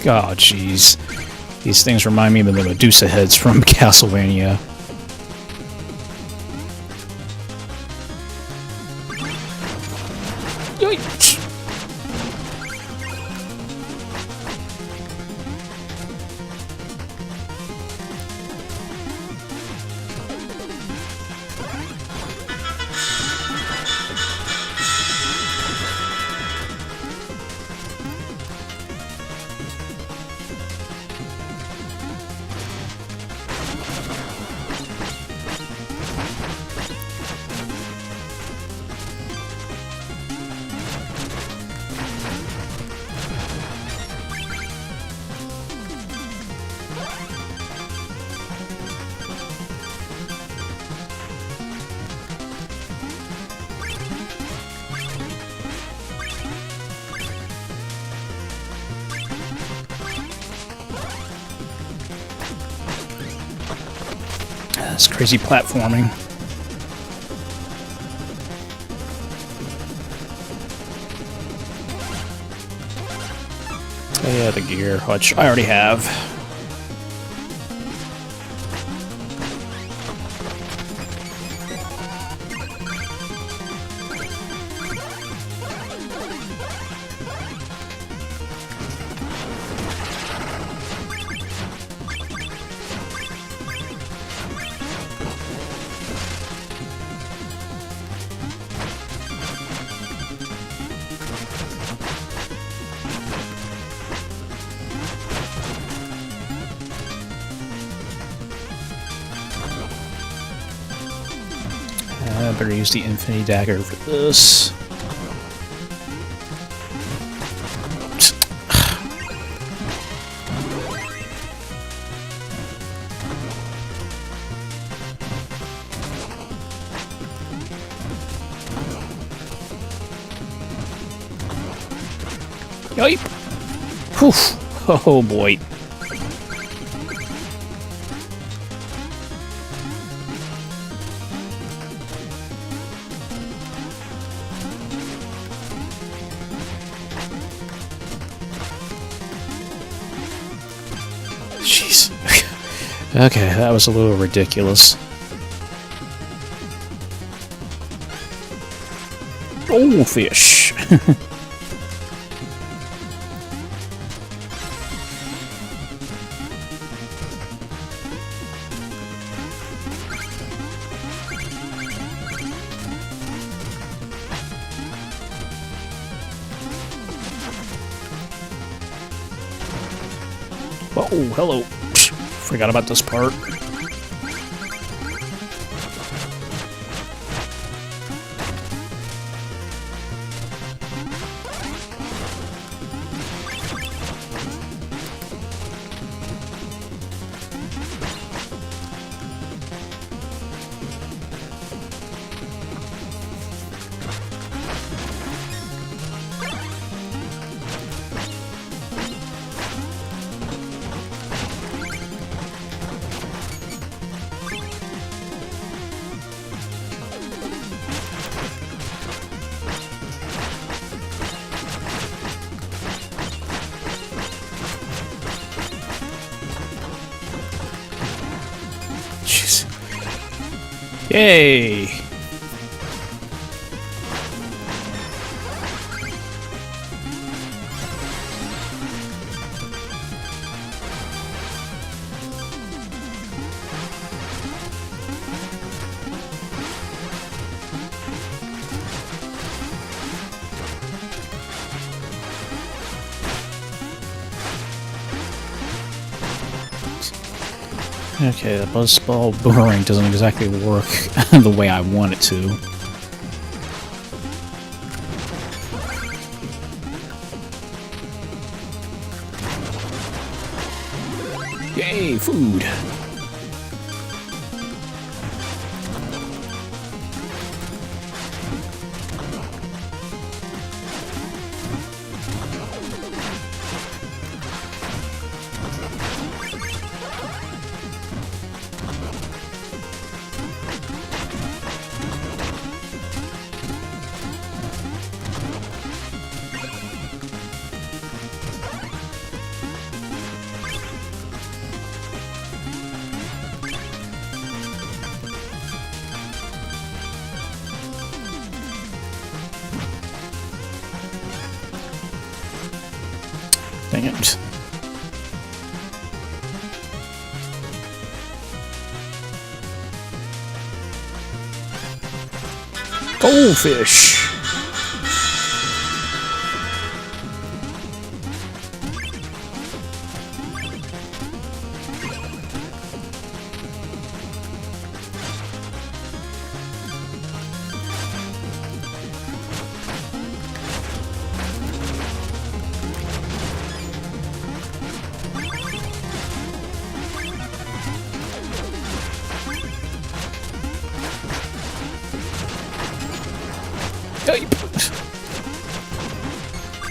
Oh, jeez. These things remind me of the Medusa heads from Castlevania. It's crazy platforming. Oh yeah, the gear, which I already have. better use the Infinity Dagger for this. Yipe! Whew! Oh boy. Jeez. Okay, that was a little ridiculous. Goldfish! Oh, hello. Forgot about this part. Jeez. Yay! Okay, the buzzball boomerang doesn't exactly work the way I want it to. Yay, food! Dang it. Goldfish!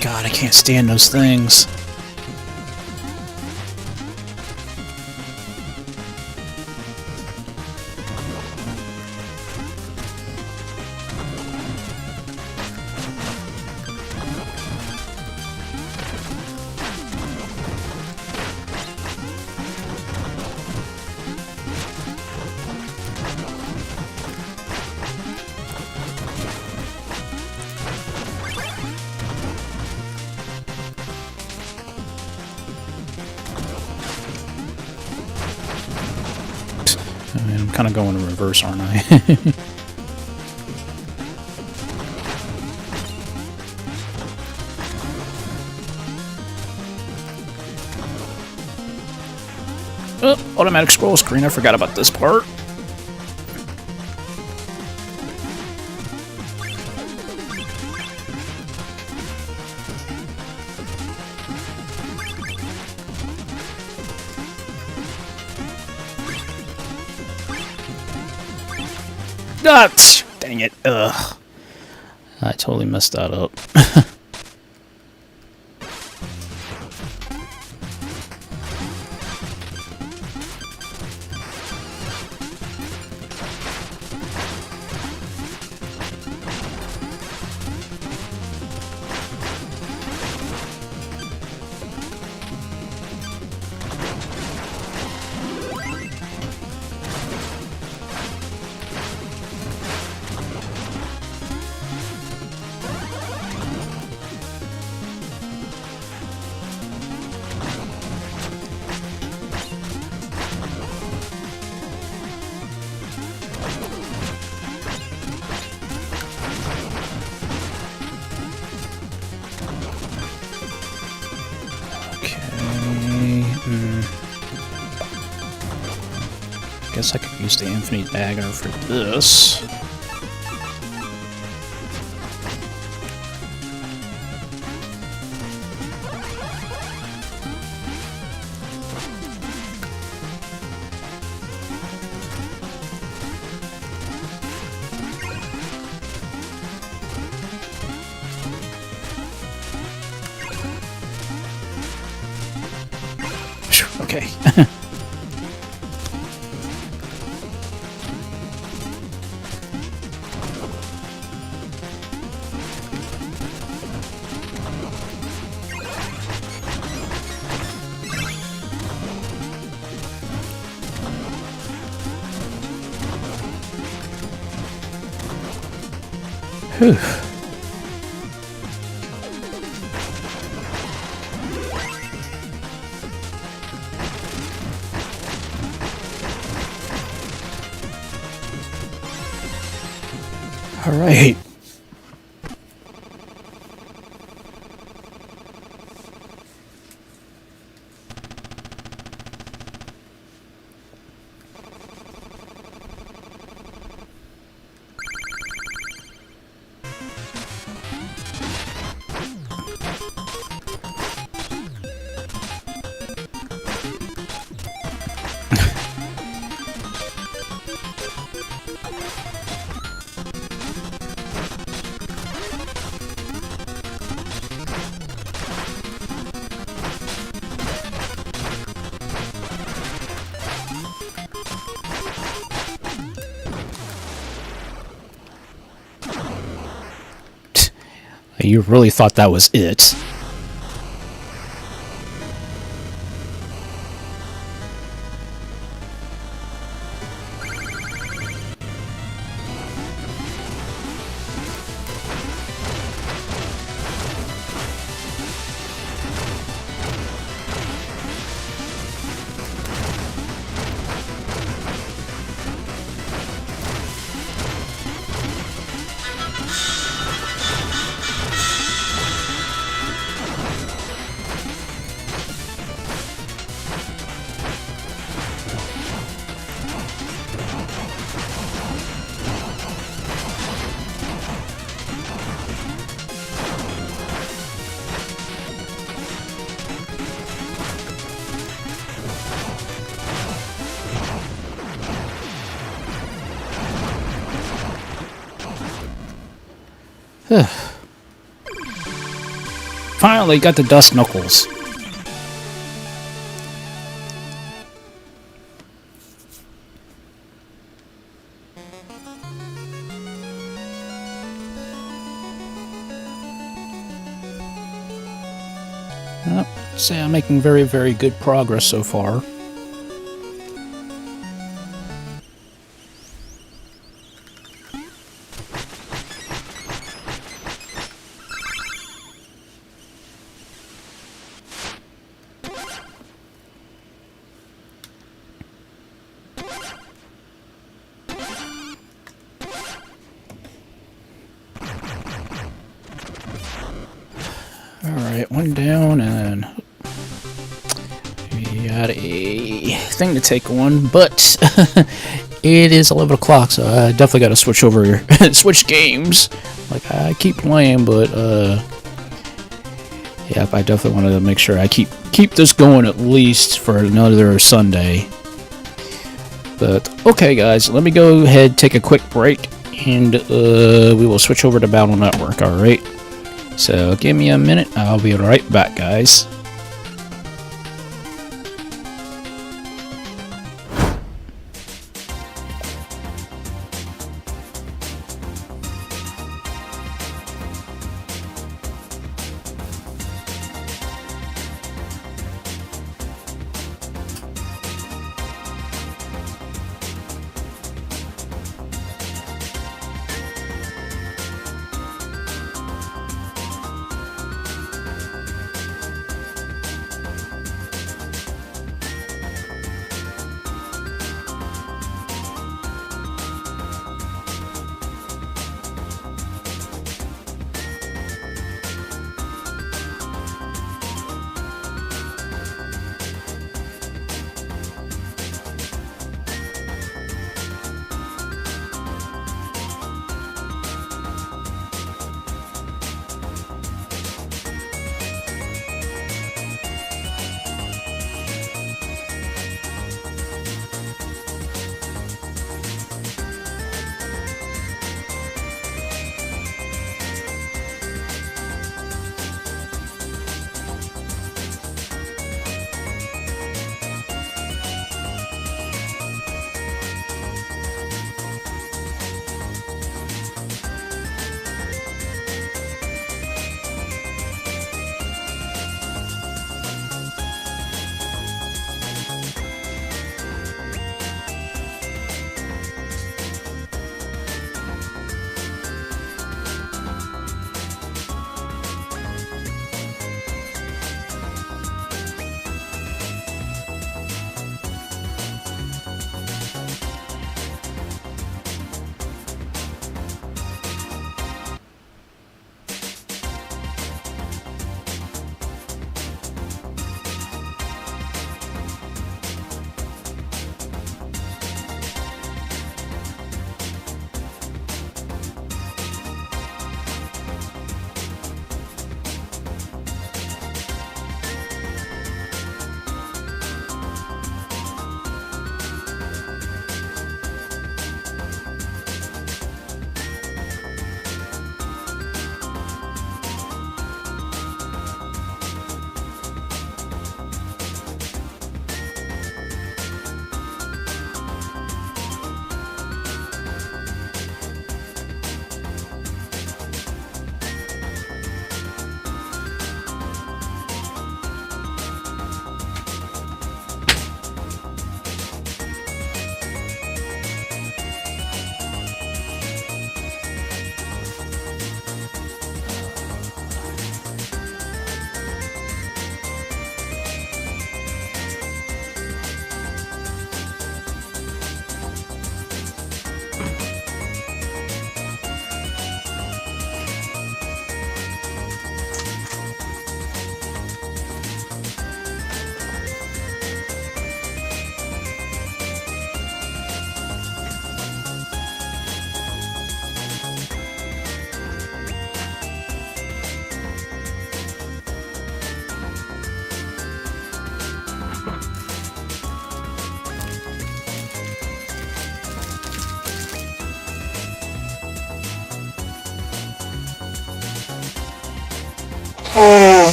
God, I can't stand those things. I'm kind of going in reverse, aren't I? Oh, automatic scroll screen. I forgot about this part. Ah, dang it. Ugh. I totally messed that up. Guess I could use the infinite dagger for this. Phew, okay. Whew. All right. You really thought that was it. Finally got the dust knuckles. Say I'm making very, very good progress so far. Alright, one down, and we got a thing to take on, but it is 11 o'clock, so I definitely got to switch over, switch games. Like, I keep playing, but, yep, I definitely want to make sure I keep this going at least for another Sunday. But, okay, guys, let me go ahead, take a quick break, and we will switch over to Battle Network. All right. So give me a minute. I'll be right back, guys.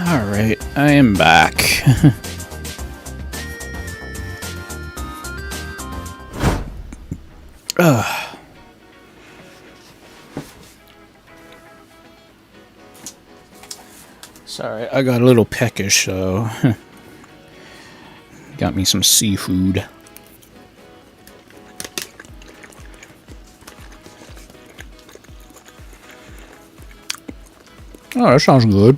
Alright, I am back. Sorry, I got a little peckish, so got me some seafood. Oh, that sounds good.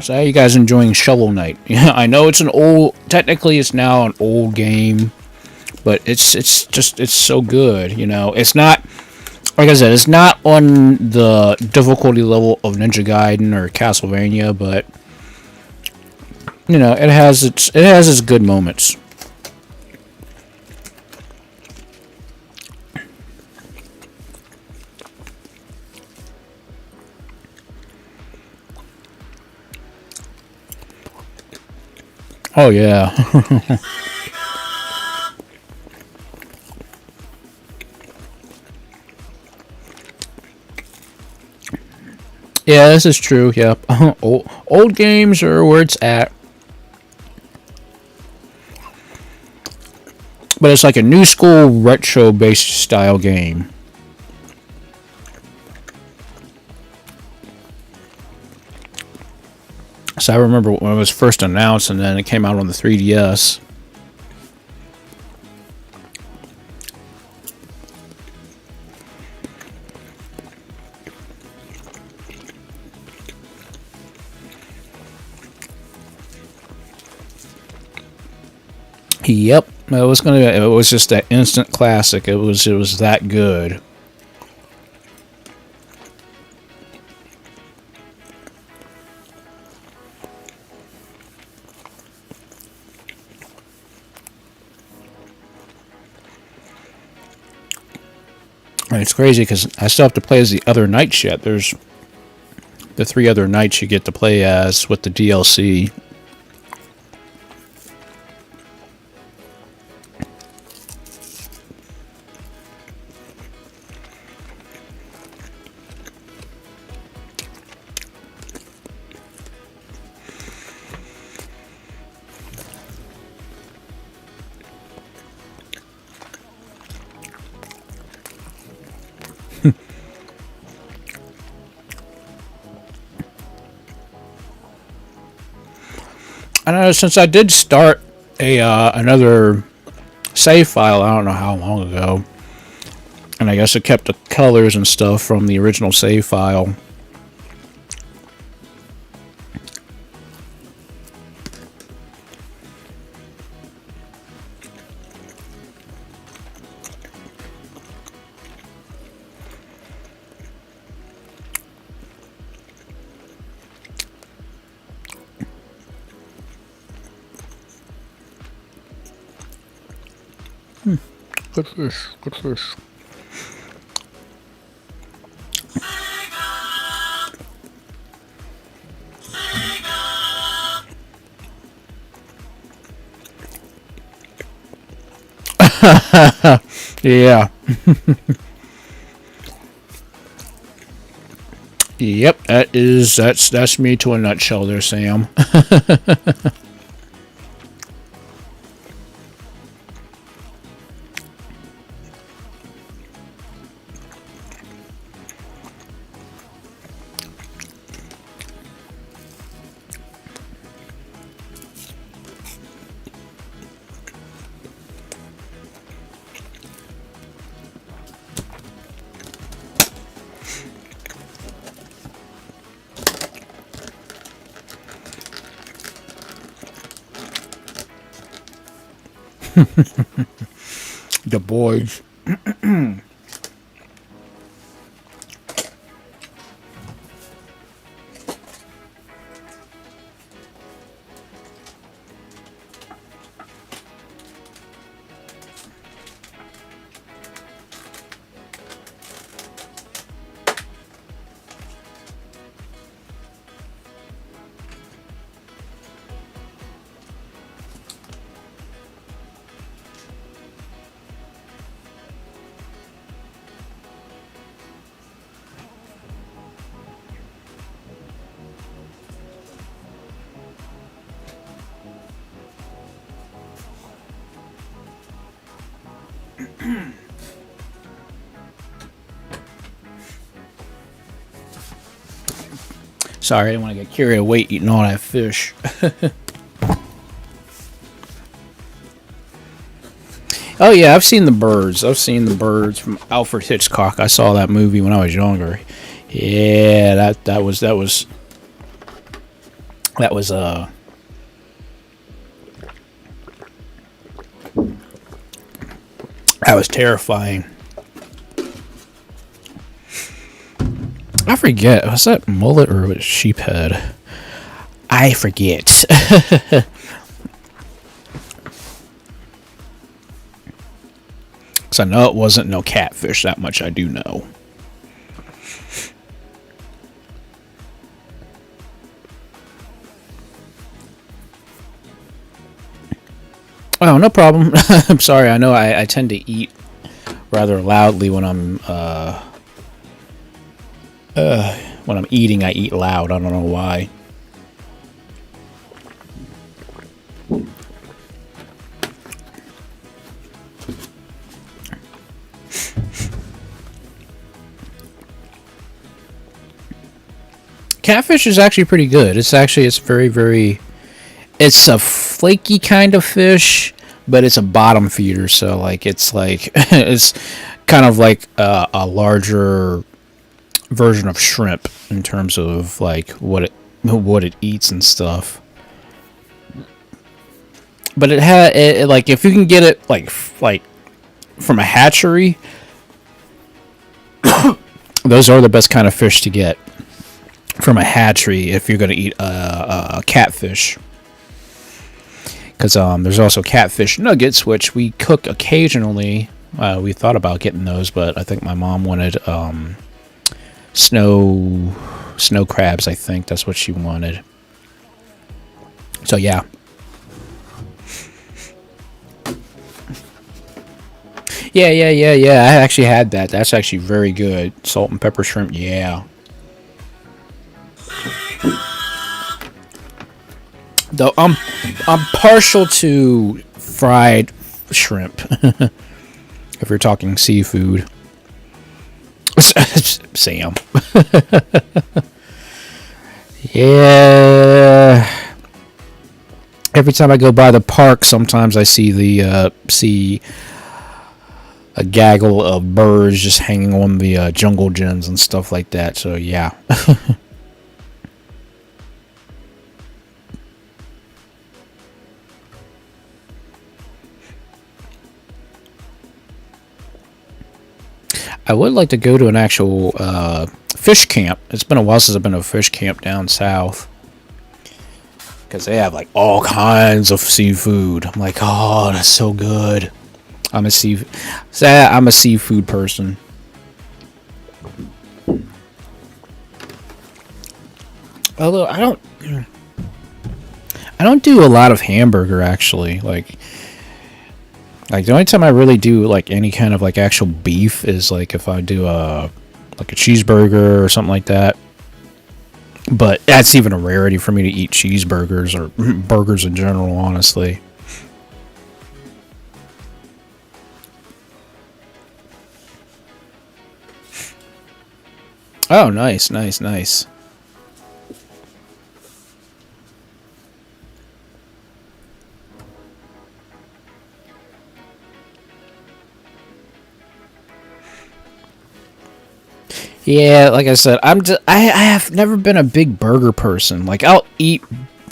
So how you guys enjoying Shovel Knight? Yeah, I know it's an old. Technically, it's now an old game, but it's so good. You know, it's not like I said. It's not on the difficulty level of Ninja Gaiden or Castlevania, but you know, it has its good moments. Oh yeah. Yeah, this is true. Yep. Old games are where it's at. But it's like a new school retro based style game. So I remember when it was first announced and then it came out on the 3DS. Yep, it was just that instant classic. It was that good. And it's crazy because I still have to play as the other knights yet. There's the 3 other knights you get to play as with the DLC. I know since I did start another save file, I don't know how long ago, and I guess it kept the colors and stuff from the original save file. Good fish, good fish. Yeah. Yep, that's me to a nutshell there, Sam. The boys. Sorry, I didn't want to get carried away eating all that fish. Oh yeah, I've seen the birds. I've seen the birds from Alfred Hitchcock. I saw that movie when I was younger. Yeah, that was terrifying. I forget. Was that mullet or was it sheep head? I forget. I know it wasn't no catfish, that much I do know. Oh, no problem. I'm sorry, I know I tend to eat rather loudly when I'm eating. I eat loud, I don't know why. Catfish is actually pretty good. It's very, it's a flaky kind of fish, but it's a bottom feeder, so it's kind of like a larger version of shrimp in terms of like what it eats and stuff. But it like if you can get it like from a hatchery, those are the best kind of fish to get from a hatchery if you're going to eat a catfish. Because there's also catfish nuggets, which we cook occasionally. We thought about getting those, but I think my mom wanted snow crabs. I think that's what she wanted. So yeah. Yeah. I actually had that. That's actually very good. Salt and pepper shrimp. Yeah. Though I'm partial to fried shrimp. If you're talking seafood. Sam. Yeah. Every time I go by the park, sometimes I see a gaggle of birds just hanging on the jungle gyms and stuff like that. So yeah. I would like to go to an actual fish camp. It's been a while since I've been to a fish camp down south. Because they have like all kinds of seafood. I'm like, oh, that's so good. I'm a seafood person. Although I don't do a lot of hamburger actually. Like the only time I really do like any kind of like actual beef is like if I do a cheeseburger or something like that. But that's even a rarity for me to eat cheeseburgers or burgers in general, honestly. Oh, nice. Yeah, like I said, I have never been a big burger person. Like I'll eat,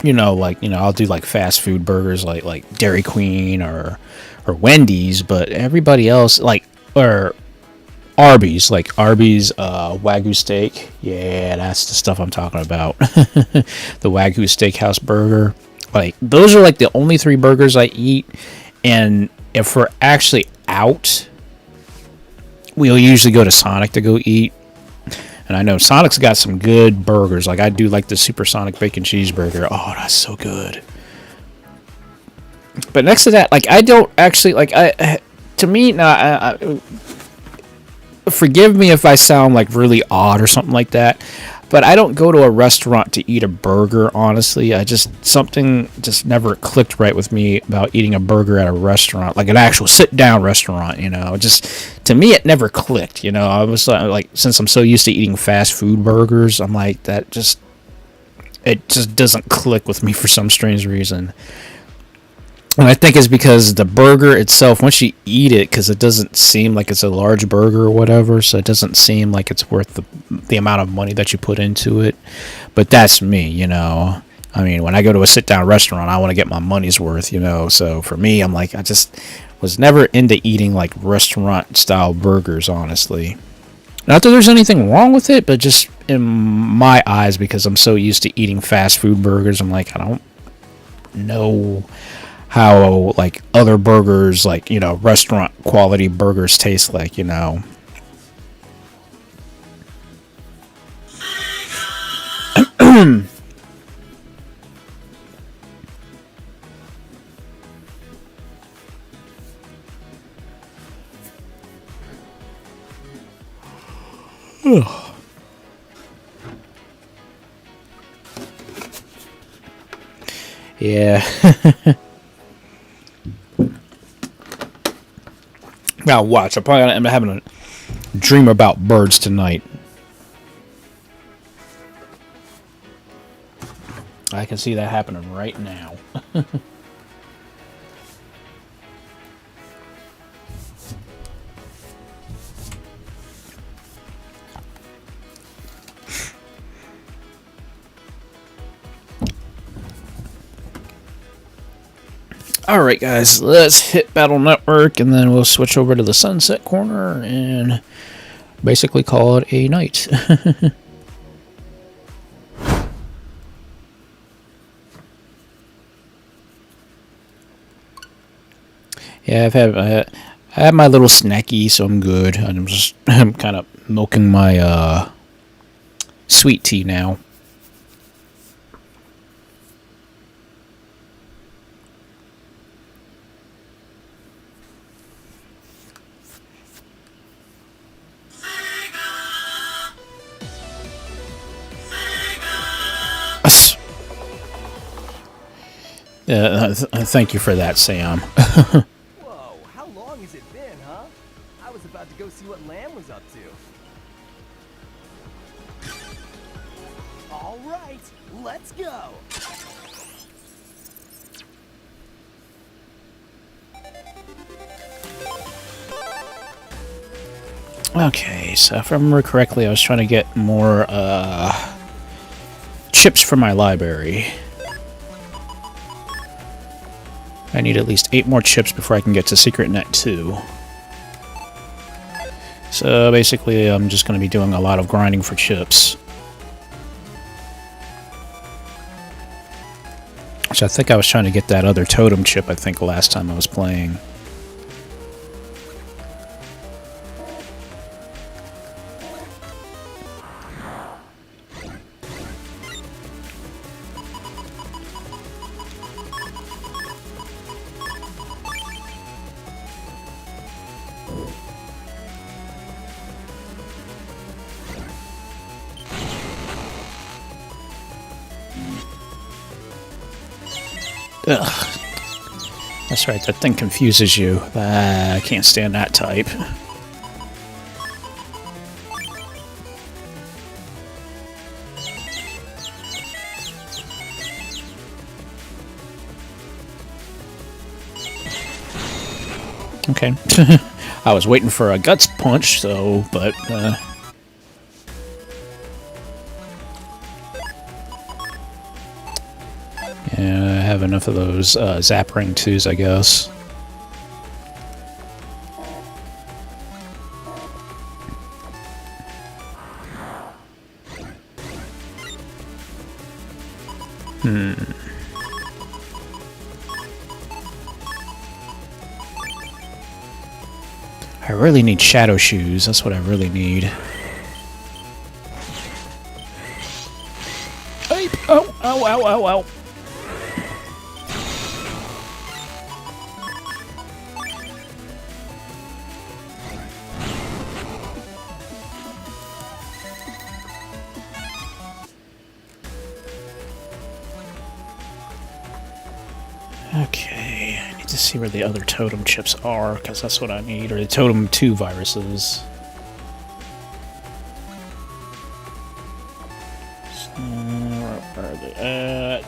I'll do like fast food burgers like Dairy Queen or Wendy's, but everybody else or Arby's, Wagyu steak. Yeah, that's the stuff I'm talking about. The Wagyu Steakhouse burger. Like those are like the only 3 burgers I eat, and if we're actually out, we'll usually go to Sonic to go eat. And I know Sonic's got some good burgers. Like I do like the Supersonic Bacon Cheeseburger. Oh, that's so good. But next to that, like I don't actually forgive me if I sound like really odd or something like that, but I don't go to a restaurant to eat a burger, honestly. Something just never clicked right with me about eating a burger at a restaurant, like an actual sit-down restaurant, Just, to me, it never clicked, I was like, since I'm so used to eating fast food burgers, I'm like, that just it just doesn't click with me for some strange reason. And I think it's because the burger itself, once you eat it, because it doesn't seem like it's a large burger or whatever, so it doesn't seem like it's worth the amount of money that you put into it. But that's me, you know. I mean, when I go to a sit-down restaurant, I want to get my money's worth, you know. So for me, I'm like, I just was never into eating like restaurant-style burgers, honestly. Not that there's anything wrong with it, but just in my eyes, because I'm so used to eating fast food burgers, I'm like, I don't know how like other burgers, like, you know, restaurant quality burgers taste like, you know. Yeah. Now watch, I'm probably gonna end up having a dream about birds tonight. I can see that happening right now. Alright guys, let's hit Battle Network and then we'll switch over to the Sunset Corner and basically call it a night. Yeah, I had my little snacky, so I'm good. I'm kind of milking my sweet tea now. Thank you for that, Sam.
Whoa, how long has it been, huh? I was about to go see what Lamb was up to. All right, let's go.
Okay, so if I remember correctly, I was trying to get more chips for my library. I need at least 8 more chips before I can get to Secret Net 2. So basically, I'm just going to be doing a lot of grinding for chips. So I think I was trying to get that other totem chip, I think, last time I was playing. Ugh. That's right, that thing confuses you. I can't stand that type. Okay. I was waiting for a guts punch, so, but, yeah, I have enough of those Zap Ring 2s, I guess. I really need Shadow Shoes. That's what I really need. Oh, ow, ow, ow, ow. Okay, I need to see where the other totem chips are, because that's what I need, or the totem 2 viruses. So, Where are they at?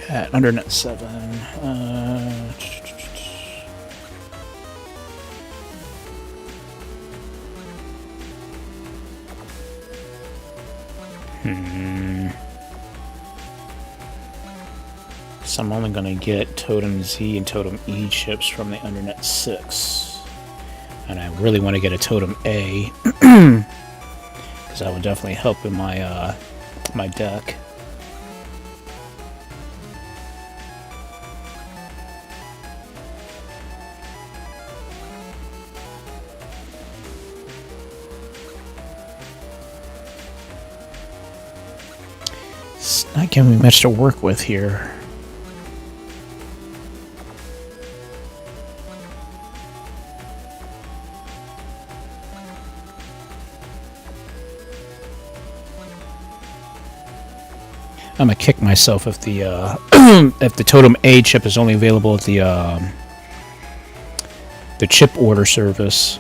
At undernet 7. So I'm only going to get Totem Z and Totem E chips from the undernet 6. And I really want to get a Totem A. Because that would definitely help in my, my deck. It's not giving me much to work with here. I'm gonna kick myself if the if the Totem A chip is only available at the chip order service.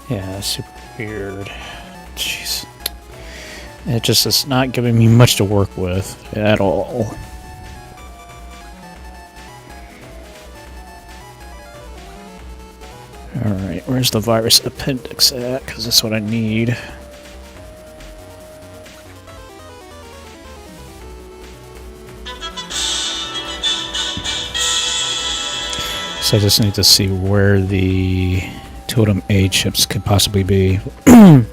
Yeah, that's super weird. Jeez. It just is not giving me much to work with at all. Alright, where's the virus appendix at? Because that's what I need. So I just need to see where the Totem A chips could possibly be. But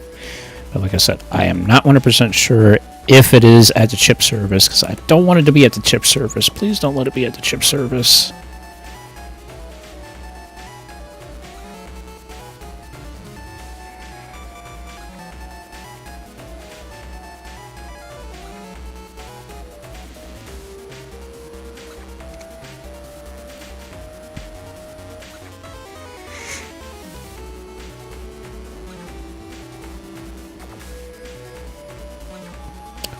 like I said, I am not 100% sure if it is at the chip service, because I don't want it to be at the chip service. Please don't let it be at the chip service.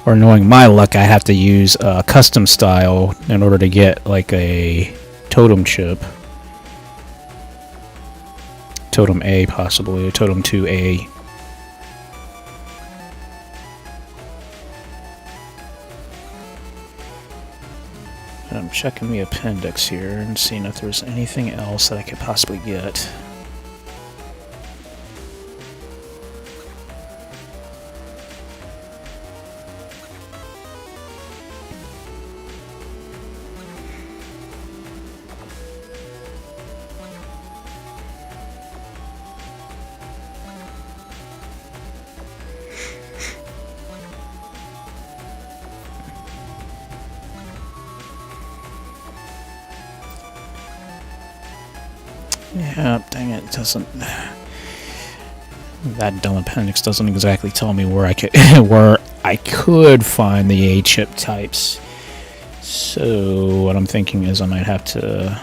Or knowing my luck, I have to use a custom style in order to get like a Totem chip. Totem A possibly, or Totem 2A. I'm checking the appendix here and seeing if there's anything else that I could possibly get. Yeah, dang it, doesn't... That dumb appendix doesn't exactly tell me where I could where I could find the A chip types. So what I'm thinking is I might have to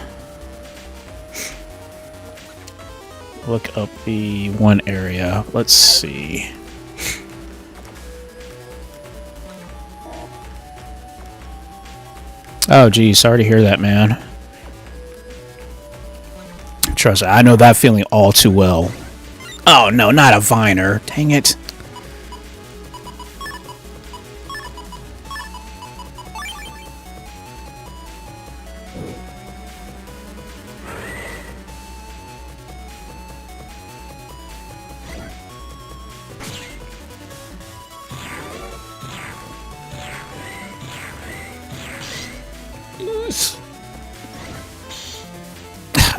look up the one area. Let's see. Oh geez, sorry to hear that, man. Trust me, I know that feeling all too well. Oh no, not a Viner. Dang it.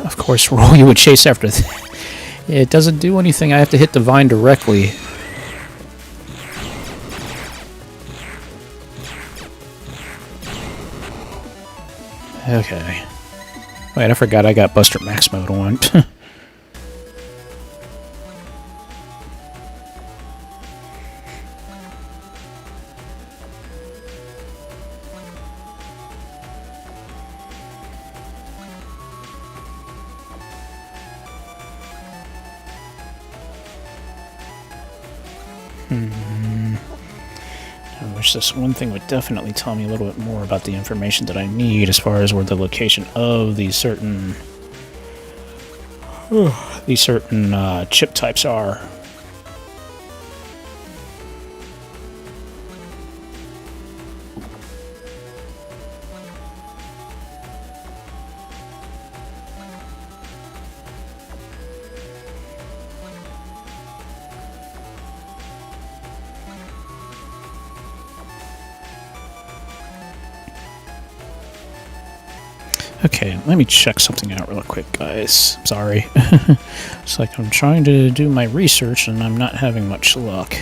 Of course, roll you would chase after that. It doesn't do anything. I have to hit the vine directly. Okay. Wait, I forgot I got Buster Max mode on. I wish this one thing would definitely tell me a little bit more about the information that I need as far as where the location of these certain chip types are. Okay, let me check something out real quick, guys. Sorry. It's like I'm trying to do my research and I'm not having much luck.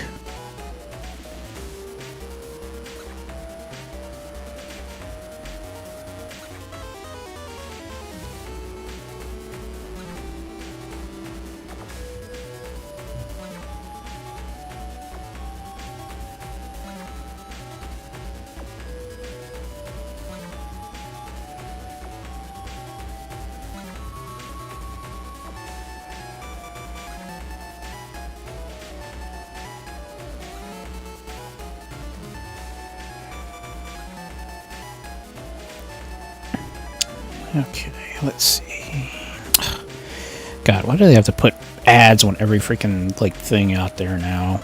Okay, let's see. God, why do they have to put ads on every freaking, like, thing out there now?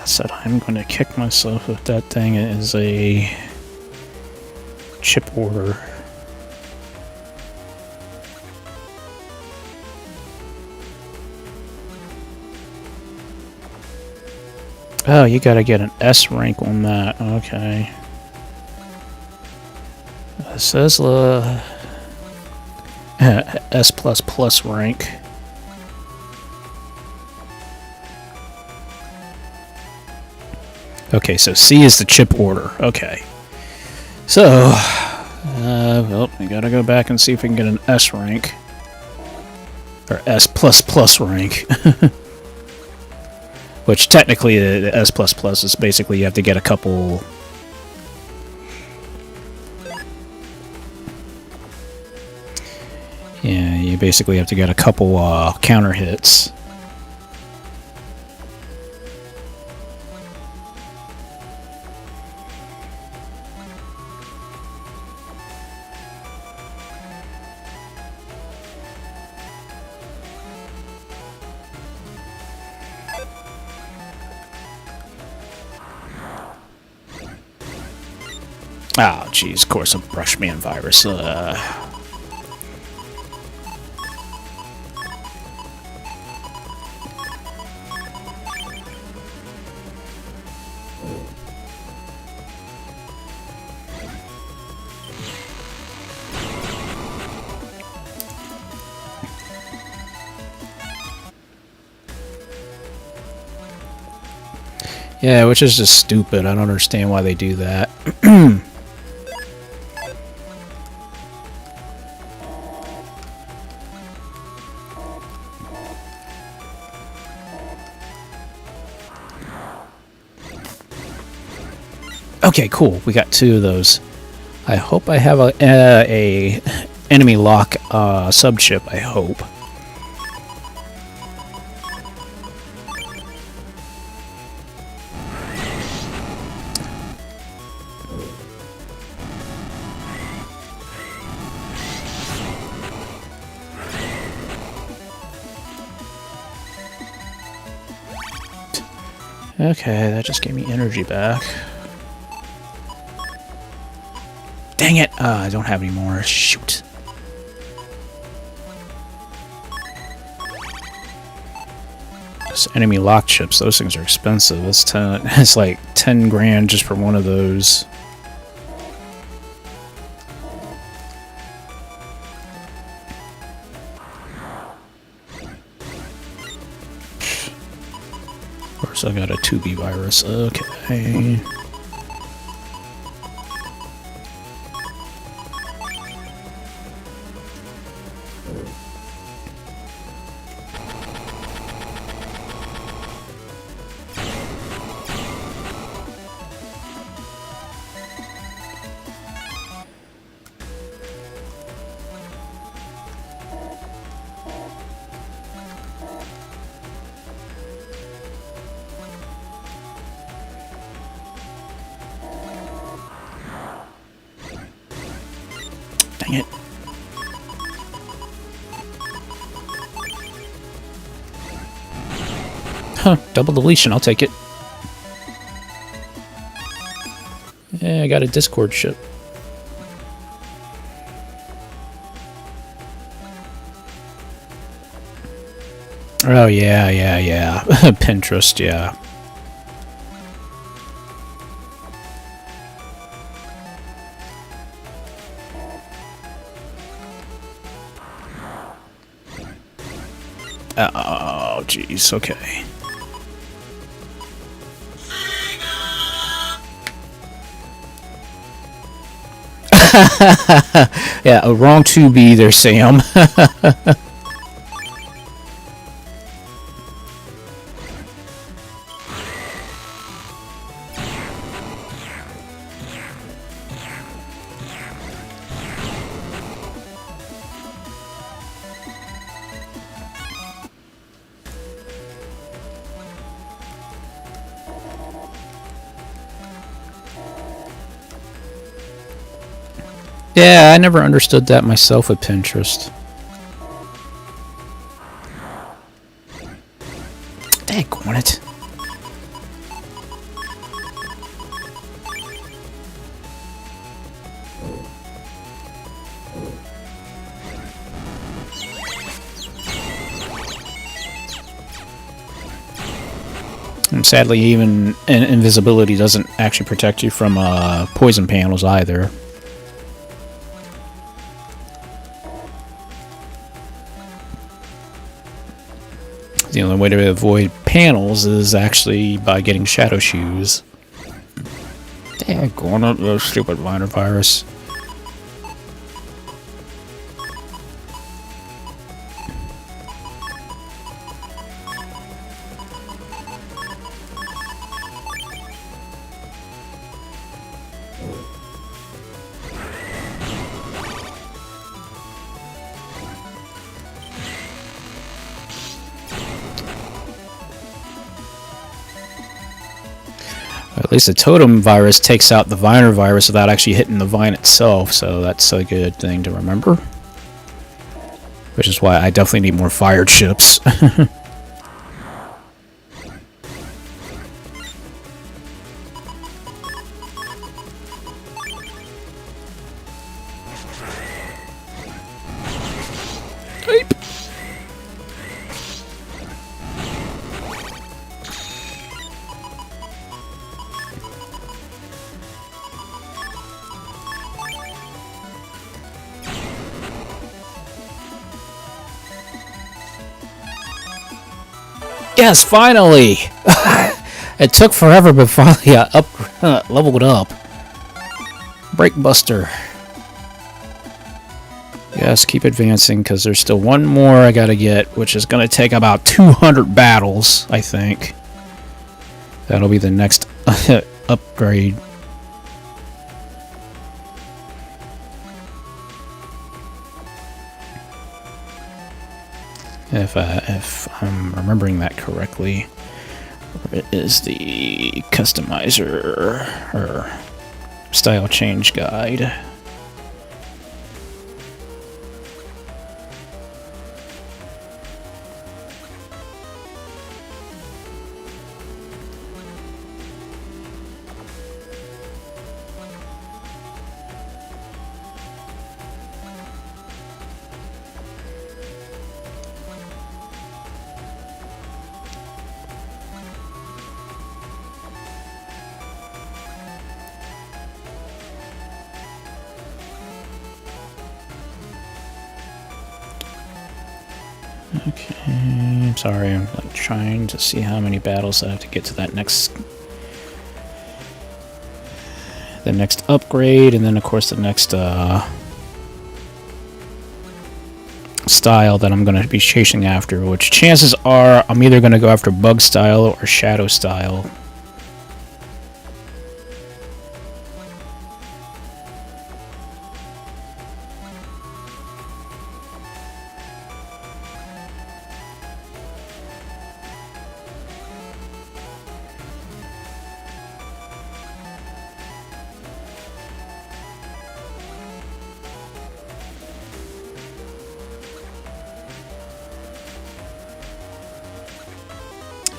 Said I'm going to kick myself if that thing is a chip order. Oh, you gotta get an S rank on that. Okay. It says S++ rank. Okay, so C is the chip order. Okay. So, well, we gotta go back and see if we can get an S rank. Or S++ rank. Which, technically, the S++ is basically you have to get a couple... Yeah, you basically have to get a couple counter hits. Oh, jeez, of course, a Brushman virus. Yeah, which is just stupid. I don't understand why they do that. Okay, cool. We got 2 of those. I hope I have a enemy lock sub chip. I hope. Okay, that just gave me energy back. Dang it! I don't have any more. Shoot. Those enemy lock chips, those things are expensive. It's like 10 grand just for one of those. Of course, I got a 2B virus. Okay. Dang it. Huh, double deletion, I'll take it. Yeah, I got a Discord ship. Oh, yeah. Pinterest, yeah. Oh, jeez, okay. Yeah, a wrong 2B there, Sam. Yeah, I never understood that myself with Pinterest. Daggone it. And sadly, even invisibility doesn't actually protect you from poison panels either. The only way to avoid panels is actually by getting shadow shoes. Daggone it, stupid minor virus. At least the totem virus takes out the viner virus without actually hitting the vine itself, so that's a good thing to remember. Which is why I definitely need more fire chips. Yes, finally! It took forever, but finally I leveled up. Breakbuster. Yes, keep advancing, because there's still one more I gotta get, which is gonna take about 200 battles, I think. That'll be the next upgrade. If I'm remembering that correctly, it is the customizer or style change guide. Okay, I'm sorry, I'm like trying to see how many battles I have to get to that next upgrade, and then of course the next style that I'm going to be chasing after, which chances are I'm either going to go after bug style or shadow style.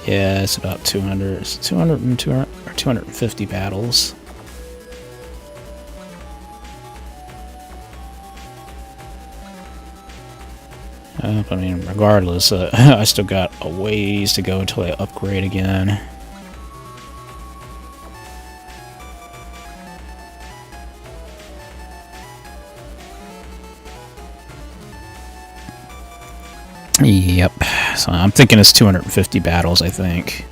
Yeah, it's about 200, 200 or 250 battles. I mean, regardless, I still got a ways to go until I upgrade again. Yep. So I'm thinking it's 250 battles, I think.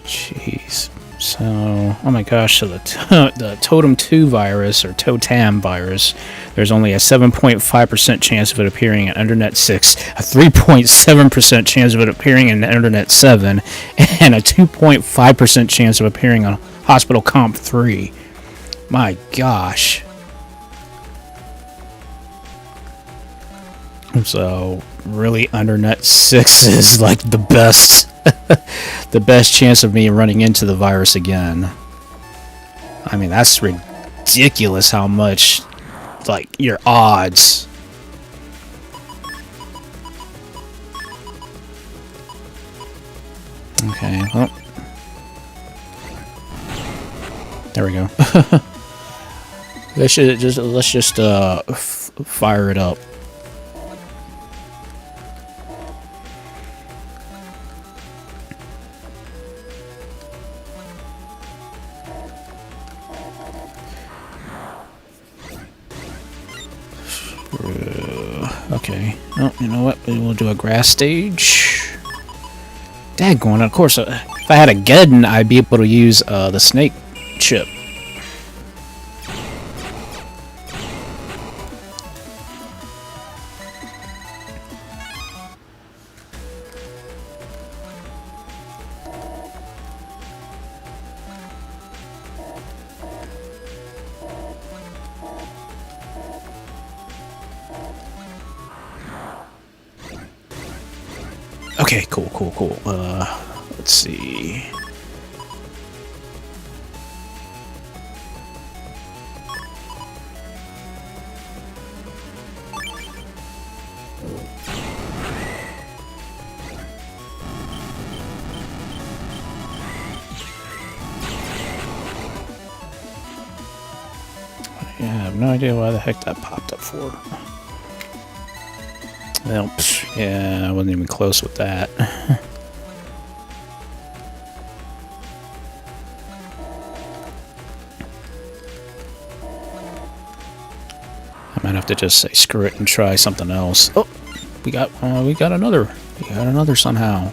Jeez. So, oh my gosh, so the Totem 2 virus, or Totem virus, there's only a 7.5% chance of it appearing in Internet 6, a 3.7% chance of it appearing in Internet 7, and a 2.5% chance of appearing on Hospital Comp 3. My gosh. So, really, Internet 6 is like the best the best chance of me running into the virus again. I mean, that's ridiculous how much, like, your odds. Okay, well, there we go. let's just fire it up. Okay. Oh, you know what? We'll do a grass stage. Daggone, of course, if I had a Geddon, I'd be able to use the snake chip. Okay, cool. Let's see. Yeah, I have no idea why the heck that popped up for. Well, yeah, I wasn't even close with that. I might have to just say screw it and try something else. Oh, we got another. We got another somehow.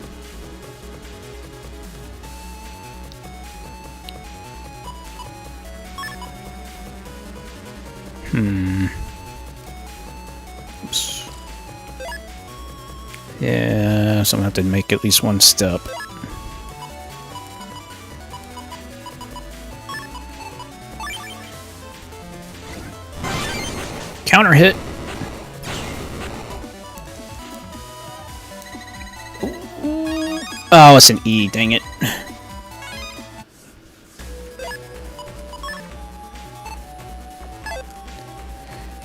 Oops. Yeah, so I'm gonna have to make at least one step. Counter hit. Oh, it's an E, dang it.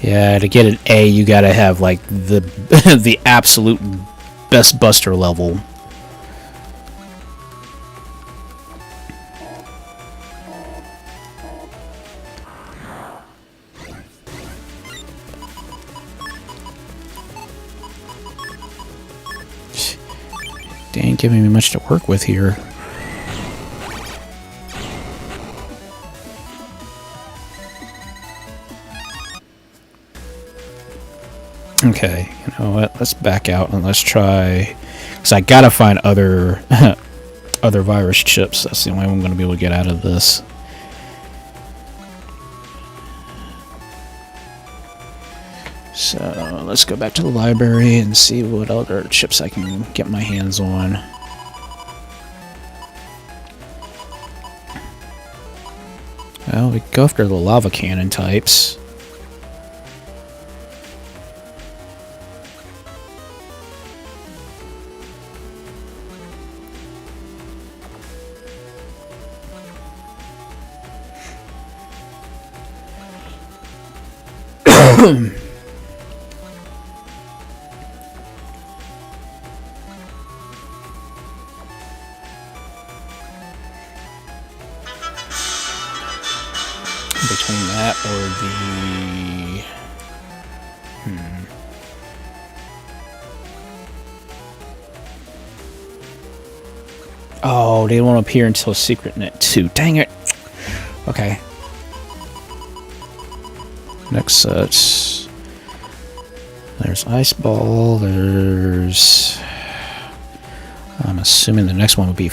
Yeah, to get an A, you gotta have like the the absolute best buster level. They ain't giving me much to work with here. Okay, you know what? Let's back out and let's try, because I gotta find other other virus chips. That's the only way I'm gonna be able to get out of this. So let's go back to the library and see what other chips I can get my hands on. Well, we go after the lava cannon types. Between that or the... Oh, they won't appear until SecretNet 2. Dang it! Okay. Next set. There's Ice Ball, there's... I'm assuming the next one would be...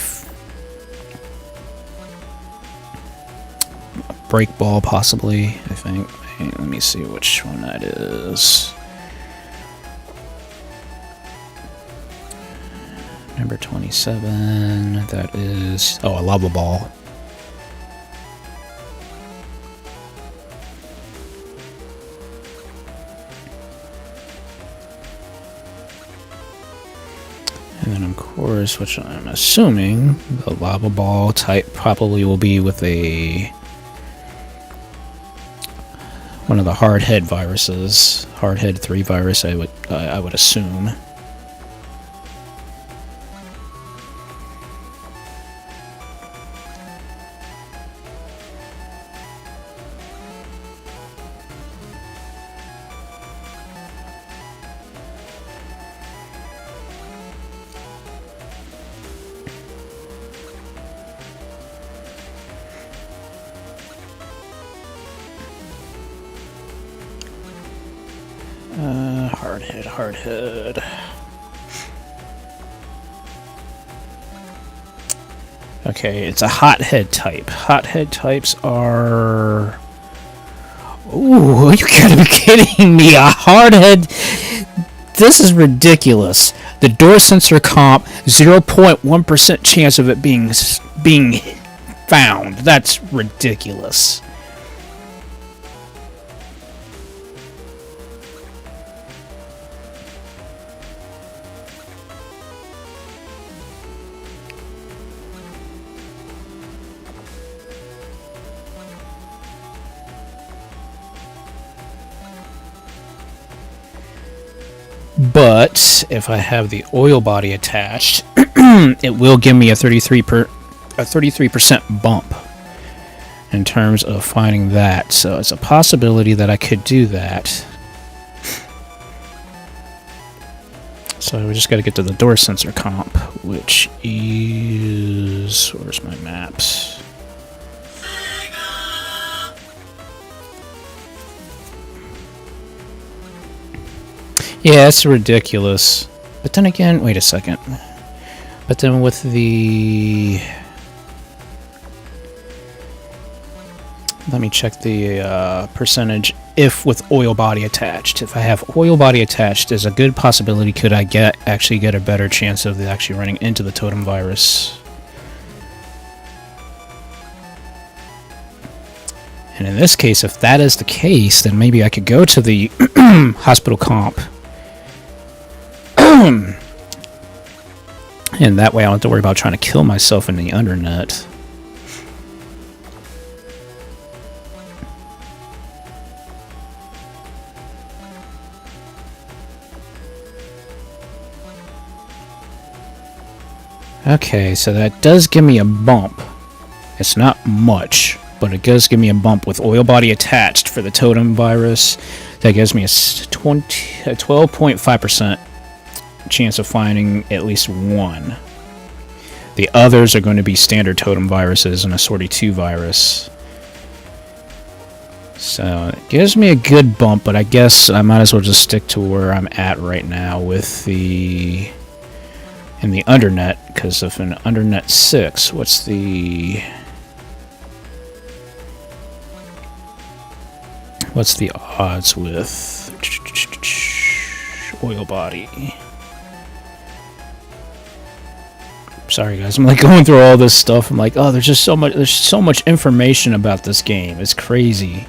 Break Ball, possibly, I think. Hey, let me see which one that is. Number 27, that is... Oh, a Lava Ball. And then, of course, which I'm assuming the Lava Ball type probably will be with a... one of the Hardhead viruses, Hardhead 3 virus, I would assume. Hardhead. Okay, it's a hothead type. Hothead types are... Ooh, you gotta be kidding me! A hardhead... This is ridiculous. The door sensor comp, 0.1% chance of it being found. That's ridiculous. But if I have the oil body attached, it will give me a 33% bump in terms of finding that. So it's a possibility that I could do that. So we just got to get to the door sensor comp, which is... Where's my maps? Yeah, it's ridiculous. But then again, wait a second. But then with the... Let me check the percentage if with oil body attached. If I have oil body attached, there's a good possibility could I actually get a better chance of actually running into the totem virus. And in this case, if that is the case, then maybe I could go to the hospital comp. And that way I don't have to worry about trying to kill myself in the undernet. Okay, so that does give me a bump. It's not much, but it does give me a bump with oil body attached for the totem virus. That gives me a 12.5% chance of finding at least one. The others are going to be standard totem viruses and a Sortie 2 virus. So it gives me a good bump, but I guess I might as well just stick to where I'm at right now with the in the undernet, because if an undernet 6, what's the odds with oil body? Sorry guys, I'm like going through all this stuff. I'm like, oh, there's so much information about this game. It's crazy.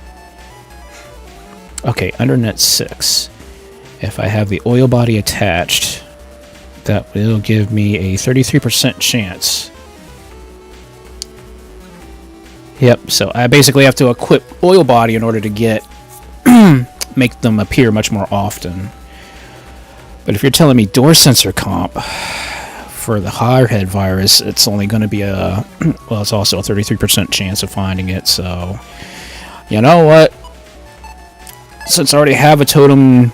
Okay, undernet 6. If I have the oil body attached, that will give me a 33% chance. Yep, so I basically have to equip oil body in order to get make them appear much more often. But if you're telling me door sensor comp for the hardhead virus, it's only going to be a well, it's also a 33% chance of finding it. So you know what? Since I already have a Totem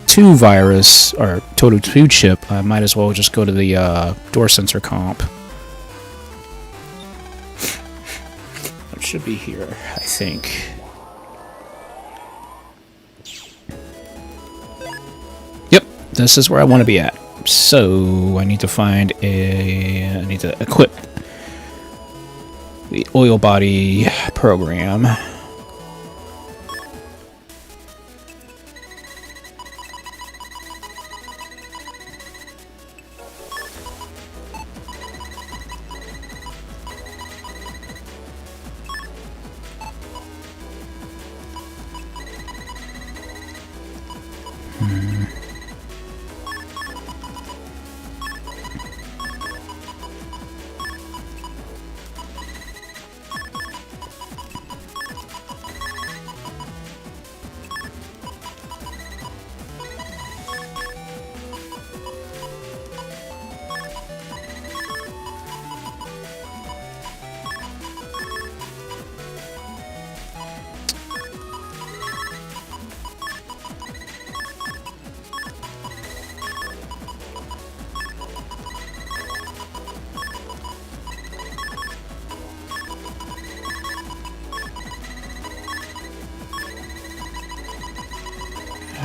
2 virus, or Totem 2 chip, I might as well just go to the door sensor comp. It should be here, I think. Yep, this is where I want to be at. So I need to find I need to equip the oil body program.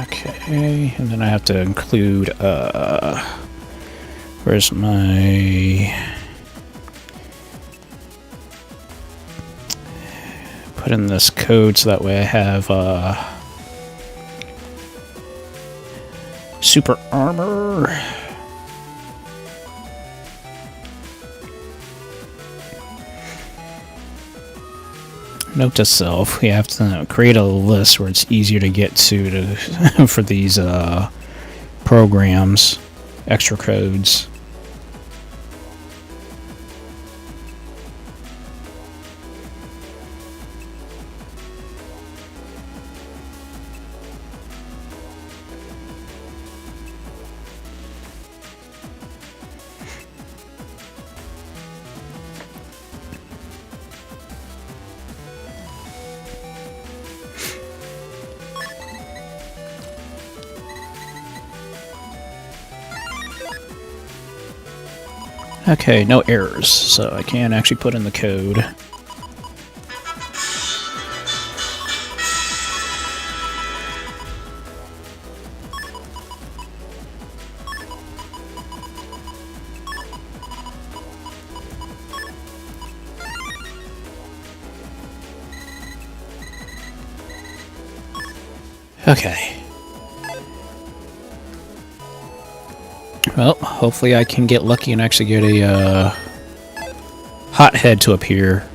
Okay, and then I have to include, where's my... Put in this code so that way I have, super armor. Note to self, we have to create a list where it's easier to get to for these programs, extra codes. Okay, no errors, so I can actually put in the code. Okay. Well, hopefully I can get lucky and actually get a hothead to appear.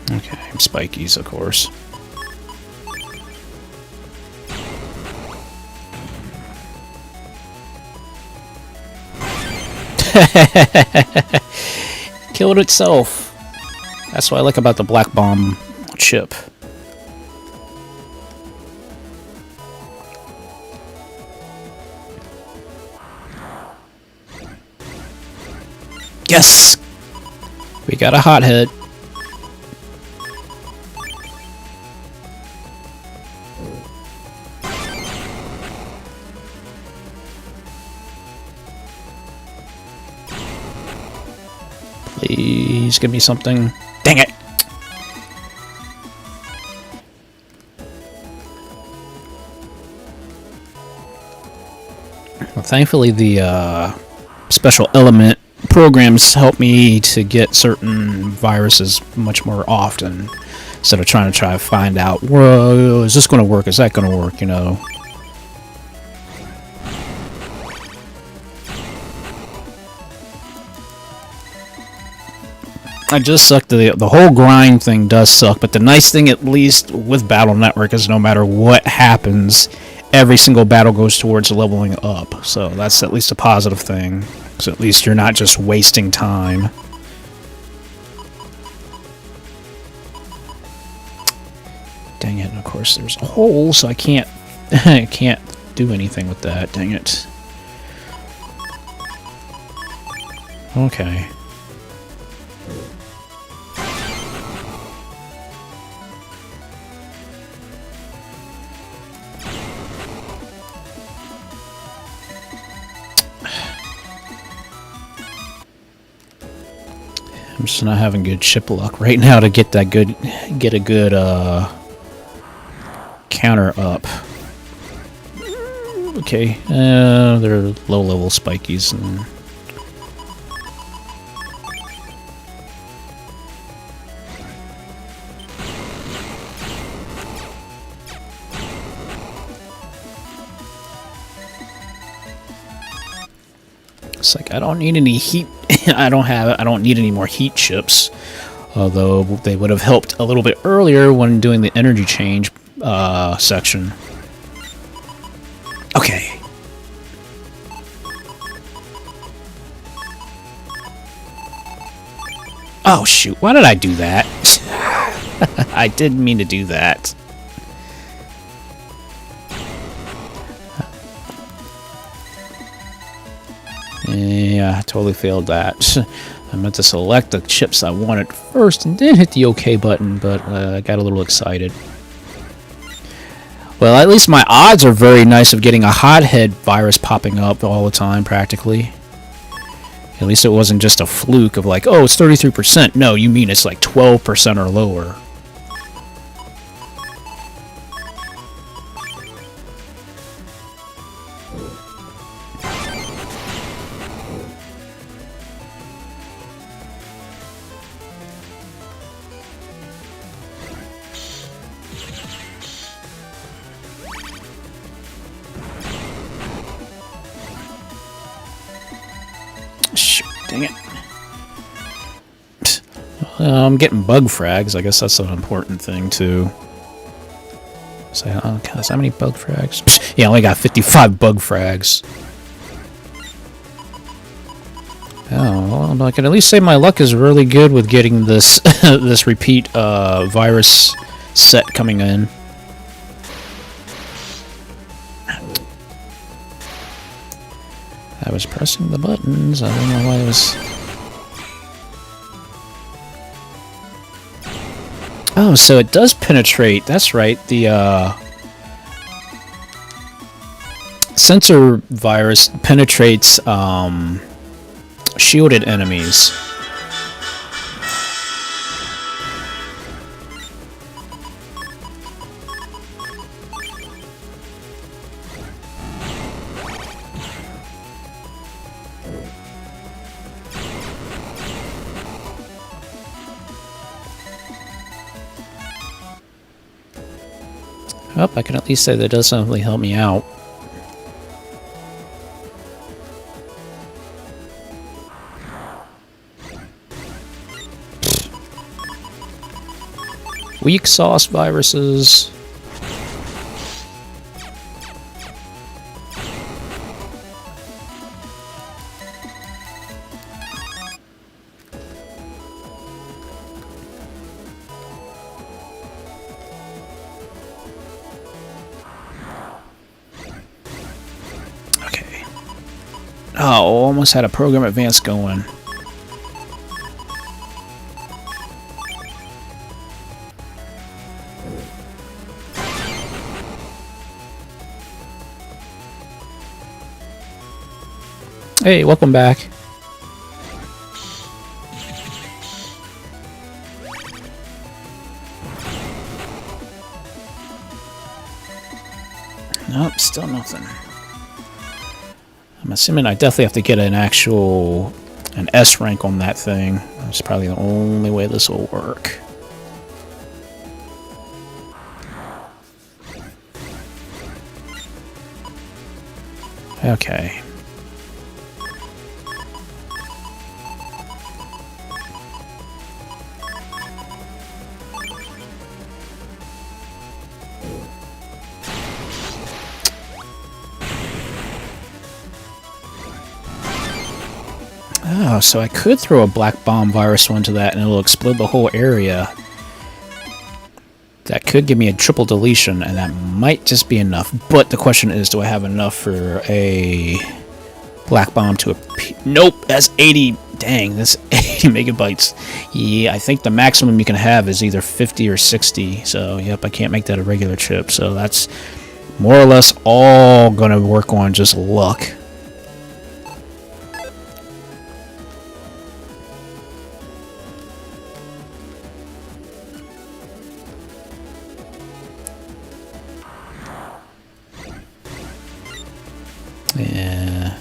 Okay, spikies, of course. Killed itself. That's what I like about the Black Bomb chip. Yes! We got a hothead. Please give me something. Dang it! Well, thankfully, the special element programs help me to get certain viruses much more often instead of trying to find out, well, is this going to work? Is that going to work? You know. I just suck. The whole grind thing does suck, but the nice thing, at least with Battle Network, is no matter what happens, every single battle goes towards leveling up. So that's at least a positive thing. So at least you're not just wasting time. Dang it! And of course, there's a hole, so I can't I can't do anything with that. Dang it. Okay. I'm just not having good ship luck right now to get that get a good counter up. Okay, they're low-level spikies. And it's like I don't need any heat. I don't need any more heat chips. Although they would have helped a little bit earlier when doing the energy change section. Okay. Oh shoot! Why did I do that? I didn't mean to do that. Yeah, I totally failed that. I meant to select the chips I wanted first and then hit the OK button, but I got a little excited. Well, at least my odds are very nice of getting a hothead virus popping up all the time, practically. At least it wasn't just a fluke of like, oh, it's 33%. No, you mean it's like 12% or lower. Shoot, dang it. I'm getting bug frags. I guess that's an important thing, too. So, oh, God, how many bug frags? Yeah, I only got 55 bug frags. Oh, well, I can at least say my luck is really good with getting this this repeat virus set coming in. I was pressing the buttons. I don't know why it was. Oh, so it does penetrate. That's right. The sensor virus penetrates shielded enemies. Oh, I can at least say that does something help me out. Weak sauce viruses. Oh, almost had a program advance going. Hey, welcome back. Nope, still nothing. I'm assuming I definitely have to get an S rank on that thing. That's probably the only way this will work. Okay. Oh, so I could throw a black bomb virus onto that and it'll explode the whole area. That could give me a triple deletion, and that might just be enough. But the question is, do I have enough for a black bomb to Nope, that's 80. Dang, that's 80 megabytes. Yeah, I think the maximum you can have is either 50 or 60. So, yep, I can't make that a regular chip. So that's more or less all going to work on just luck. Yeah.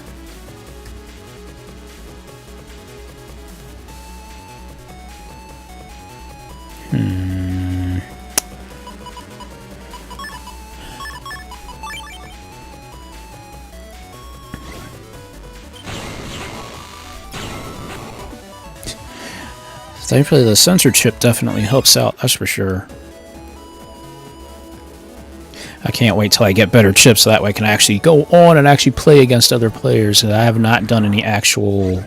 Thankfully, the sensor chip definitely helps out, that's for sure. I can't wait till I get better chips so that way I can actually go on and actually play against other players. I have not done any actual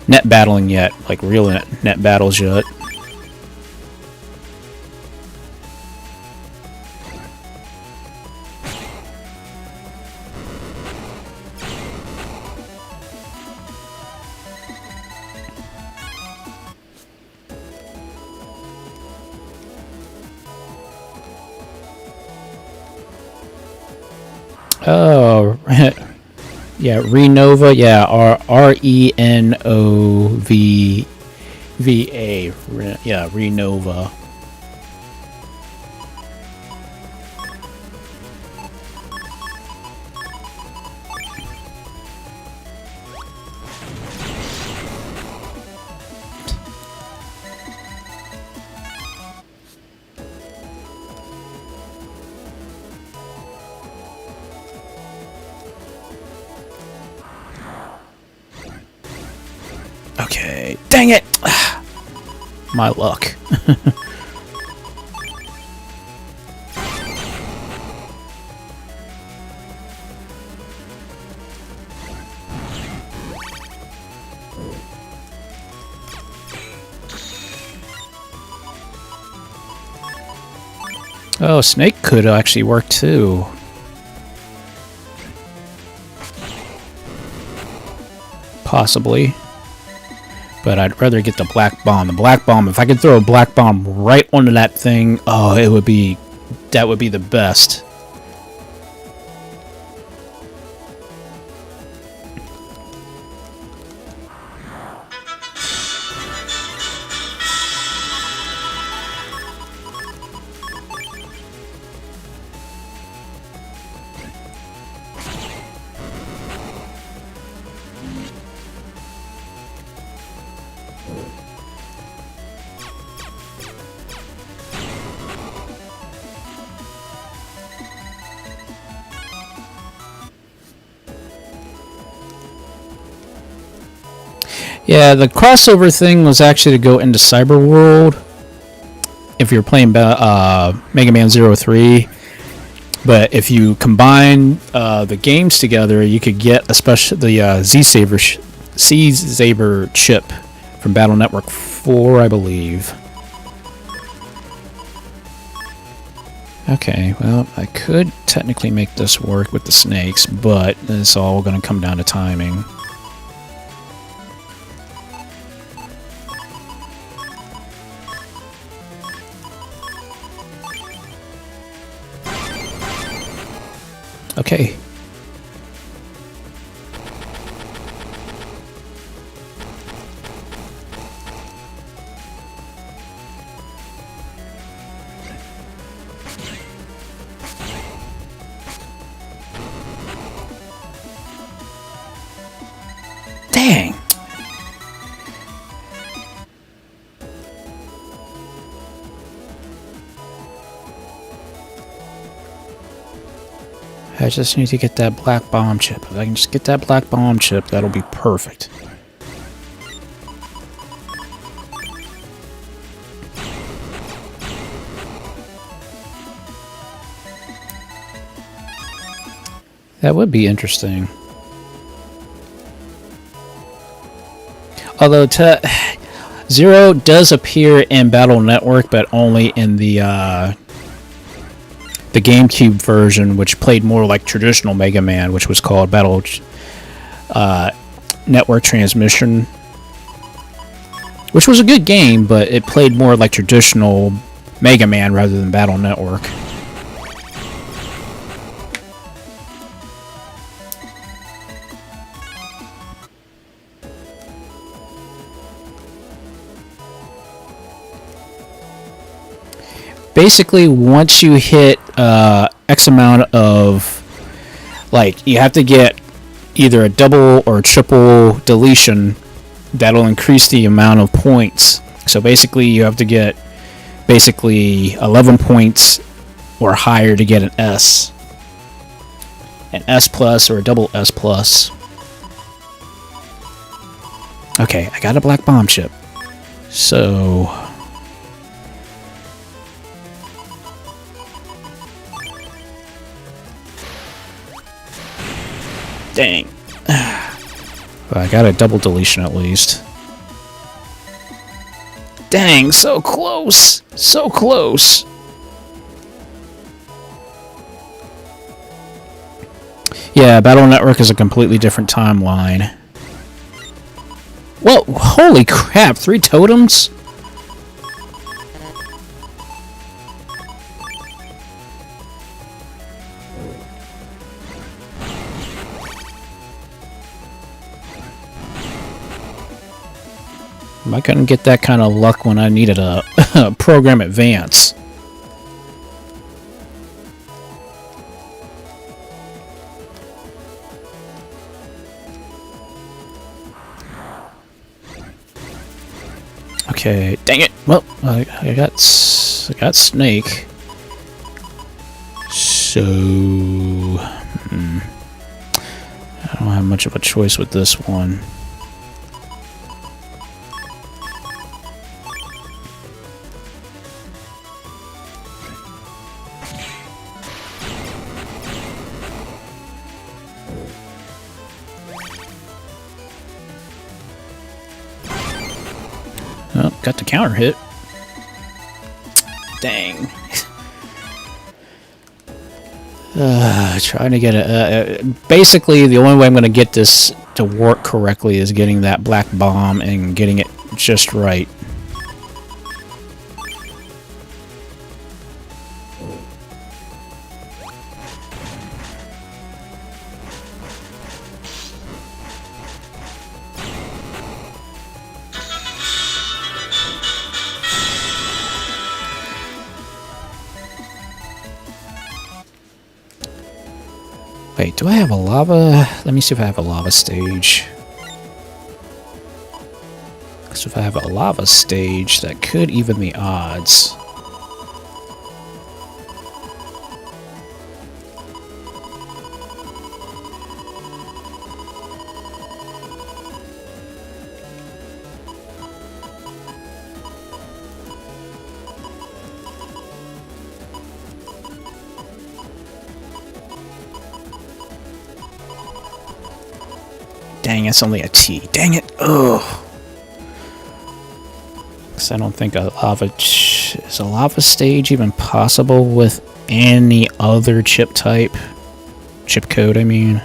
net battling yet, like real net battles yet. Oh, yeah, Renova, yeah, R-E-N-O-V-V-A, yeah, Renova. Okay, dang it! My luck. Oh, Snake could actually work too. Possibly. But I'd rather get the black bomb. The black bomb, if I could throw a black bomb right onto that thing, oh, that would be the best. Yeah, the crossover thing was actually to go into Cyber World if you're playing Mega Man 03. But if you combine the games together, you could get especially the Z-Saber chip from Battle Network 4, I believe. Okay, well, I could technically make this work with the snakes, but it's all going to come down to timing. Okay. Dang. I just need to get that black bomb chip. If I can just get that black bomb chip, that'll be perfect. That would be interesting. Although Zero does appear in Battle Network, but only in the GameCube version, which played more like traditional Mega Man, which was called Battle Network Transmission, which was a good game, but it played more like traditional Mega Man rather than Battle Network. Basically, once you hit X amount of, like, you have to get either a double or a triple deletion, that'll increase the amount of points. So basically, you have to get basically 11 points or higher to get an S plus or a double S plus. Okay, I got a black bomb chip. So dang. Well, I got a double deletion at least. Dang, so close. So close. Yeah, Battle Network is a completely different timeline. Well, holy crap, 3 totems? I couldn't get that kind of luck when I needed a program advance. Okay, dang it. Well, I got Snake. So I don't have much of a choice with this one. Oh, got the counter hit. Dang. Trying to get a... basically, the only way I'm going to get this to work correctly is getting that black bomb and getting it just right. Wait, do I have a lava? Let me see if I have a lava stage. Because if I have a lava stage, that could even the odds. Dang, it's only a T. Dang it. Ugh. Because I don't think a lava... is a lava stage even possible with any other chip type? Chip code, I mean.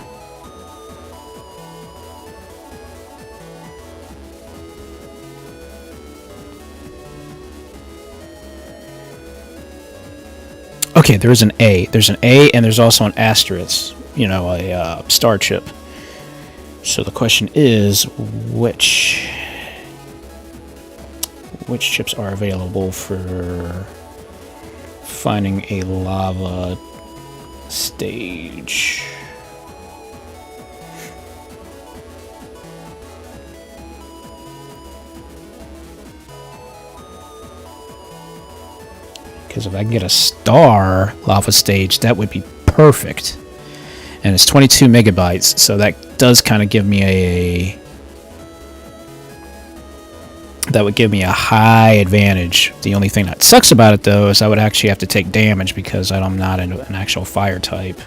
Okay, there's an A. There's an A and there's also an asterisk. You know, a star chip. So the question is, which chips are available for finding a lava stage? Because if I can get a star lava stage, that would be perfect. And it's 22 megabytes, so that does kind of give me a... That would give me a high advantage. The only thing that sucks about it, though, is I would actually have to take damage because I'm not an actual fire type.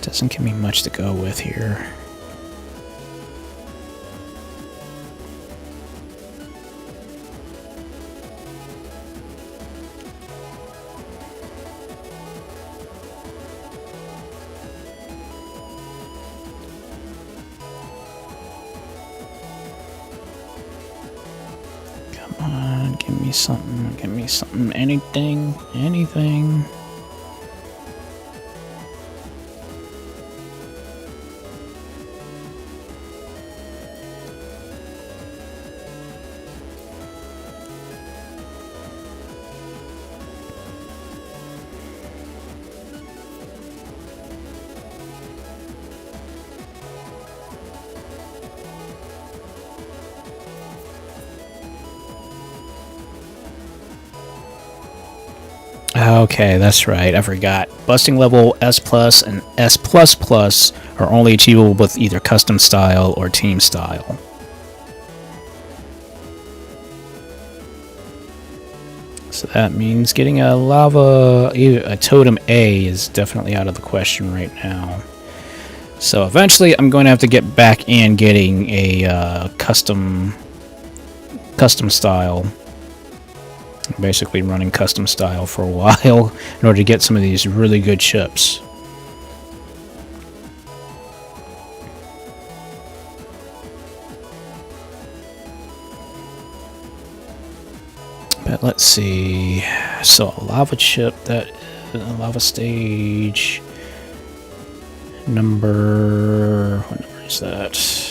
Doesn't give me much to go with here. Come on, give me something, anything. Okay, that's right. I forgot. Busting level S plus and S plus plus are only achievable with either custom style or team style. So that means getting a totem A is definitely out of the question right now. So eventually I'm going to have to get back in getting a custom style. Basically running custom style for a while in order to get some of these really good chips. But let's see. So a lava chip, that lava stage number, what number is that?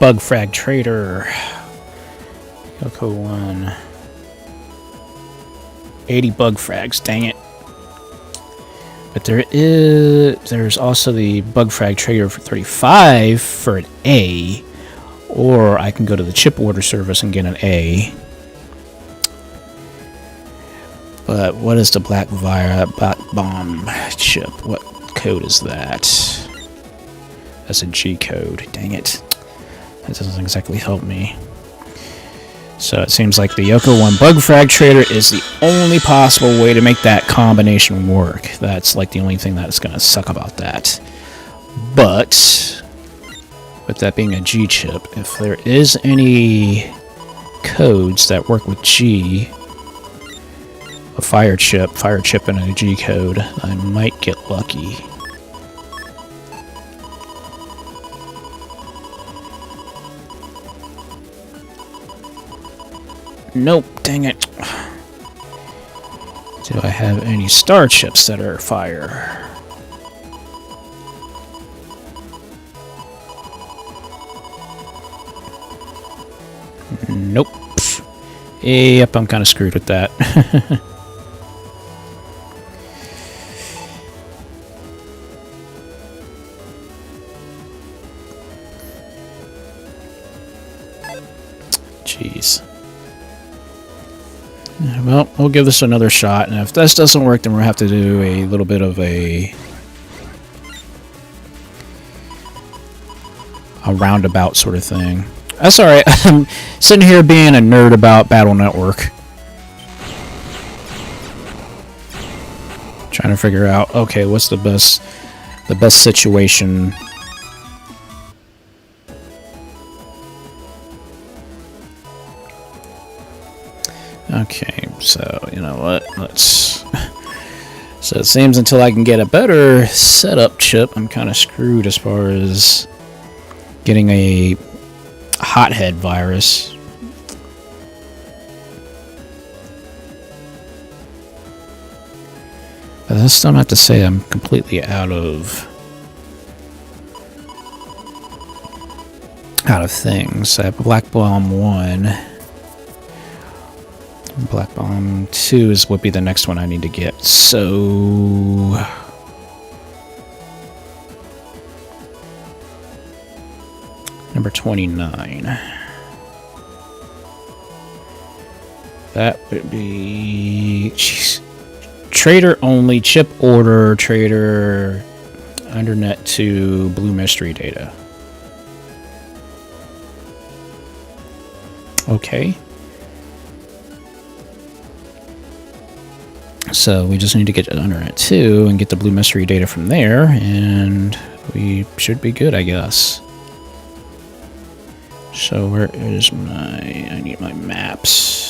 Bug Frag Trader. Yoko 1. 80 bug frags, dang it. But there's also the Bug Frag Trader for 35 for an A. Or I can go to the chip order service and get an A. But what is the Black Bomb chip? What code is that? That's a G code, dang it. That doesn't exactly help me. So it seems like the Yoko 1 Bug Frag Trader is the only possible way to make that combination work. That's like the only thing that's going to suck about that. But with that being a G chip, if there is any codes that work with G, a fire chip and a G code, I might get lucky. Nope, dang it. Do I have any star chips that are fire? Nope. Yep, I'm kind of screwed with that. Jeez. Well, we'll give this another shot, and if this doesn't work, then we'll have to do a little bit of a roundabout sort of thing. That's alright. I'm sitting here being a nerd about Battle Network. Trying to figure out, okay, what's the best situation. Okay, so, you know what, let's So it seems until I can get a better setup chip, I'm kind of screwed as far as getting a hothead virus. But that's still not to say I'm completely out of things. I have Black Bomb 1. Black Bomb 2 would be the next one I need to get. So number 29. That would be trader only, chip order, trader undernet to blue mystery data. Okay. So we just need to get it undernet 2 and get the blue mystery data from there, and we should be good, I guess. So where is I need my maps.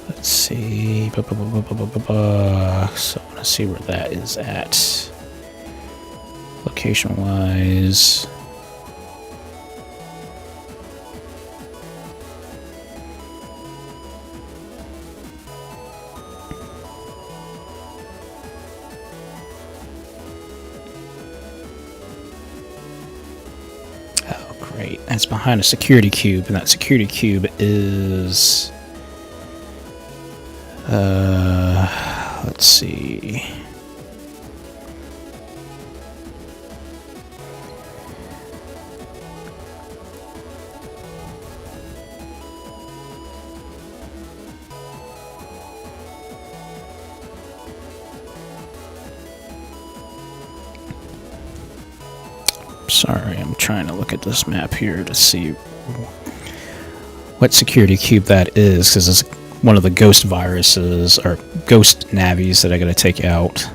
Let's see. So I want to see where that is at. Location wise. Oh, great. That's behind a security cube, and that security cube is... let's see. Sorry, I'm trying to look at this map here to see what security cube that is, because it's one of the ghost viruses or ghost navies that I gotta take out.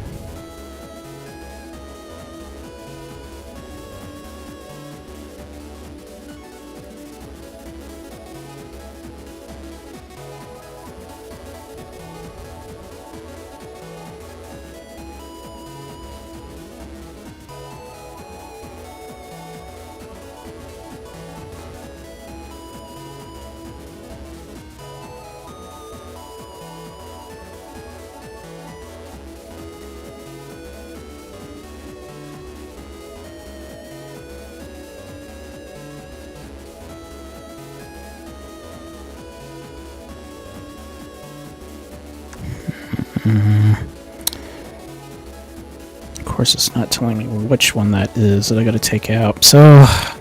Of course, it's not telling me which one that is that I gotta take out, so I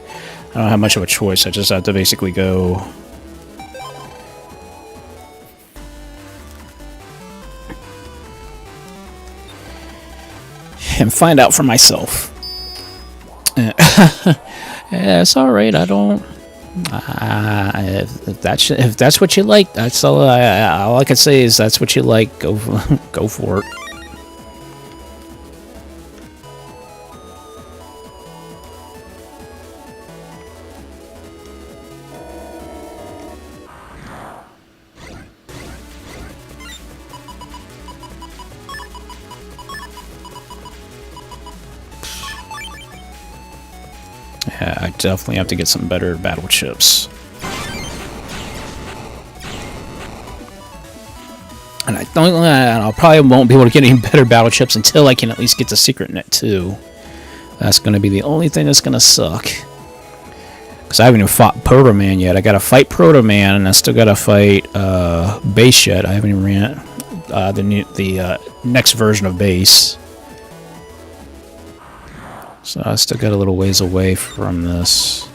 don't have much of a choice. I just have to basically go and find out for myself. Yeah, it's alright, I don't... if that's what you like, that's all I can say is that's what you like, go for it. Yeah, I definitely have to get some better battle chips. And I probably won't be able to get any better battle chips until I can at least get to Secret Net 2. That's going to be the only thing that's going to suck. Because I haven't even fought Proto Man yet. I got to fight Proto Man, and I still got to fight Base yet. I haven't even ran the next version of Base. So I still got a little ways away from this.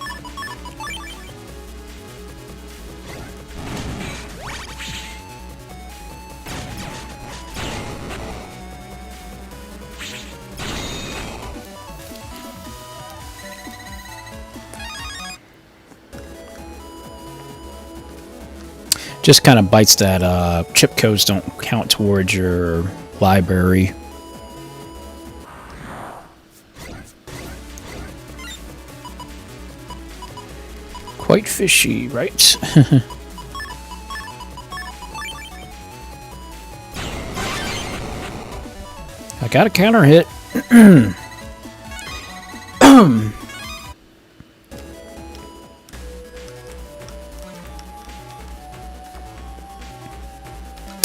Just kind of bites that chip codes don't count towards your library. Quite fishy, right? I got a counter hit.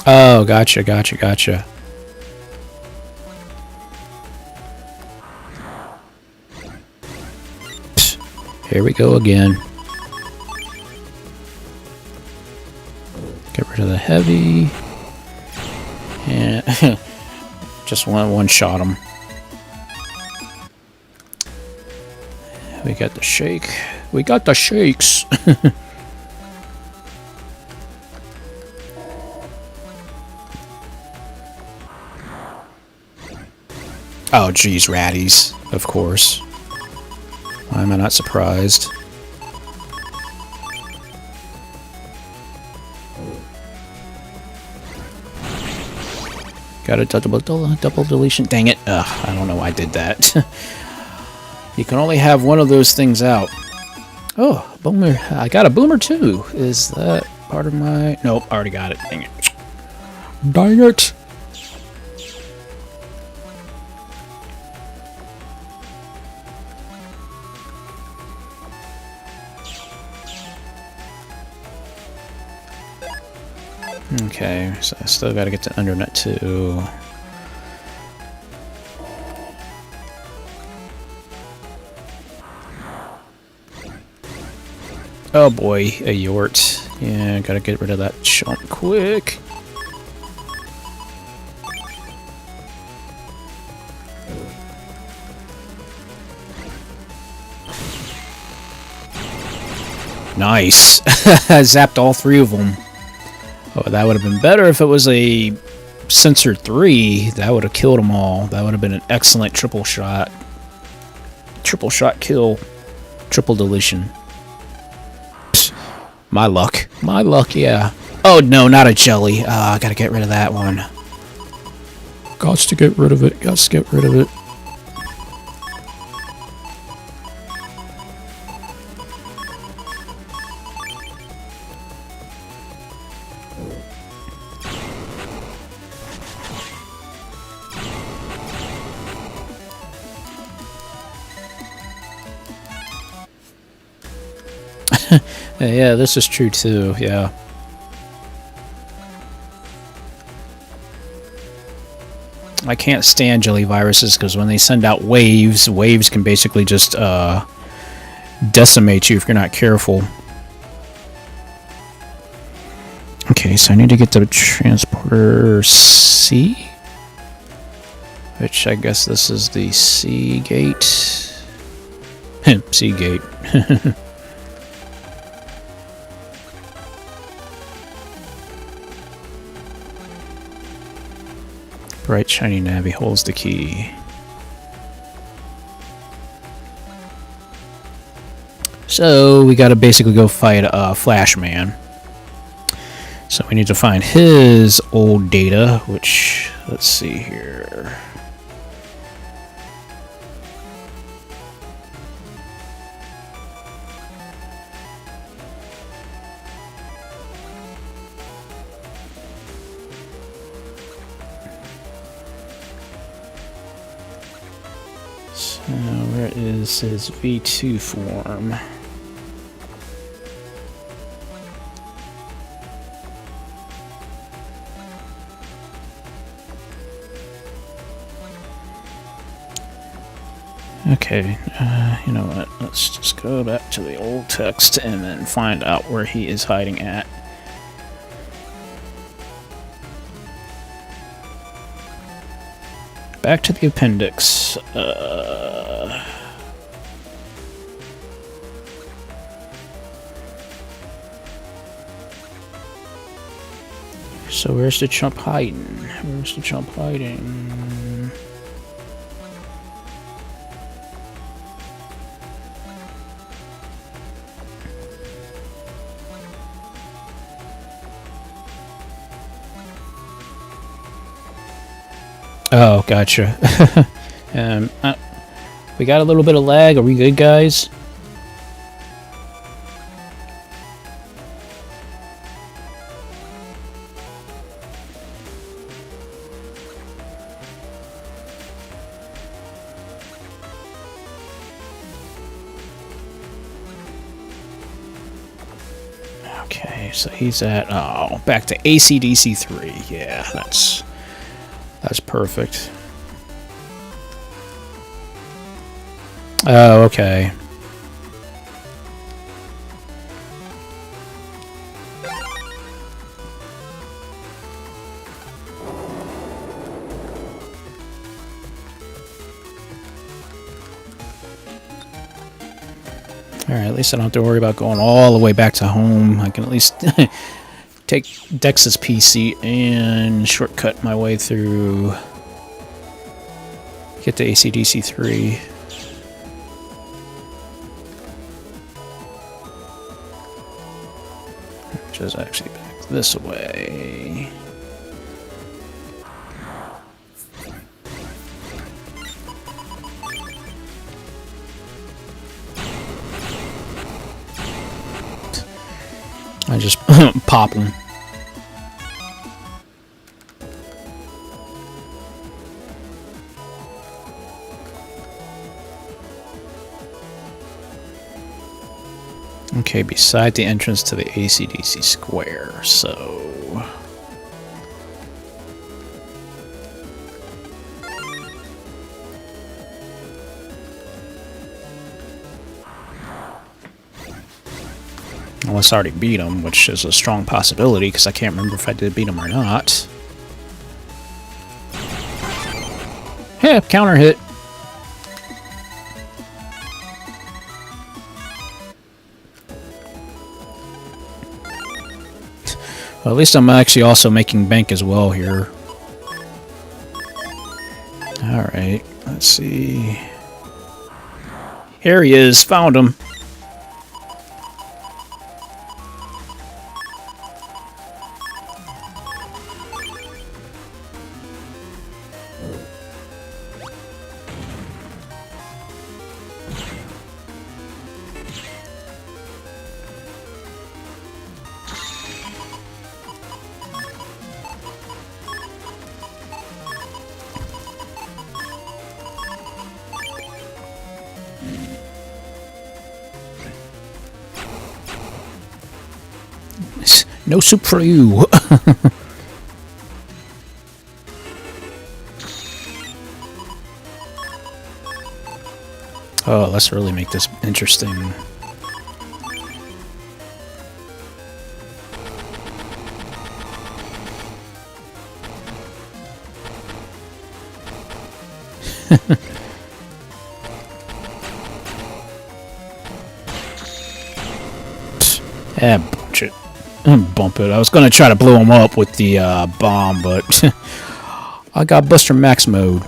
Oh, gotcha. Here we go again. Get rid of the heavy. And just one shot him. We got the shake. We got the shakes. Oh, geez, ratties. Of course. Why am I not surprised? Got a double deletion. Dang it. Ugh, I don't know why I did that. You can only have one of those things out. Oh, boomer. I got a boomer too. Is that part of my... Nope, I already got it. Dang it. Dang it. Okay, so I still gotta get to Undernet too. Oh boy, a Yort. Yeah, gotta get rid of that chump quick. Nice! Zapped all three of them. Oh, that would have been better if it was a Sensor 3. That would have killed them all. That would have been an excellent triple shot. Triple shot kill. Triple deletion. Psst. My luck. My luck, yeah. Oh, no, not a jelly. I gotta get rid of that one. Gots to get rid of it. Gots to get rid of it. Yeah, this is true too, yeah. I can't stand jelly viruses because when they send out waves can basically just decimate you if you're not careful. Okay, so I need to get to transporter C, which I guess this is the C gate. C gate. Bright shiny navy holds the key. So we gotta basically go fight Flash Man. So we need to find his old data, which, let's see here. So where is his V2 form? Okay, you know what? Let's just go back to the old text and then find out where he is hiding at. Back to the appendix. So where's the chump hiding? Where's the chump hiding? Oh, gotcha. um, uh, we got a little bit of lag. Are we good, guys? Okay, so he's at, oh, back to ACDC 3. Yeah, that's perfect. Oh, okay. Alright, at least I don't have to worry about going all the way back to home. I can at least take Dex's PC and shortcut my way through. Get to ACDC 3. Which is actually back this way. I just pop them. Okay, beside the entrance to the ACDC square, so... Unless I already beat him, which is a strong possibility, because I can't remember if I did beat him or not. Yeah, counter hit. Well, at least I'm actually also making bank as well here. Alright, let's see. Here he is, found him. No soup for you. Oh, let's really make this interesting. Yeah, bunch it. Bump it. I was going to try to blow him up with the bomb, but I got Buster Max mode.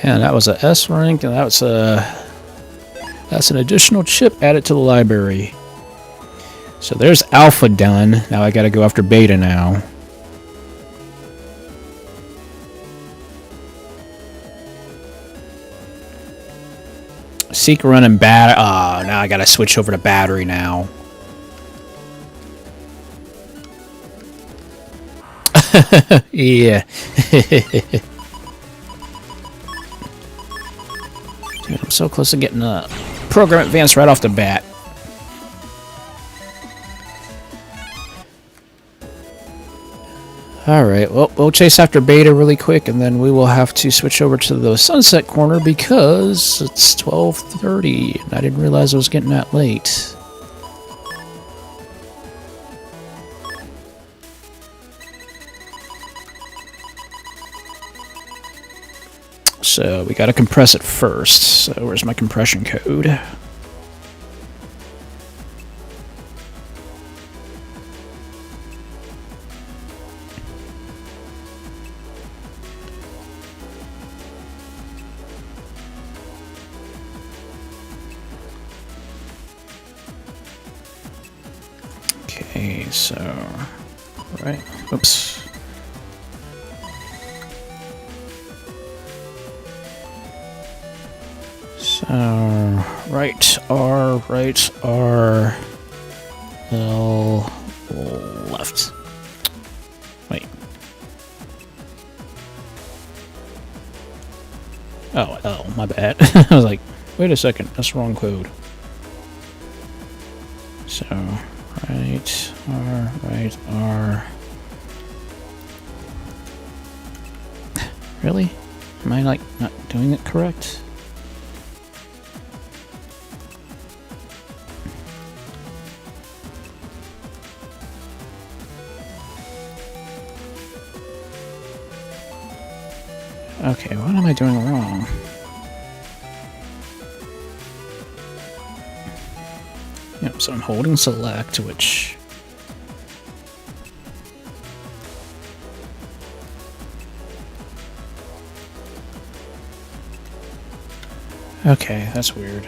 Yeah, that was a S rank, and that's an additional chip added to the library. So there's Alpha done. Now I got to go after Beta now. Seek, run, and bat. Ah, now I gotta switch over to battery now. Yeah. Dude, I'm so close to getting a program advanced right off the bat. Alright, well, we'll chase after Beta really quick, and then we will have to switch over to the sunset corner because it's 12:30, and I didn't realize it was getting that late. So, we gotta compress it first. So, where's my compression code? Okay, so, right, oops, Right R, L, left. Wait. Oh, L, my bad. I was like, wait a second, that's the wrong code. So, right R. Really? Am I, like, not doing it correct? Okay, what am I doing wrong? Yep, so I'm holding select, which... Okay, that's weird.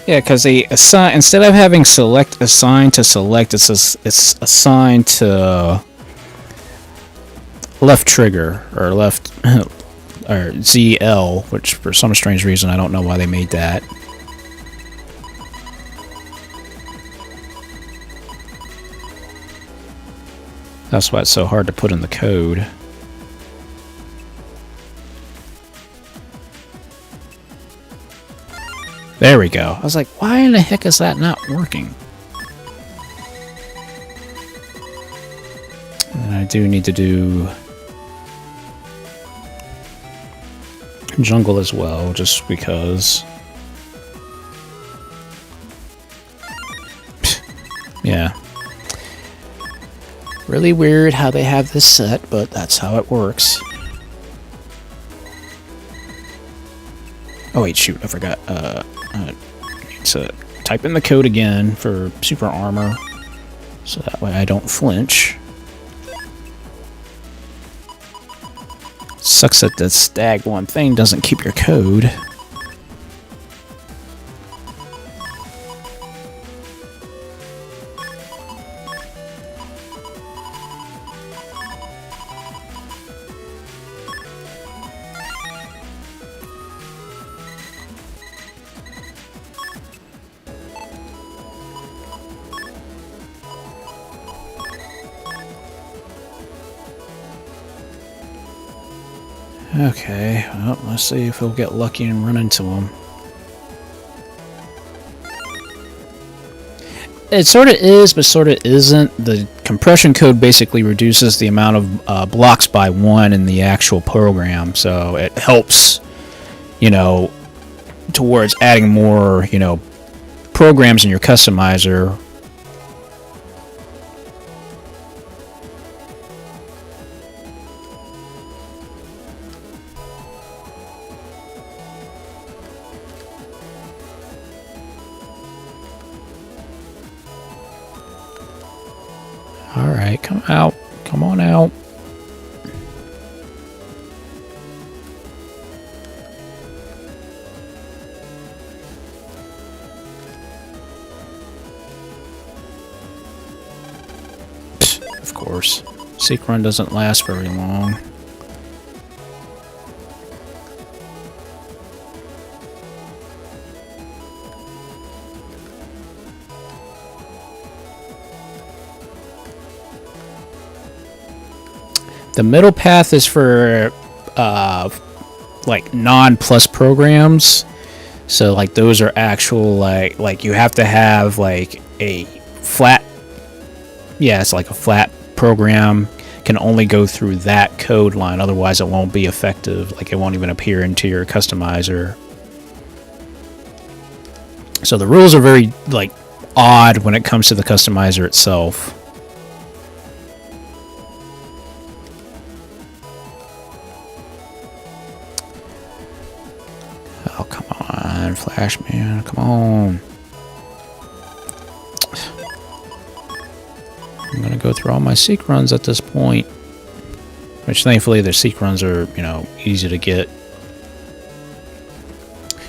Yeah, because they assign, instead of having select assigned to select, it's assigned to left trigger or left or ZL, which for some strange reason I don't know why they made that. That's why it's so hard to put in the code. There we go. I was like, why in the heck is that not working? And I do need to do jungle as well, just because. Yeah. Really weird how they have this set, but that's how it works. Oh wait, shoot, I forgot. I need to type in the code again for super armor, so that way I don't flinch. Sucks that the stag one thing doesn't keep your code. Okay, well, let's see if we'll get lucky and run into him. It sort of is, but sort of isn't. The compression code basically reduces the amount of blocks by 1 in the actual program, so it helps, you know, towards adding more, you know, programs in your customizer. Alright, come out. Come on out. Of course. Seek run doesn't last very long. The middle path is for like non-plus programs, so like those are actual like you have to have like a flat, yeah, it's like a flat program can only go through that code line, otherwise it won't be effective. Like it won't even appear into your customizer. So the rules are very like odd when it comes to the customizer itself. Oh, come on, Flash Man, come on. go through all my seek runs at this point. Which thankfully the seek runs are, you know, easy to get.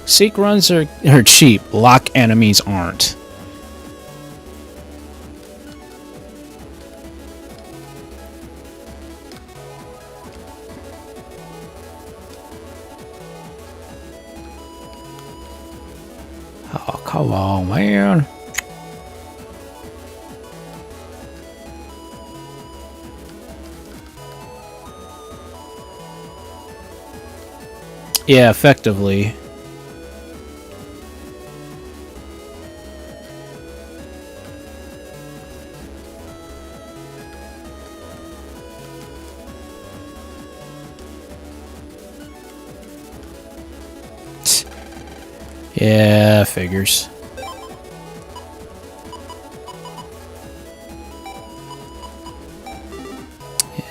Seek runs are cheap. Lock enemies aren't. Oh, come on, man. Yeah, effectively. Yeah, figures.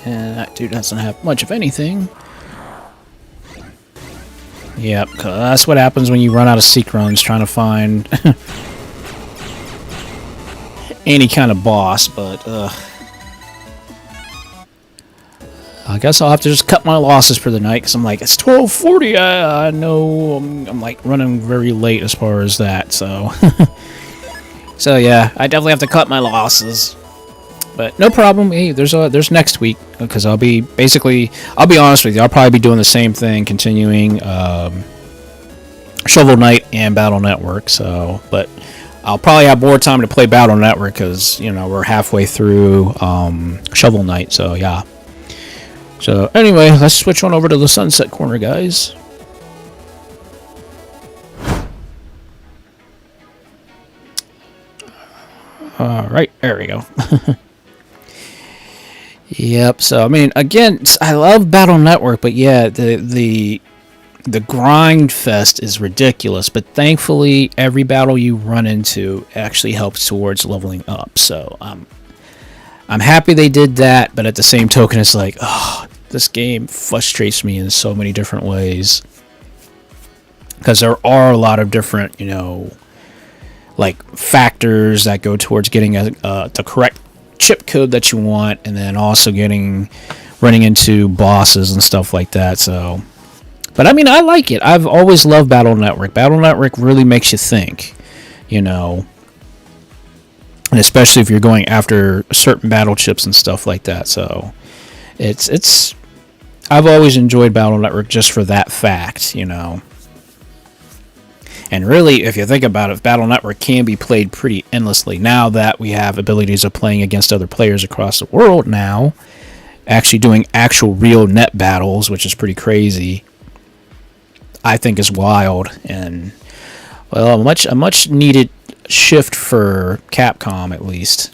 Yeah, that dude doesn't have much of anything. Yep, that's what happens when you run out of seek runs trying to find any kind of boss, but I guess I'll have to just cut my losses for the night, because I'm like, it's 12:40, I know I'm like running very late as far as that, so so yeah, I definitely have to cut my losses. But no problem. Hey, there's next week, because I'll be honest with you, I'll probably be doing the same thing, continuing Shovel Knight and Battle Network. So, but I'll probably have more time to play Battle Network, because you know we're halfway through Shovel Knight. So yeah. So anyway, let's switch on over to the Sunset Corner, guys. All right, there we go. Yep. So I mean, again, I love Battle Network, but yeah, the grind fest is ridiculous. But thankfully, every battle you run into actually helps towards leveling up. So I'm happy they did that. But at the same token, it's like, oh, this game frustrates me in so many different ways, because there are a lot of different, you know, like factors that go towards getting the correct chip code that you want, and then also running into bosses and stuff like that. So, but I mean, I like it. I've always loved Battle Network. Battle Network really makes you think, you know, and especially if you're going after certain battle chips and stuff like that. So it's I've always enjoyed Battle Network just for that fact, you know. And really, if you think about it, Battle Network can be played pretty endlessly. Now that we have abilities of playing against other players across the world now, actually doing actual real net battles, which is pretty crazy, I think is wild. And, well, a much needed shift for Capcom, at least.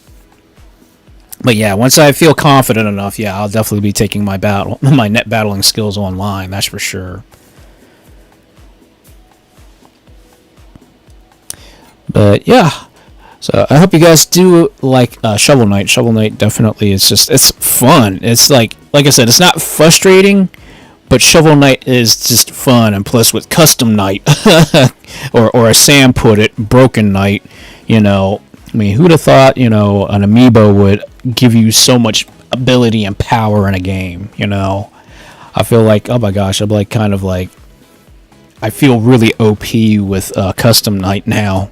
But yeah, once I feel confident enough, yeah, I'll definitely be taking my net battling skills online, that's for sure. But yeah, so I hope you guys do like Shovel Knight. Shovel Knight definitely is it's fun. It's like I said, it's not frustrating, but Shovel Knight is just fun. And plus with Custom Knight, or as Sam put it, Broken Knight, you know, I mean, who'd have thought, you know, an amiibo would give you so much ability and power in a game, you know? I feel like, oh my gosh, I'm like kind of like, I feel really OP with Custom Knight now.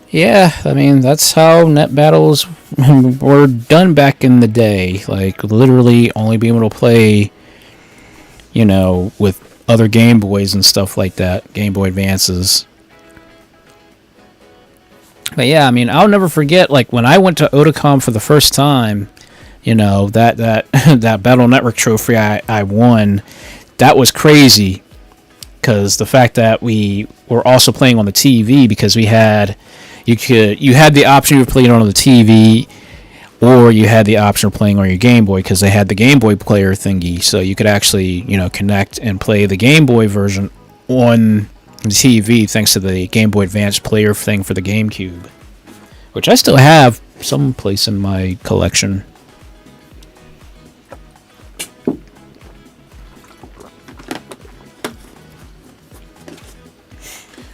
Yeah, I mean, that's how net battles were done back in the day. Like, literally only being able to play, you know, with other Game Boys and stuff like that. Game Boy Advances. But yeah, I mean, I'll never forget, like, when I went to Otakon for the first time, you know, that Battle Network trophy I won, that was crazy. Because the fact that we were also playing on the TV, because we had... You had the option of playing on the TV, or you had the option of playing on your Game Boy, because they had the Game Boy player thingy, so you could actually, you know, connect and play the Game Boy version on the TV, thanks to the Game Boy Advance player thing for the GameCube, which I still have some place in my collection.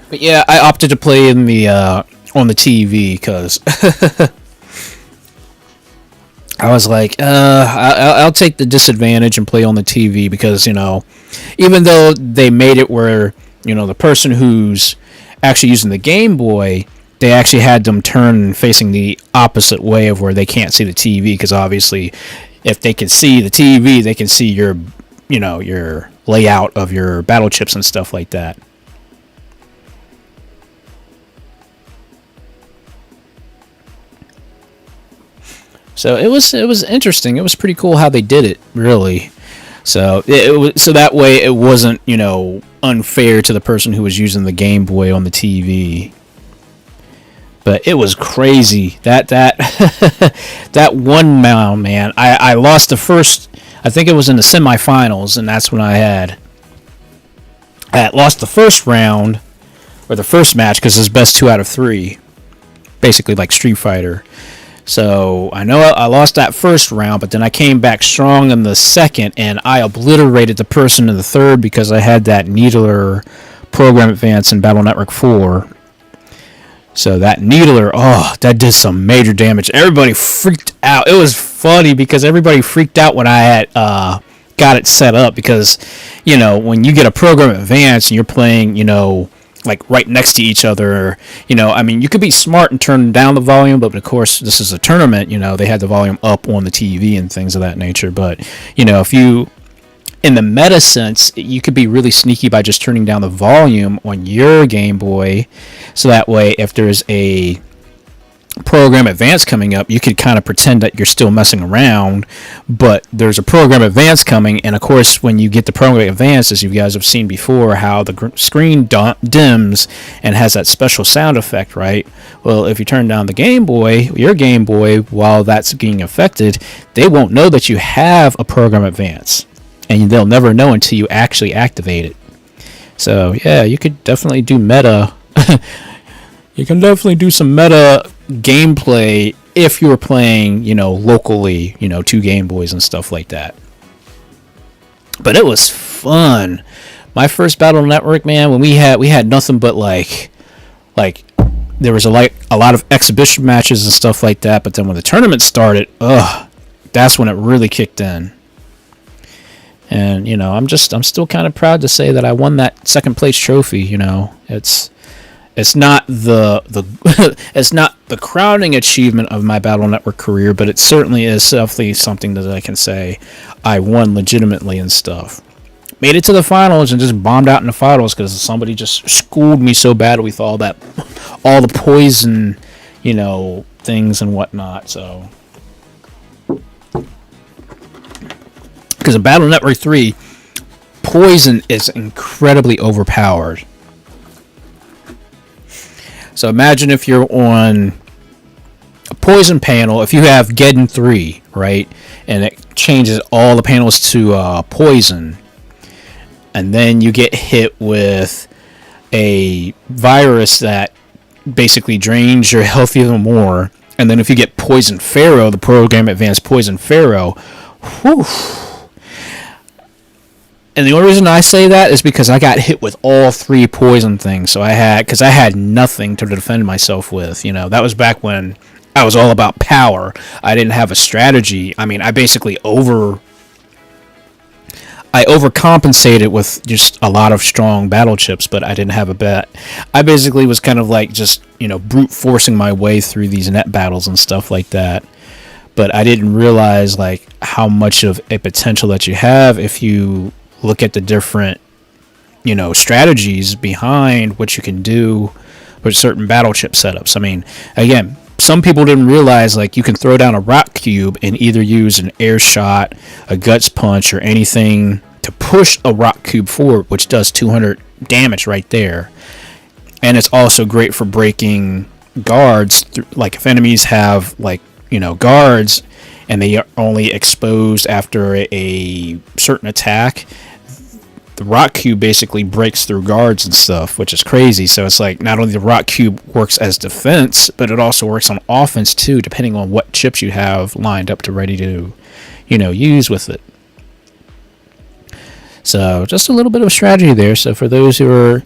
But yeah, I opted to play in the on the TV because I was like, I'll take the disadvantage and play on the TV because, you know, even though they made it where, you know, the person who's actually using the Game Boy, they actually had them turn facing the opposite way of where they can't see the TV, because obviously if they can see the TV, they can see your, you know, your layout of your Battlechips and stuff like that. So it was interesting. It was pretty cool how they did it, really. So it was, so that way it wasn't, you know, unfair to the person who was using the Game Boy on the TV. But it was crazy that that one round, man. I lost the first. I think it was in the semifinals, and that's when I lost the first round or the first match because it's best 2 out of 3, basically like Street Fighter. So I know I lost that first round, but then I came back strong in the second, and I obliterated the person in the third because I had that Needler program advance in Battle Network 4. So that Needler, oh, that did some major damage. Everybody freaked out. It was funny because everybody freaked out when I had got it set up because, you know, when you get a program advance and you're playing, you know, like right next to each other, you know, I mean, you could be smart and turn down the volume, but of course this is a tournament, you know, they had the volume up on the TV and things of that nature. But, you know, if you, in the meta sense, you could be really sneaky by just turning down the volume on your Game Boy, so that way if there's a program advance coming up, you could kind of pretend that you're still messing around, but there's a program advance coming, and of course when you get the program advance, as you guys have seen before, how the screen dims and has that special sound effect, right? Well, if you turn down the Game Boy, your Game Boy, while that's being affected, they won't know that you have a program advance, and they'll never know until you actually activate it. So yeah, you could definitely do meta you can definitely do some meta gameplay if you were playing, you know, locally, you know, 2 Game Boys and stuff like that. But it was fun. My first Battle Network, man, when we had nothing but like there was a lot of exhibition matches and stuff like that, but then when the tournament started, that's when it really kicked in. And, you know, I'm still kind of proud to say that I won that second place trophy, you know. It's not the it's not the crowning achievement of my Battle Network career, but it certainly is definitely something that I can say I won legitimately and stuff. Made it to the finals and just bombed out in the finals because somebody just schooled me so bad with all the poison, you know, things and whatnot. So because in Battle Network 3, poison is incredibly overpowered. So imagine if you're on a poison panel, if you have Geddon 3, right, and it changes all the panels to poison, and then you get hit with a virus that basically drains your health even more, and then if you get Poison Pharaoh, the program advanced Poison Pharaoh, whew. And the only reason I say that is because I got hit with all 3 poison things. So I had nothing to defend myself with. You know, that was back when I was all about power. I didn't have a strategy. I mean, I basically overcompensated with just a lot of strong battle chips, but I didn't have a bet. I basically was kind of like just, you know, brute forcing my way through these net battles and stuff like that. But I didn't realize like how much of a potential that you have if you look at the different, you know, strategies behind what you can do with certain battle chip setups. I mean, again, some people didn't realize like you can throw down a rock cube and either use an air shot, a guts punch, or anything to push a rock cube forward, which does 200 damage right there. And it's also great for breaking guards. Like if enemies have like, you know, guards and they are only exposed after a certain attack, the rock cube basically breaks through guards and stuff, which is crazy. So it's like not only the rock cube works as defense, but it also works on offense too, depending on what chips you have lined up to ready to, use with it. So just a little bit of strategy there. So for those who are,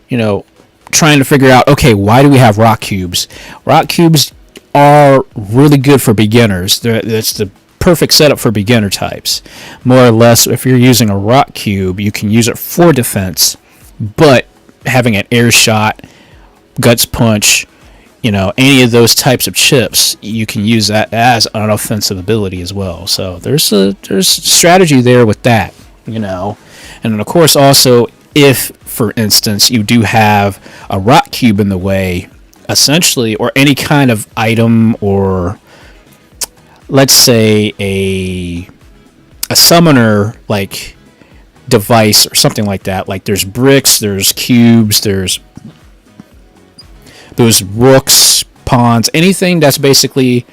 trying to figure out, okay, why do we have rock cubes? Rock cubes are really good for beginners. That's the perfect setup for beginner types. More or less, if you're using a rock cube, you can use it for defense, but having an air shot, guts punch, any of those types of chips, you can use that as an offensive ability as well. So there's strategy there with that, and then of course also, if for instance you do have a rock cube in the way, essentially, or any kind of item, or let's say a summoner like device or something like that, like there's bricks, there's cubes, there's those rooks, pawns, anything that's basically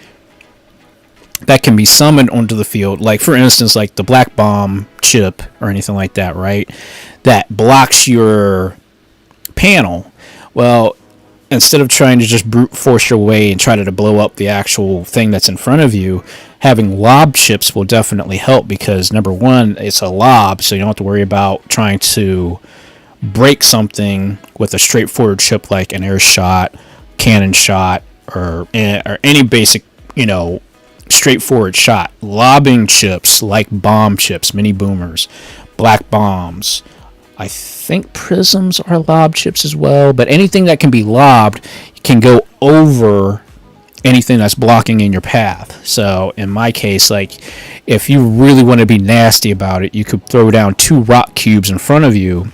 that can be summoned onto the field, like for instance like the black bomb chip or anything like that, right, that blocks your panel. Well, instead of trying to just brute force your way and try to blow up the actual thing that's in front of you, having lob chips will definitely help, because number one, it's a lob, so you don't have to worry about trying to break something with a straightforward chip like an air shot, cannon shot, or any basic, straightforward shot. Lobbing chips like bomb chips, mini boomers, black bombs, I think prisms are lob chips as well, but anything that can be lobbed can go over anything that's blocking in your path. So in my case, like if you really want to be nasty about it, you could throw down 2 rock cubes in front of you,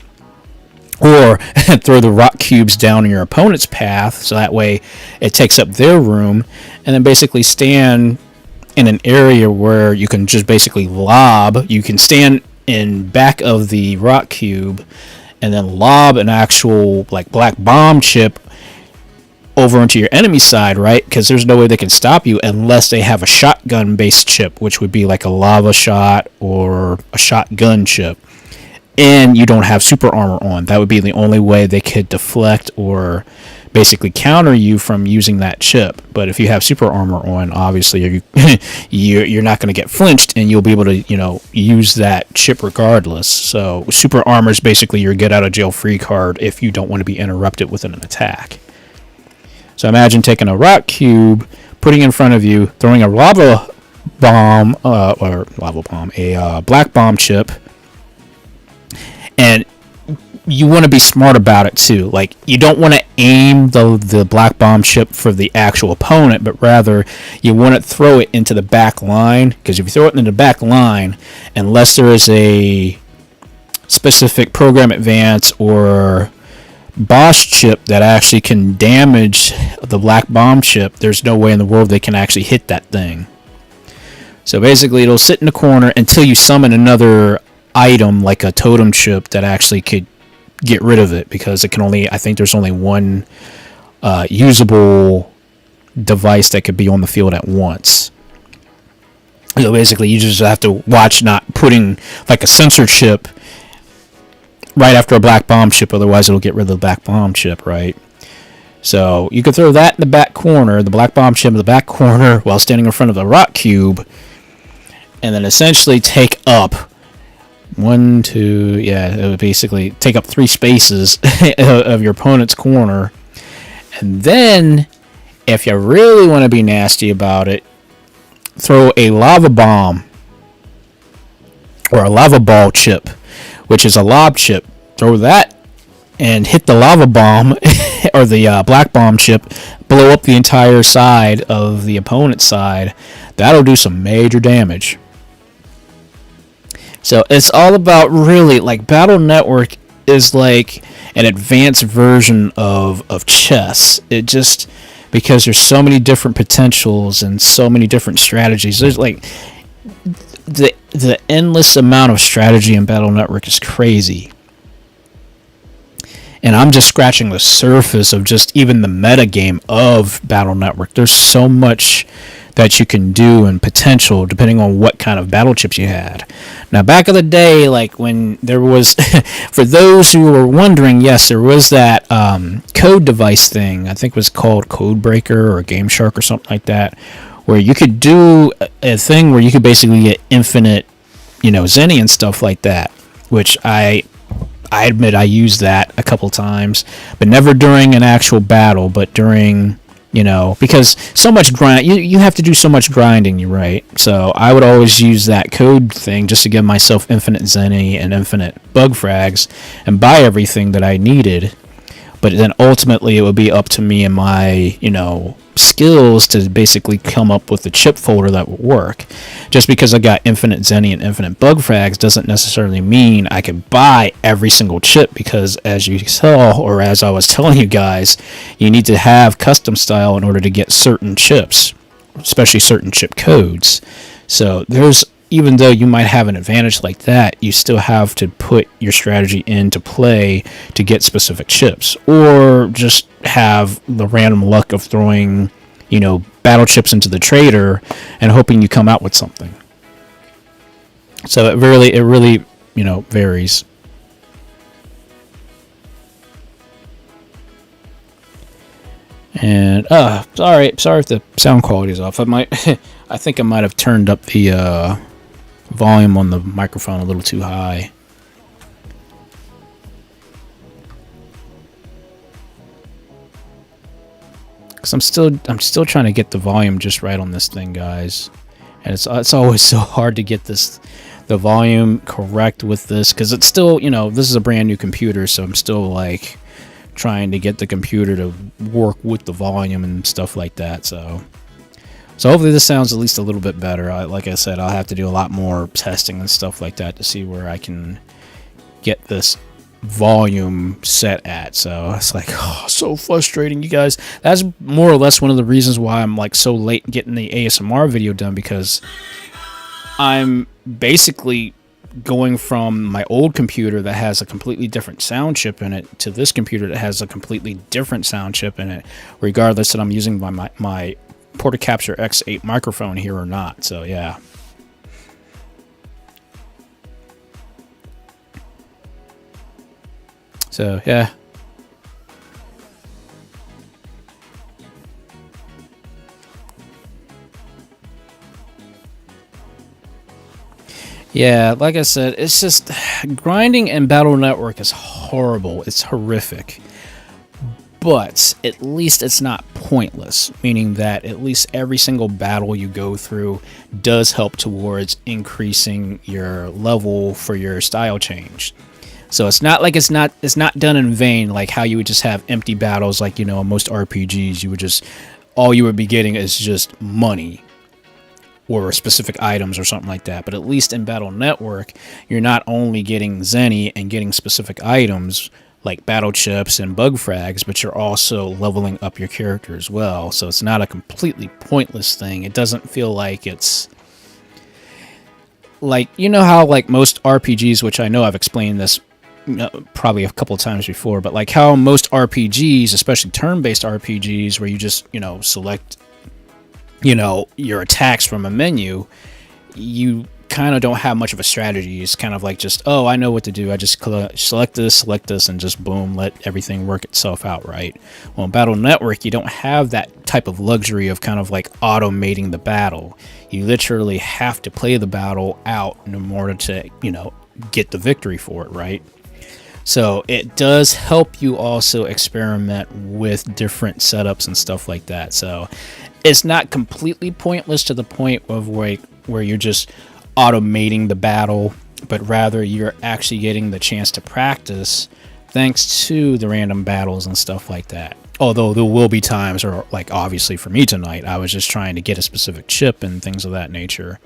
or throw the rock cubes down in your opponent's path, so that way it takes up their room, and then basically stand in an area where you can just basically lob. You can stand in back of the rock cube and then lob an actual like black bomb chip over into your enemy side, right? Because there's no way they can stop you unless they have a shotgun based chip, which would be like a lava shot or a shotgun chip, and you don't have super armor on. That would be the only way they could deflect or basically counter you from using that chip. But if you have super armor on, obviously you're not going to get flinched, and you'll be able to use that chip regardless. So super armor is basically your get out of jail free card if you don't want to be interrupted with an attack. So imagine taking a rock cube, putting it in front of you, throwing a lava bomb, a black bomb chip, and you want to be smart about it too. Like, you don't want to aim the black bomb chip for the actual opponent, but rather you want to throw it into the back line, because if you throw it into the back line, unless there is a specific program advance or boss chip that actually can damage the black bomb chip, there's no way in the world they can actually hit that thing. So basically it'll sit in the corner until you summon another item like a totem chip that actually could get rid of it, because it can only, I think there's only one usable device that could be on the field at once. So basically you just have to watch not putting like a sensor chip right after a black bomb chip, otherwise it'll get rid of the black bomb chip, right? So you could throw that in the back corner, the black bomb chip in the back corner, while standing in front of the rock cube, and then essentially take up it would basically take up 3 spaces of your opponent's corner. And then if you really want to be nasty about it, throw a lava bomb or a lava ball chip, which is a lob chip. Throw that and hit the lava bomb or the black bomb chip, blow up the entire side of the opponent's side. That'll do some major damage. So it's all about, really, like, Battle Network is like an advanced version of chess. It just, because there's so many different potentials and so many different strategies. There's like the endless amount of strategy in Battle Network is crazy. And I'm just scratching the surface of just even the meta game of Battle Network. There's so much that you can do and potential depending on what kind of battle chips you had. Now, back in the day, like when there was, for those who were wondering, yes, there was that code device thing. I think it was called Code Breaker or Game Shark or something like that, where you could do a thing where you could basically get infinite, Zenny and stuff like that, which I admit I used that a couple times, but never during an actual battle, but during, because so much grind, you have to do so much grinding, right? So I would always use that code thing just to give myself infinite Zenny and infinite bug frags and buy everything that I needed. But then ultimately it would be up to me and my, skills to basically come up with a chip folder that would work. Just because I got infinite Zenny and infinite bug frags doesn't necessarily mean I could buy every single chip, because as you saw, or as I was telling you guys, you need to have custom style in order to get certain chips, especially certain chip codes. So even though you might have an advantage like that, you still have to put your strategy into play to get specific chips, or just have the random luck of throwing, battle chips into the trader and hoping you come out with something. So it really, varies. And sorry if the sound quality is off. I think I might have turned up the volume on the microphone a little too high. Cause I'm still trying to get the volume just right on this thing, guys, and it's always so hard to get the volume correct with this, because it's still, this is a brand new computer, so I'm still like trying to get the computer to work with the volume and stuff like that. So hopefully this sounds at least a little bit better. Like I said, I'll have to do a lot more testing and stuff like that to see where I can get this volume set at. So it's like, so frustrating, you guys. That's more or less one of the reasons why I'm like so late getting the ASMR video done, because I'm basically going from my old computer that has a completely different sound chip in it to this computer that has a completely different sound chip in it, regardless that I'm using my Portacapture X8 microphone here or not. So yeah. So yeah. Yeah, like I said, it's just grinding in Battle Network is horrible. It's horrific. But at least it's not pointless, meaning that at least every single battle you go through does help towards increasing your level for your style change. So it's not like it's not done in vain, like how you would just have empty battles, like, most RPGs, you would just, all you would be getting is just money or specific items or something like that. But at least in Battle Network, you're not only getting Zenny and getting specific items like battle chips and bug frags, but you're also leveling up your character as well. So it's not a completely pointless thing. It doesn't feel like it's like, how like most RPGs, which I know I've explained this probably a couple of times before, but like how most RPGs, especially turn-based RPGs, where you just, select, your attacks from a menu, you kind of don't have much of a strategy. It's kind of like just, I know what to do. I just select this, and just boom, let everything work itself out, right? Well, in Battle Network, you don't have that type of luxury of kind of like automating the battle. You literally have to play the battle out in order to, get the victory for it, right? So it does help you also experiment with different setups and stuff like that. So it's not completely pointless to the point of where you're just automating the battle, but rather you're actually getting the chance to practice thanks to the random battles and stuff like that. Although there will be times, or like obviously for me tonight, I was just trying to get a specific chip and things of that nature.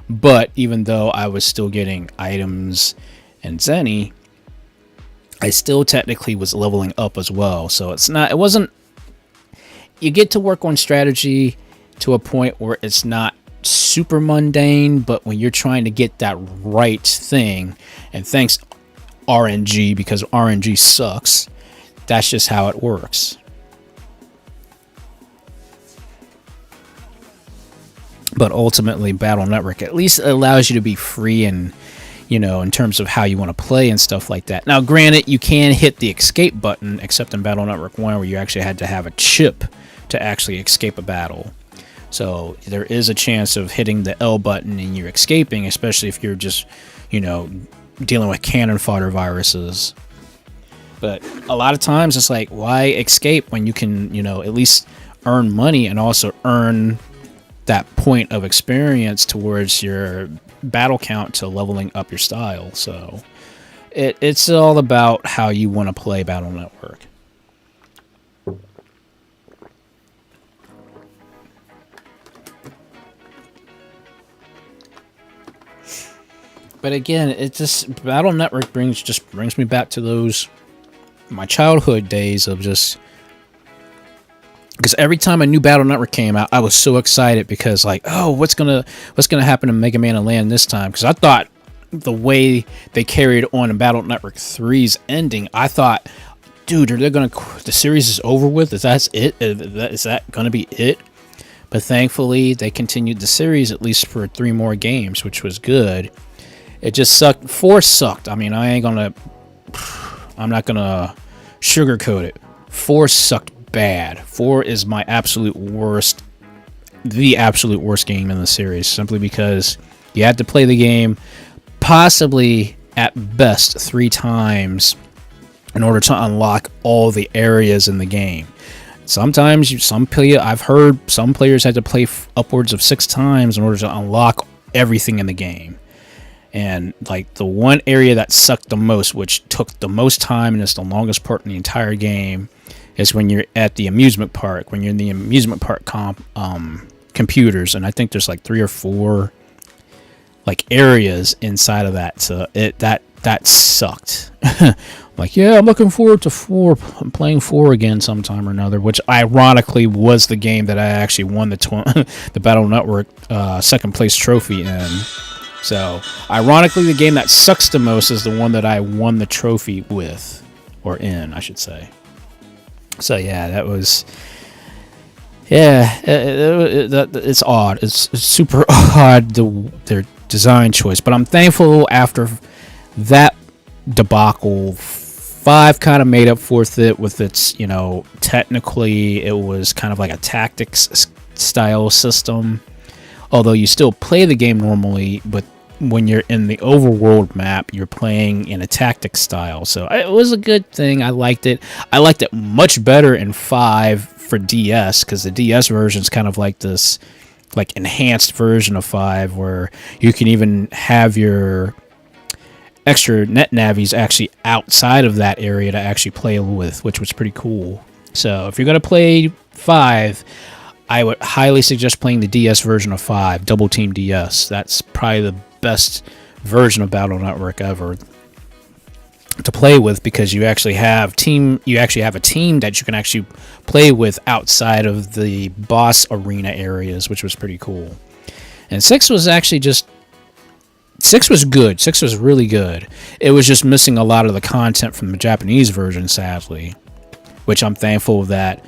But even though I was still getting items and Zenny, I still technically was leveling up as well. So it wasn't, you get to work on strategy to a point where it's not super mundane, but when you're trying to get that right thing, and thanks RNG, because RNG sucks, that's just how it works. But ultimately, Battle Network at least allows you to be free and, you know, in terms of how you want to play and stuff like that. Now, granted, you can hit the escape button, except in Battle Network 1, where you actually had to have a chip to actually escape a battle. So there is a chance of hitting the L button and you're escaping, especially if you're just, you know, dealing with cannon fodder viruses. But a lot of times it's like, why escape when you can, you know, at least earn money and also earn that point of experience towards your battle count to leveling up your style. So it's all about how you want to play Battle Network. But again, it just Battle Network brings me back to those my childhood days of just, because every time a new Battle Network came out, I was so excited because like, oh, what's gonna happen to Mega Man and Land this time? Because I thought the way they carried on in Battle Network 3's ending, I thought, dude, the series is over with? Is that it? Is that gonna be it? But thankfully, they continued the series at least for 3 more games, which was good. It just sucked. 4 sucked. I mean, I'm not gonna sugarcoat it. 4 sucked bad. 4 is my absolute worst, the absolute worst game in the series, simply because you had to play the game possibly at best 3 times in order to unlock all the areas in the game. Sometimes I've heard some players had to play upwards of 6 times in order to unlock everything in the game. And like the one area that sucked the most, which took the most time and is the longest part in the entire game, is when you're at the amusement park. When you're in the amusement park computers, and I think there's like 3 or 4 like areas inside of that. So that sucked. Like, yeah, I'm looking forward to 4. I'm playing 4 again sometime or another, which ironically was the game that I actually won the Battle Network second place trophy in. So, ironically, the game that sucks the most is the one that I won the trophy with, or in, I should say. So, yeah, that was, yeah, it's odd. It's super odd, their design choice. But I'm thankful after that debacle, 5 kind of made up for it with its, you know, technically it was kind of like a tactics style system. Although you still play the game normally, but when you're in the overworld map, you're playing in a tactics style. So it was a good thing. I liked it. I liked it much better in 5 for DS, because the DS version is kind of like this like enhanced version of 5, where you can even have your extra net navies actually outside of that area to actually play with, which was pretty cool. So if you're going to play 5, I would highly suggest playing the DS version of 5, Double Team DS. That's probably the best version of Battle Network ever to play with, because you actually have a team that you can actually play with outside of the boss arena areas, which was pretty cool. And 6 was actually just 6 was good. 6 was really good. It was just missing a lot of the content from the Japanese version, sadly, which I'm thankful that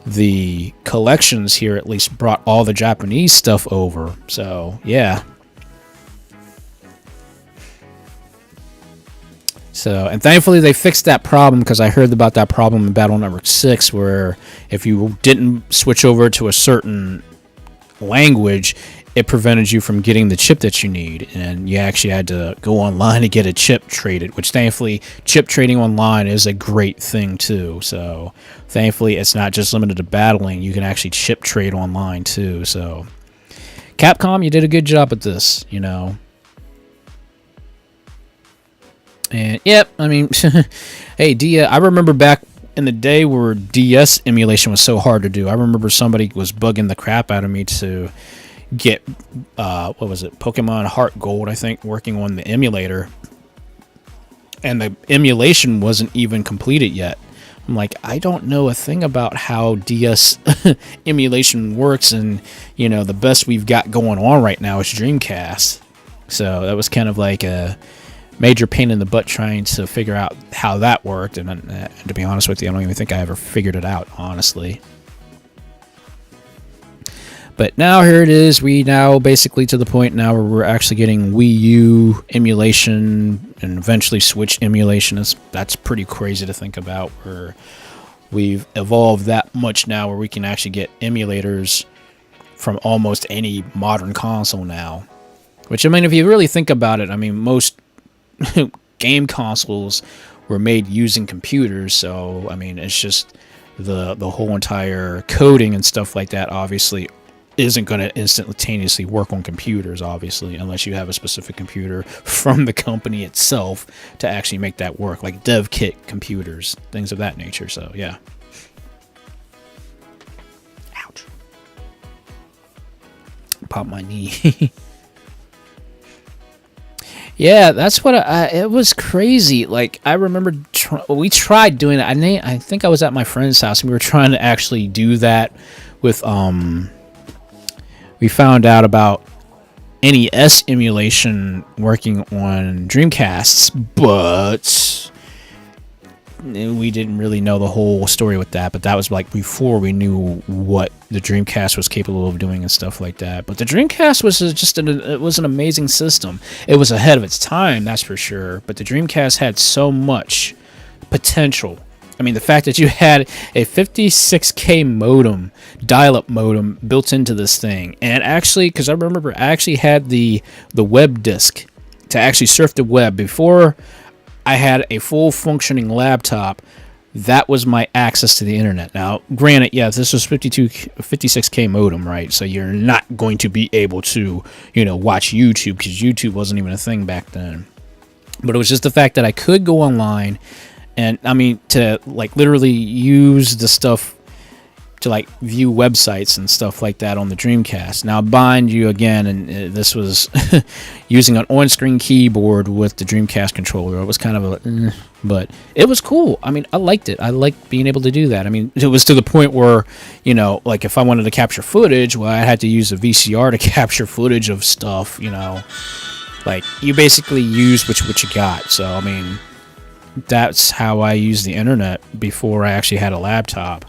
the collections here at least brought all the Japanese stuff over. So, yeah. So, and thankfully they fixed that problem, because I heard about that problem in Battle Network 6, where if you didn't switch over to a certain language, it prevented you from getting the chip that you need, and you actually had to go online to get a chip traded, which thankfully chip trading online is a great thing too. So thankfully it's not just limited to battling, you can actually chip trade online too. So Capcom, you did a good job at this, you know. And yep, I mean, hey, I remember back in the day where DS emulation was so hard to do. I remember somebody was bugging the crap out of me to get what was it, Pokemon Heart Gold, I think, working on the emulator, and the emulation wasn't even completed yet. I'm like, I don't know a thing about how DS emulation works, and you know, the best we've got going on right now is Dreamcast. So that was kind of like a major pain in the butt trying to figure out how that worked, and to be honest with you, I don't even think I ever figured it out, honestly. But now here it is. We now basically to the point now where we're actually getting Wii U emulation and eventually Switch emulation. That's pretty crazy to think about, where we've evolved that much now where we can actually get emulators from almost any modern console now. Which, I mean, if you really think about it, I mean, most game consoles were made using computers, so, I mean, it's just the whole entire coding and stuff like that obviously isn't going to instantaneously work on computers, obviously, unless you have a specific computer from the company itself to actually make that work, like dev kit computers, things of that nature, so, yeah. Ouch. Pop my knee. Yeah, that's what it was crazy. Like, I remember we tried doing it. I think I was at my friend's house and we were trying to actually do that with we found out about NES emulation working on Dreamcasts, but we didn't really know the whole story with that. But that was like before we knew what the Dreamcast was capable of doing and stuff like that. But the Dreamcast was just it was an amazing system. It was ahead of its time, that's for sure. But the Dreamcast had so much potential. I mean, the fact that you had a 56K modem, dial-up modem built into this thing, and actually, because I remember I actually had the web disk to actually surf the web before I had a full functioning laptop. That was my access to the internet. Now, granted, yeah, this was 56K modem, right? So you're not going to be able to, watch YouTube, because YouTube wasn't even a thing back then. But it was just the fact that I could go online and, I mean, to like literally use the stuff to like view websites and stuff like that on the Dreamcast. Now, mind you, again, and this was using an on-screen keyboard with the Dreamcast controller. It was kind of but it was cool. I mean, I liked it. I liked being able to do that. I mean, it was to the point where, like if I wanted to capture footage, well, I had to use a VCR to capture footage of stuff, like you basically use what you got. So, I mean, that's how I used the internet before I actually had a laptop.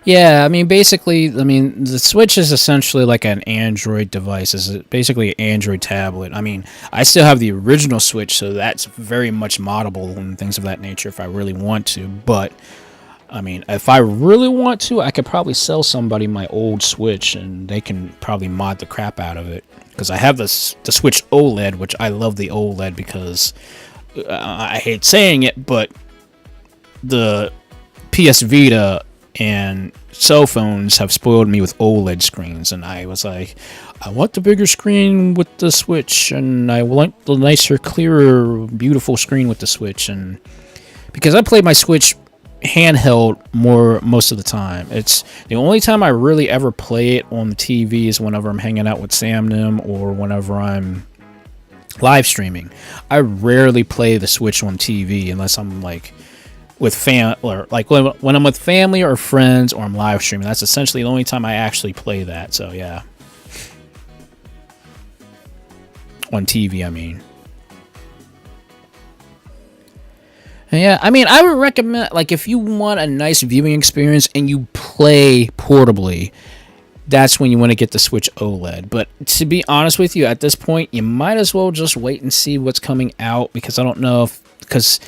Yeah, I mean, basically, the Switch is essentially like an Android device. It's basically an Android tablet. I mean, I still have the original Switch, so that's very much moddable and things of that nature if I really want to. But, I mean, if I really want to, I could probably sell somebody my old Switch, and they can probably mod the crap out of it. Because I have the Switch OLED, which I love the OLED because, I hate saying it, but the PS Vita and cell phones have spoiled me with OLED screens, and I was like, I want the bigger screen with the Switch, and I want the nicer, clearer, beautiful screen with the Switch. And because I play my Switch handheld most of the time, it's the only time I really ever play it on the TV is whenever I'm hanging out with Samnim or whenever I'm live streaming. I rarely play the Switch on TV unless I'm like with or like when I'm with family or friends or I'm live streaming. That's essentially the only time I actually play that. So yeah, on TV, I mean. And yeah, I mean, I would recommend, like, if you want a nice viewing experience and you play portably, that's when you want to get the Switch OLED. But to be honest with you, at this point, you might as well just wait and see what's coming out, because I don't know because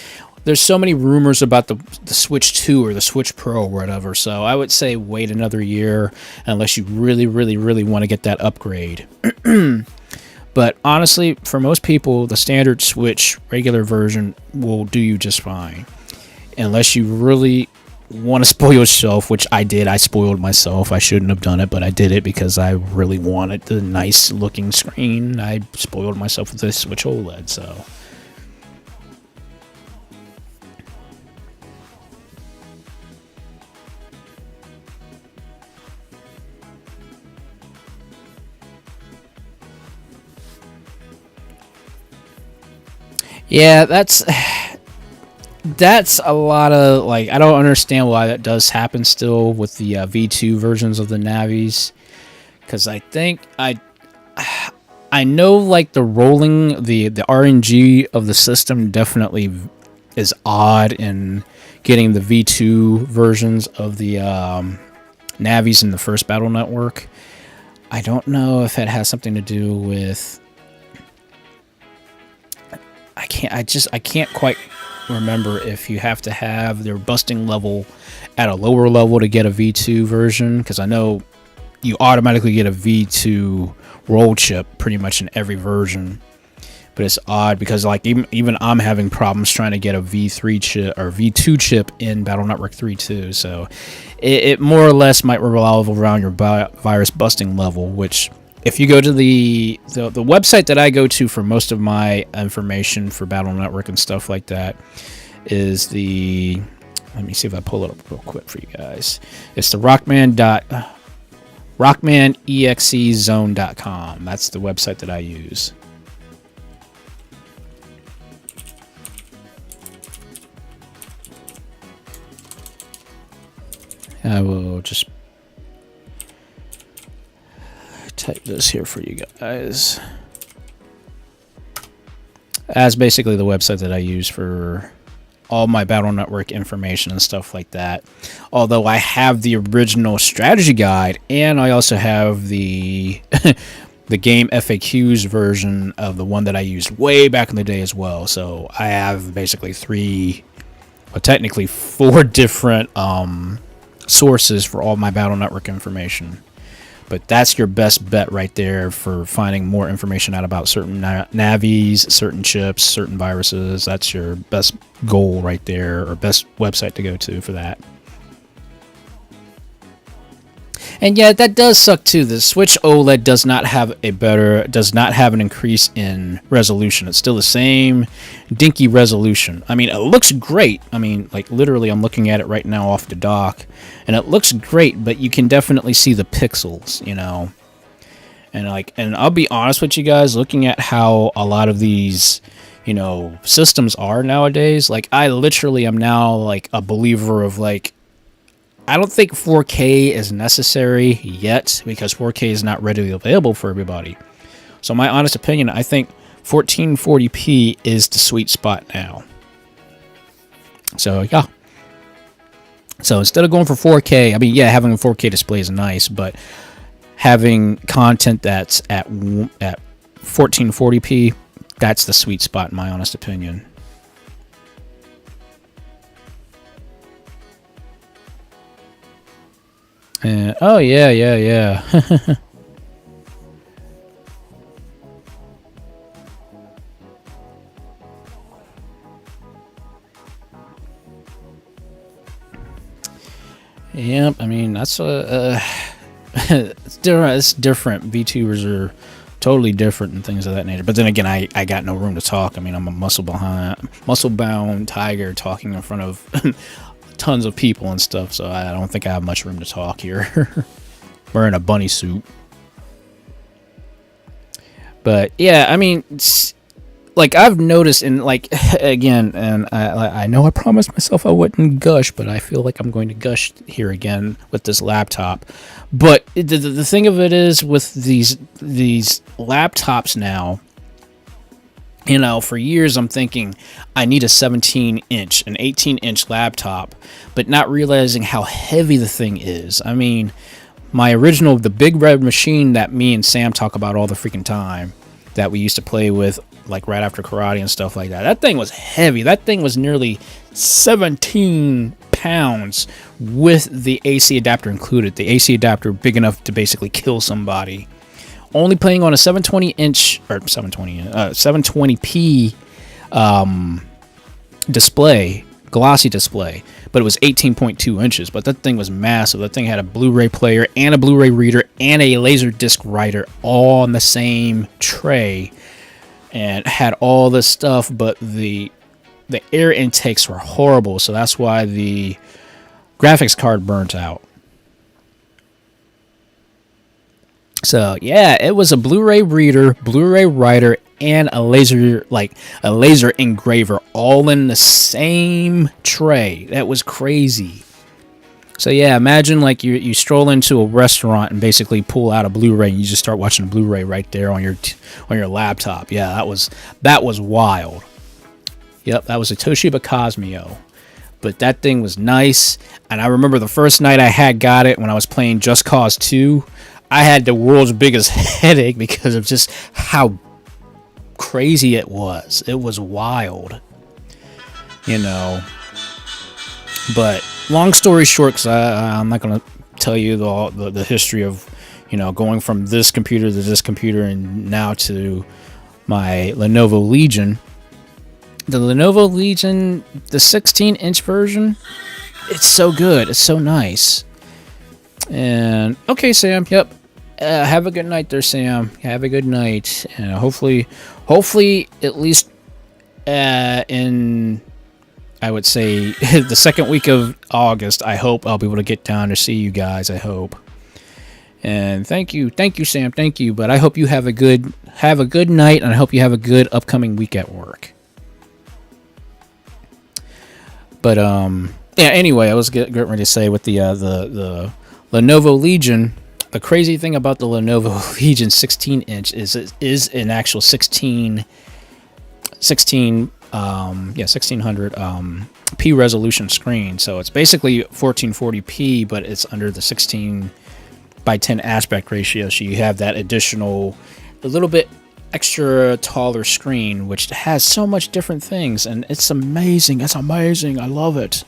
there's so many rumors about the Switch 2 or the Switch Pro or whatever. So I would say wait another year unless you really, really, really want to get that upgrade. But honestly, for most people, the standard Switch regular version will do you just fine. Unless you really want to spoil yourself, which I did. I spoiled myself. I shouldn't have done it, but I did it because I really wanted the nice looking screen. I spoiled myself with the Switch OLED, so. Yeah, that's a lot of, like, I don't understand why that does happen still with the V2 versions of the Navis, because I think I I know like the rolling, the RNG of the system definitely is odd in getting the V2 versions of the navies in the first Battle Network. I don't know if it has something to do with... I can't quite remember if you have to have their busting level at a lower level to get a V2 version, because I know you automatically get a V2 roll chip pretty much in every version. But it's odd because like even I'm having problems trying to get a V3 chip or V2 chip in Battle Network 3 too. So it more or less might revolve around your virus busting level, which if you go to the website that I go to for most of my information for Battle Network and stuff like that is the... Let me see if I pull it up real quick for you guys. It's the rockmanexezone.com. That's the website that I use. I will just type this here for you guys. That's basically the website that I use for all my Battle Network information and stuff like that. Although I have the original strategy guide, and I also have the the game FAQs version of the one that I used way back in the day as well. So I have basically technically four different sources for all my Battle Network information. But that's your best bet right there for finding more information out about certain navies, certain chips, certain viruses. That's your best goal right there, or best website to go to for that. And yeah, that does suck too. The Switch OLED does not have an increase in resolution. It's still the same dinky resolution. I mean, it looks great. I mean, like literally I'm looking at it right now off the dock and it looks great, but you can definitely see the pixels, you know. And I'll be honest with you guys, looking at how a lot of these, you know, systems are nowadays, like I literally am now like a believer of like, I don't think 4K is necessary yet because 4K is not readily available for everybody. So my honest opinion, I think 1440p is the sweet spot now. So yeah. So instead of going for 4K, I mean, yeah, having a 4K display is nice, but having content that's at 1440p, that's the sweet spot in my honest opinion. Oh, yeah. Yep, I mean, that's it's different. VTubers are totally different and things of that nature. But then again, I got no room to talk. I mean, I'm a muscle-bound tiger talking in front of tons of people and stuff, so I don't think I have much room to talk here. Wearing a bunny suit. But yeah, I mean, like I've noticed, and like again, and I know I promised myself I wouldn't gush, but I feel like I'm going to gush here again with this laptop. But the thing of it is, with these laptops now, you know, for years I'm thinking I need a 17-inch, an 18-inch laptop, but not realizing how heavy the thing is. I mean, my original, the big red machine that me and Sam talk about all the freaking time, that we used to play with, like right after karate and stuff like that. That thing was heavy. That thing was nearly 17 pounds with the AC adapter included. The AC adapter big enough to basically kill somebody. Only playing on a 720p display, glossy display, but it was 18.2 inches. But that thing was massive. That thing had a Blu-ray player and a Blu-ray reader and a laser disc writer all on the same tray, and had all this stuff. But the air intakes were horrible, so that's why the graphics card burnt out. So yeah, it was a Blu-ray reader, Blu-ray writer, and a laser engraver all in the same tray. That was crazy. So yeah, imagine like you stroll into a restaurant and basically pull out a Blu-ray and you just start watching a Blu-ray right there on your laptop. Yeah, that was wild. Yep, that was a Toshiba Cosmio. But that thing was nice, and I remember the first night I got it when I was playing Just Cause 2, I had the world's biggest headache because of just how crazy it was. It was wild, you know. But long story short, because I'm not going to tell you the history of, you know, going from this computer to this computer and now to my Lenovo Legion. The Lenovo Legion, the 16-inch version, it's so good. It's so nice. And, okay, Sam, yep. Have a good night there, Sam. Have a good night. And hopefully, at least in, I would say, the second week of August, I hope I'll be able to get down to see you guys, I hope. And thank you, Sam, thank you. But I hope you have a good night, and I hope you have a good upcoming week at work. But yeah. Anyway, I was getting ready to say with the Lenovo Legion. The crazy thing about the Lenovo Legion 16-inch is it is an actual 1600 P resolution screen. So it's basically 1440p, but it's under the 16:10 aspect ratio. So you have that additional, a little bit extra taller screen, which has so much different things, and it's amazing. It's amazing. I love it.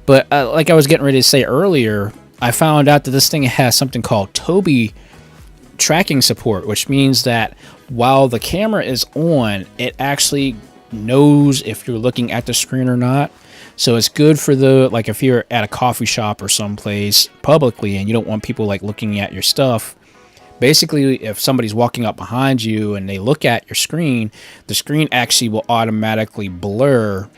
But like I was getting ready to say earlier, I found out that this thing has something called Tobii tracking support, which means that while the camera is on, it actually knows if you're looking at the screen or not. So it's good for like if you're at a coffee shop or someplace publicly and you don't want people like looking at your stuff. Basically, if somebody's walking up behind you and they look at your screen, the screen actually will automatically blur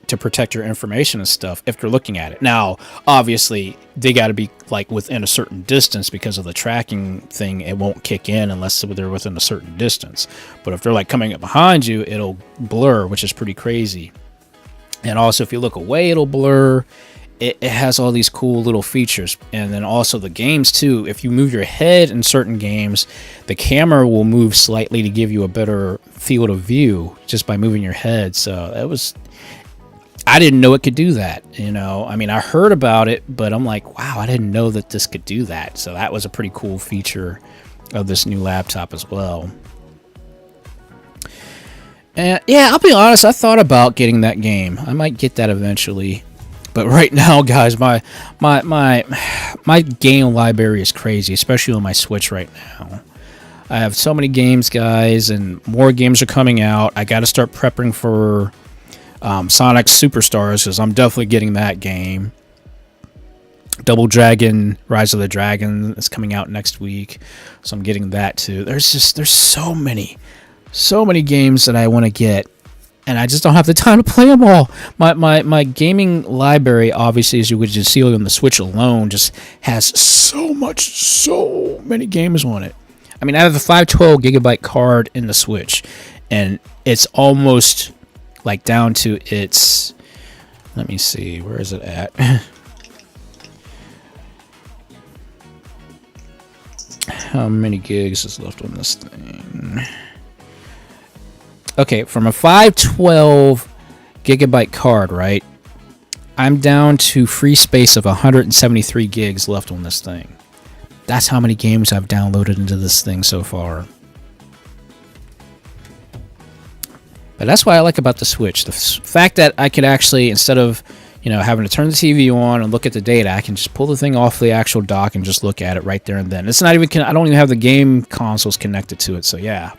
to protect your information and stuff if they're looking at it. Now, obviously, they got to be like within a certain distance because of the tracking thing. It won't kick in unless they're within a certain distance. But if they're like coming up behind you, it'll blur, which is pretty crazy. And also, if you look away, it'll blur. It has all these cool little features. And then also the games too. If you move your head in certain games, the camera will move slightly to give you a better field of view just by moving your head. So I didn't know it could do that. You know, I mean, I heard about it, but I'm like, wow, I didn't know that this could do that. So that was a pretty cool feature of this new laptop as well. And yeah, I'll be honest, I thought about getting that game. I might get that eventually. But right now, guys, my game library is crazy, especially on my Switch right now. I have so many games, guys, and more games are coming out. I got to start prepping for Sonic Superstars, because I'm definitely getting that game. Double Dragon, Rise of the Dragon is coming out next week, so I'm getting that too. There's so many games that I want to get. And I just don't have the time to play them all. My gaming library, obviously, as you would just see on the Switch alone, just has so many games on it. I mean, I have a 512 gigabyte card in the Switch, and it's almost like down to its. Let me see, where is it at? How many gigs is left on this thing? Okay, from a 512 gigabyte card, right? I'm down to free space of 173 gigs left on this thing. That's how many games I've downloaded into this thing so far. But that's what I like about the Switch. The fact that I could actually, instead of, having to turn the TV on and look at the data, I can just pull the thing off the actual dock and just look at it right there and then. It's not even, I don't even have the game consoles connected to it, so yeah.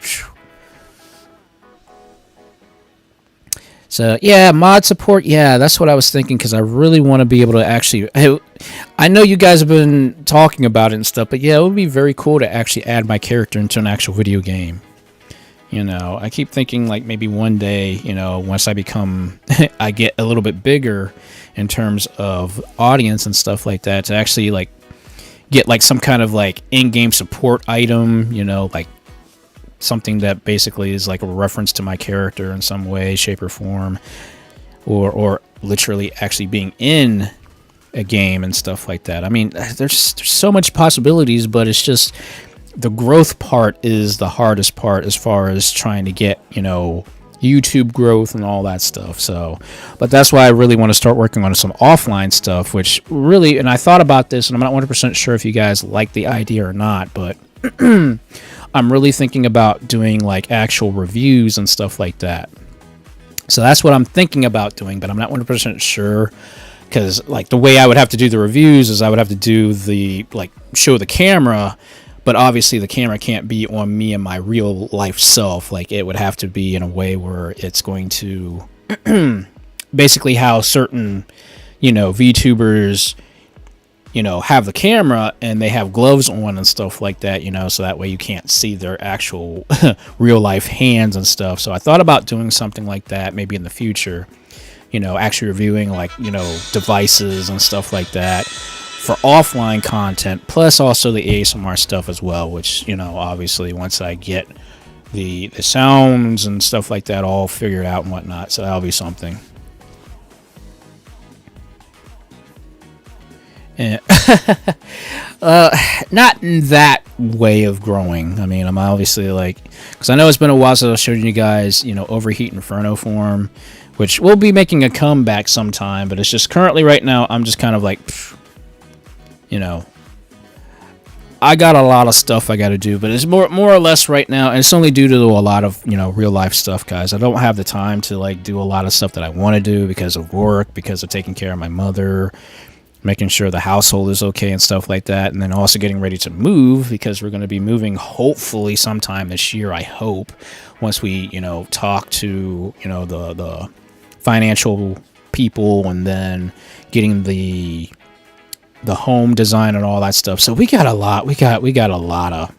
So, yeah, mod support, yeah, that's what I was thinking, because I really want to be able to actually... I know you guys have been talking about it and stuff, but yeah, it would be very cool to actually add my character into an actual video game. I keep thinking, like, maybe one day, once I become... I get a little bit bigger in terms of audience and stuff like that, to actually, like, get, like, some kind of, like, in-game support item, like... something that basically is like a reference to my character in some way, shape, or form, or literally actually being in a game and stuff like that. I mean, there's so much possibilities, but it's just the growth part is the hardest part as far as trying to get, you know, YouTube growth and all that stuff. So, but that's why I really want to start working on some offline stuff, which really, and I thought about this, and I'm not 100% sure if you guys like the idea or not, but I'm really thinking about doing like actual reviews and stuff like that. So that's what I'm thinking about doing, but I'm not 100% sure, because like the way I would have to do the reviews is I would have to do the, like, show the camera, but obviously the camera can't be on me and my real life self. Like, it would have to be in a way where it's going to basically how certain, you know, VTubers, you know, have the camera and they have gloves on and stuff like that, you know, so that way you can't see their actual real life hands and stuff. So I thought about doing something like that maybe in the future, you know, actually reviewing, like, you know, devices and stuff like that for offline content, plus also the ASMR stuff as well, which, you know, obviously once I get the sounds and stuff like that all figured out and whatnot, so that'll be something. And not in that way of growing. I mean, I'm obviously like, because I know it's been a while since I showed you guys, you know, Overheat Inferno form, which will be making a comeback sometime, but it's just currently right now I'm just kind of like, you know, I got a lot of stuff I got to do, but it's more or less right now, and it's only due to a lot of, you know, real life stuff, guys. I don't have the time to like do a lot of stuff that I want to do because of work, because of taking care of my mother, making sure the household is okay and stuff like that, and then also getting ready to move, because we're going to be moving hopefully sometime this year, I hope, once we, you know, talk to, you know, the financial people, and then getting the home design and all that stuff. So we got a lot. We got a lot of.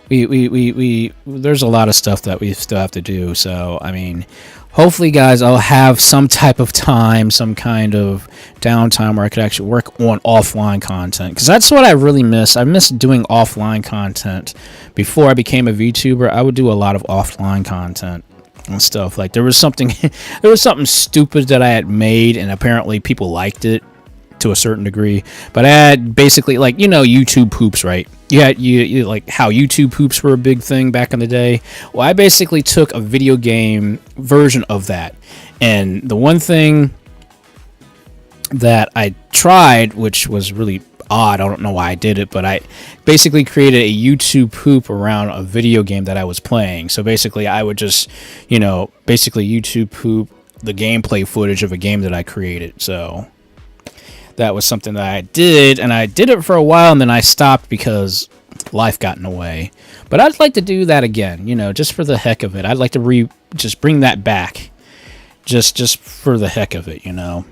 There's a lot of stuff that we still have to do. So I mean, hopefully, guys, I'll have some type of time, some kind of downtime where I could actually work on offline content, because that's what I really miss. I miss doing offline content. Before I became a VTuber, I would do a lot of offline content and stuff. Like, there was something stupid that I had made, and apparently people liked it to a certain degree. But I had basically, like, you know, YouTube poops, right? You like how YouTube poops were a big thing back in the day. Well, I basically took a video game version of that, and the one thing that I tried, which was really odd, I don't know why I did it, but I basically created a YouTube poop around a video game that I was playing. So basically I would just, you know, basically YouTube poop the gameplay footage of a game that I created. So that was something that I did, and I did it for a while, and then I stopped because life got in the way. But I'd like to do that again, you know, just for the heck of it. I'd like to just bring that back, just for the heck of it, you know.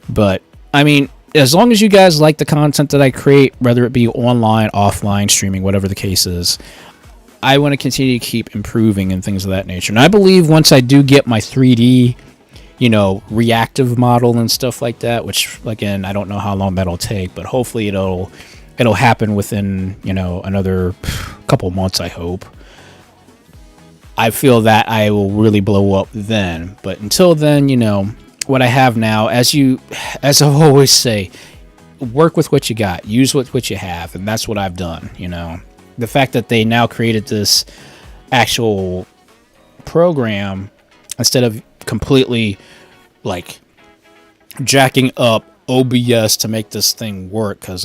But I mean, as long as you guys like the content that I create, whether it be online, offline, streaming, whatever the case is, I want to continue to keep improving and things of that nature. And I believe once I do get my 3D, you know, reactive model and stuff like that, which, again, I don't know how long that'll take, but hopefully it'll happen within, you know, another couple months, I hope. I feel that I will really blow up then. But until then, you know, what I have now, as I always say, work with what you got, use what you have, and that's what I've done. You know, the fact that they now created this actual program instead of completely like jacking up OBS to make this thing work, because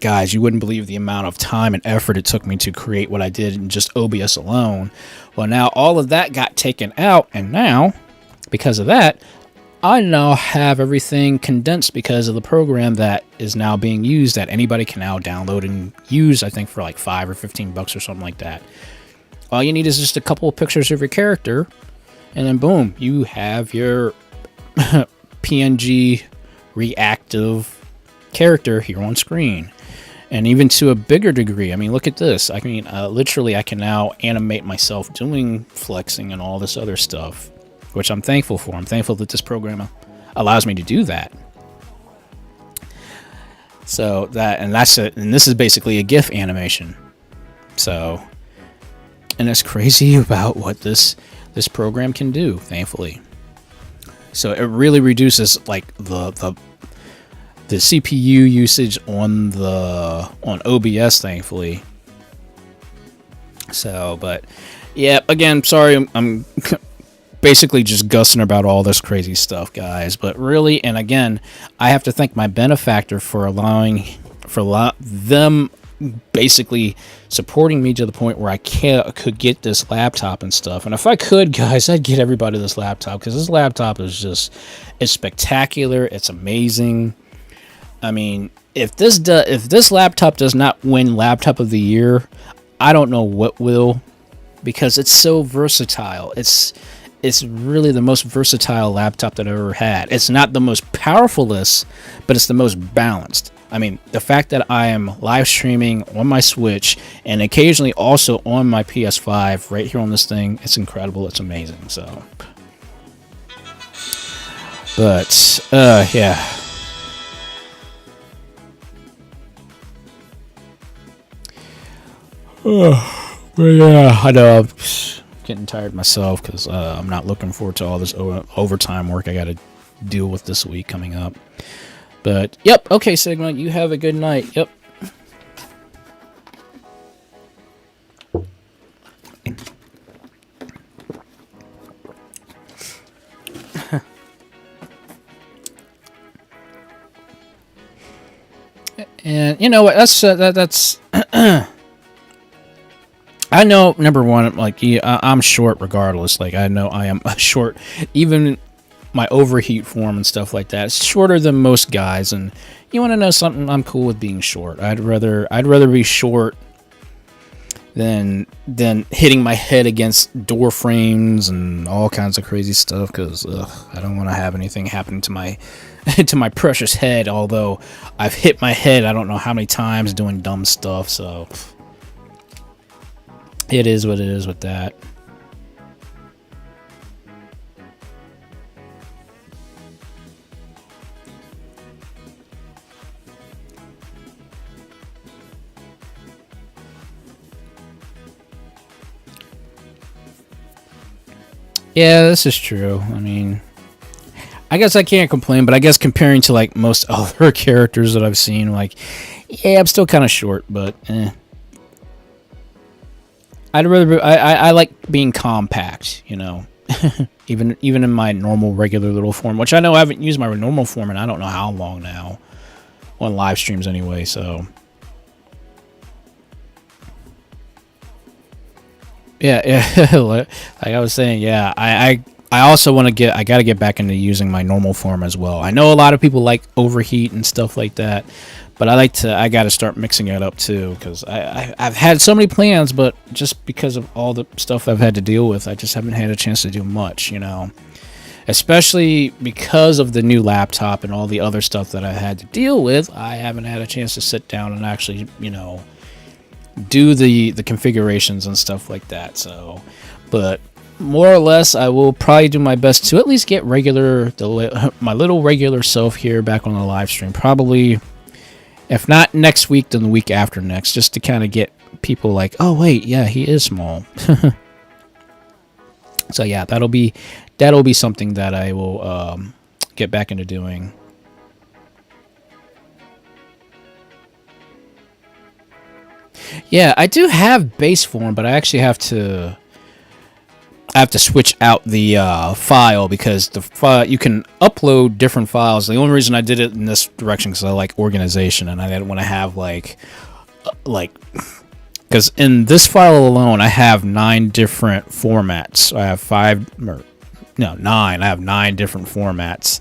guys, you wouldn't believe the amount of time and effort it took me to create what I did in just OBS alone. Well, now all of that got taken out, and now because of that, I now have everything condensed because of the program that is now being used, that anybody can now download and use, I think for like $5 or $15 or something like that. All you need is just a couple of pictures of your character, and then boom, you have your PNG reactive character here on screen. And even to a bigger degree, I mean, look at this. I mean, literally, I can now animate myself doing flexing and all this other stuff, which I'm thankful for. I'm thankful that this program allows me to do that. So that's it. And this is basically a GIF animation. So, and it's crazy about what this program can do, thankfully. So it really reduces like the CPU usage on OBS, thankfully. So, but yeah, again, sorry, I'm basically just gussing about all this crazy stuff, guys. But really, and again, I have to thank my benefactor for them basically supporting me to the point where I could get this laptop and stuff. And if I could, guys, I'd get everybody this laptop, because this laptop is it's spectacular. It's amazing. I mean, if this laptop does not win Laptop of the Year, I don't know what will, because it's so versatile. It's really the most versatile laptop that I've ever had. It's not the most powerfulest, but it's the most balanced. I mean, the fact that I am live streaming on my Switch and occasionally also on my PS5 right here on this thing, it's incredible. It's amazing. So, but yeah. But yeah, I know I'm getting tired myself, because I'm not looking forward to all this overtime work I got to deal with this week coming up. But yep, okay, Sigma, you have a good night. Yep. And you know what? That's. I know, number one, like, I'm short regardless. Like, I know I am short. Even my overheat form and stuff like that, it's shorter than most guys. And you want to know something? I'm cool with being short. I'd rather be short than hitting my head against door frames and all kinds of crazy stuff, because I don't want to have anything happen to my to my precious head. Although I've hit my head I don't know how many times doing dumb stuff, so it is what it is with that. Yeah, this is true. I mean, I guess I can't complain, but I guess comparing to like most other characters that I've seen, like, yeah, I'm still kind of short, but I'd rather I like being compact, you know. even in my normal regular little form, which I know I haven't used my normal form in I don't know how long now, on live streams anyway, so yeah, like I was saying, yeah, I also want to I got to get back into using my normal form as well. I know a lot of people like overheat and stuff like that, but I got to start mixing it up too, because I've had so many plans, but just because of all the stuff I've had to deal with, I just haven't had a chance to do much, you know. Especially because of the new laptop and all the other stuff that I had to deal with, I haven't had a chance to sit down and actually, you know, do the configurations and stuff like that. So, but more or less, I will probably do my best to at least get my little regular self here back on the live stream. Probably, if not next week, then the week after next, just to kind of get people like, oh wait, yeah, he is small. So yeah, that'll be something that I will get back into doing. Yeah, I do have base form, but I actually have to switch out the file, because the file, you can upload different files. The only reason I did it in this direction because I like organization, and I didn't want to have like because in this file alone I have 9 different formats. I have 9. I have 9 different formats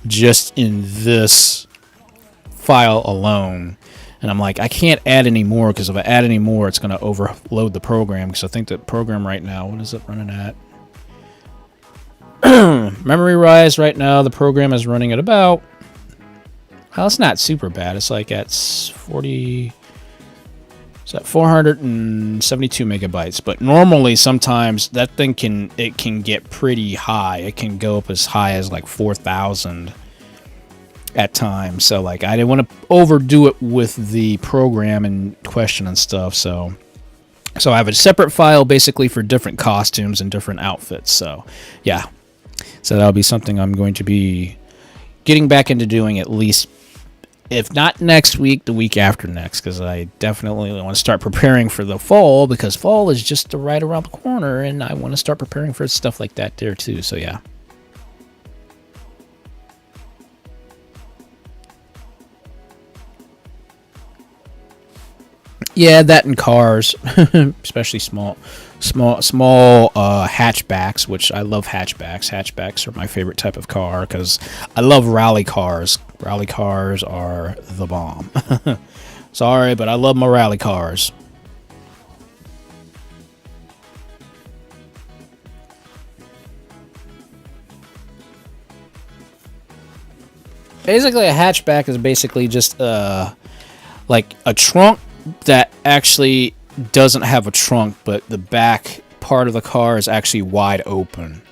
just in this file alone. And I'm like, I can't add any more, because if I add any more, it's going to overload the program. Because I think the program right now, what is it running at? Memory rise right now, the program is running at about, well, it's not super bad. It's like at 472 megabytes. But normally, sometimes that thing can get pretty high. It can go up as high as like 4,000. At times. So like, I didn't want to overdo it with the program in question and stuff, so I have a separate file basically for different costumes and different outfits. So yeah, So that'll be something I'm going to be getting back into doing, at least, if not next week, the week after next, because I definitely want to start preparing for the fall, because fall is just right around the corner, and I want to start preparing for stuff like that there too. So yeah. Yeah, that in cars, especially small hatchbacks, which I love hatchbacks. Hatchbacks are my favorite type of car because I love rally cars. Rally cars are the bomb. Sorry, but I love my rally cars. Basically, a hatchback is basically just like a trunk that actually doesn't have a trunk, but the back part of the car is actually wide open.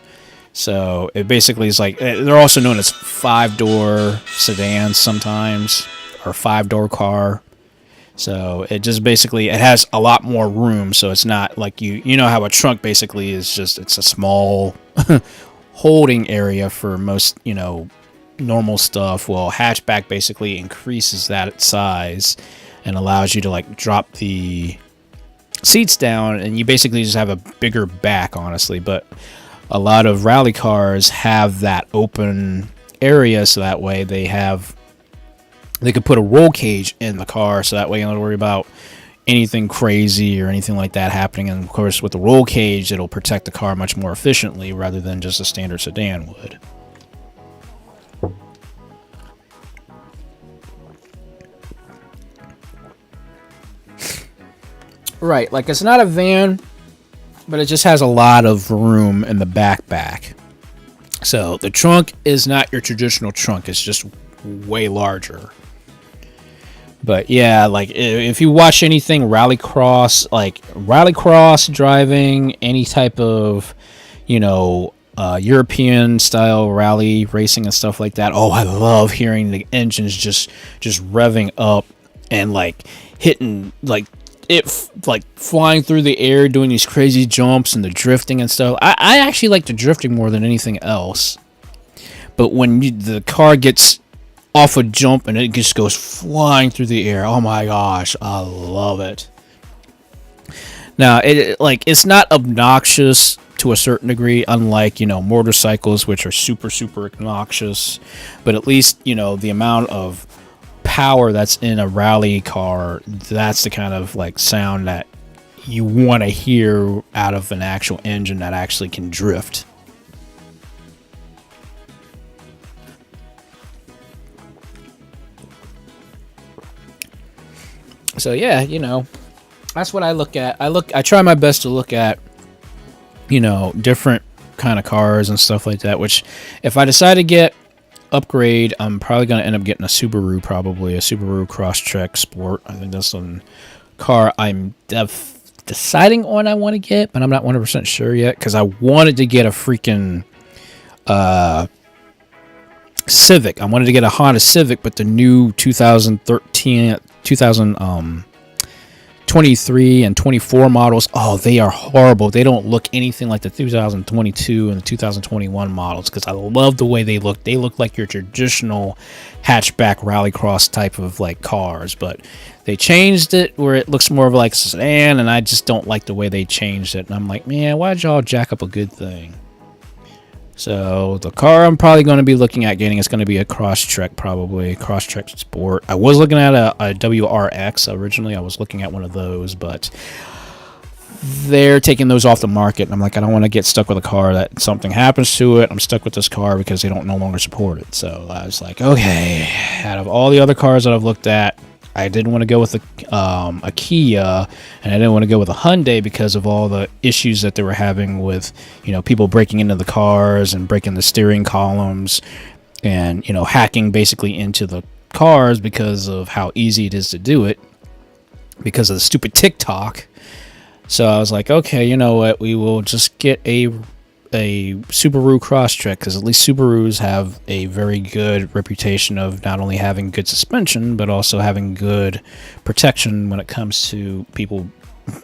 So it basically is like, they're also known as 5-door sedans sometimes, or 5-door car. So it just basically, it has a lot more room, so it's not like you know how a trunk basically is just, it's a small holding area for most, you know, normal stuff. Well, hatchback basically increases that size and allows you to like drop the seats down, and you basically just have a bigger back, honestly. But a lot of rally cars have that open area, so that way they could put a roll cage in the car, so that way you don't worry about anything crazy or anything like that happening. And of course, with the roll cage, it'll protect the car much more efficiently rather than just a standard sedan would. Right, like it's not a van, but it just has a lot of room in the back. So the trunk is not your traditional trunk, it's just way larger. But yeah, like if you watch anything rallycross, like rallycross driving, any type of, you know, European style rally racing and stuff like that. Oh, I love hearing the engines just revving up and like hitting like like flying through the air, doing these crazy jumps and the drifting and stuff. I actually like the drifting more than anything else. But when the car gets off a jump and it just goes flying through the air, oh my gosh, I love it. Now, it's not obnoxious to a certain degree, unlike, you know, motorcycles, which are super obnoxious. But at least, you know, the amount of power that's in a rally car, that's the kind of like sound that you want to hear out of an actual engine that actually can drift. So yeah, you know, that's what I look at. I try my best to look at, you know, different kind of cars and stuff like that, which if I decide to get upgrade, I'm probably going to end up getting a Subaru, probably a Subaru Crosstrek Sport. I think that's one car I'm deciding on I want to get, but I'm not 100% sure yet, because I wanted to get a freaking Civic. I wanted to get a Honda Civic, but the new 2023 and 24 models, oh, they are horrible. They don't look anything like the 2022 and the 2021 models, because I love the way they look. They look like your traditional hatchback rallycross type of like cars, but they changed it where it looks more of like a sedan, and I just don't like the way they changed it. And I'm like, man, why'd y'all jack up a good thing? So the car I'm probably going to be looking at getting is going to be a Crosstrek, probably Crosstrek Sport. I was looking at a WRX originally. I was looking at one of those, but they're taking those off the market. And I'm like, I don't want to get stuck with a car that something happens to it. I'm stuck with this car because they don't no longer support it. So I was like, okay, out of all the other cars that I've looked at, I didn't want to go with a Kia, and I didn't want to go with a Hyundai because of all the issues that they were having with, you know, people breaking into the cars and breaking the steering columns and, you know, hacking basically into the cars because of how easy it is to do it because of the stupid TikTok. So I was like, okay, you know what? We will just get a Subaru Crosstrek, because at least Subarus have a very good reputation of not only having good suspension but also having good protection when it comes to people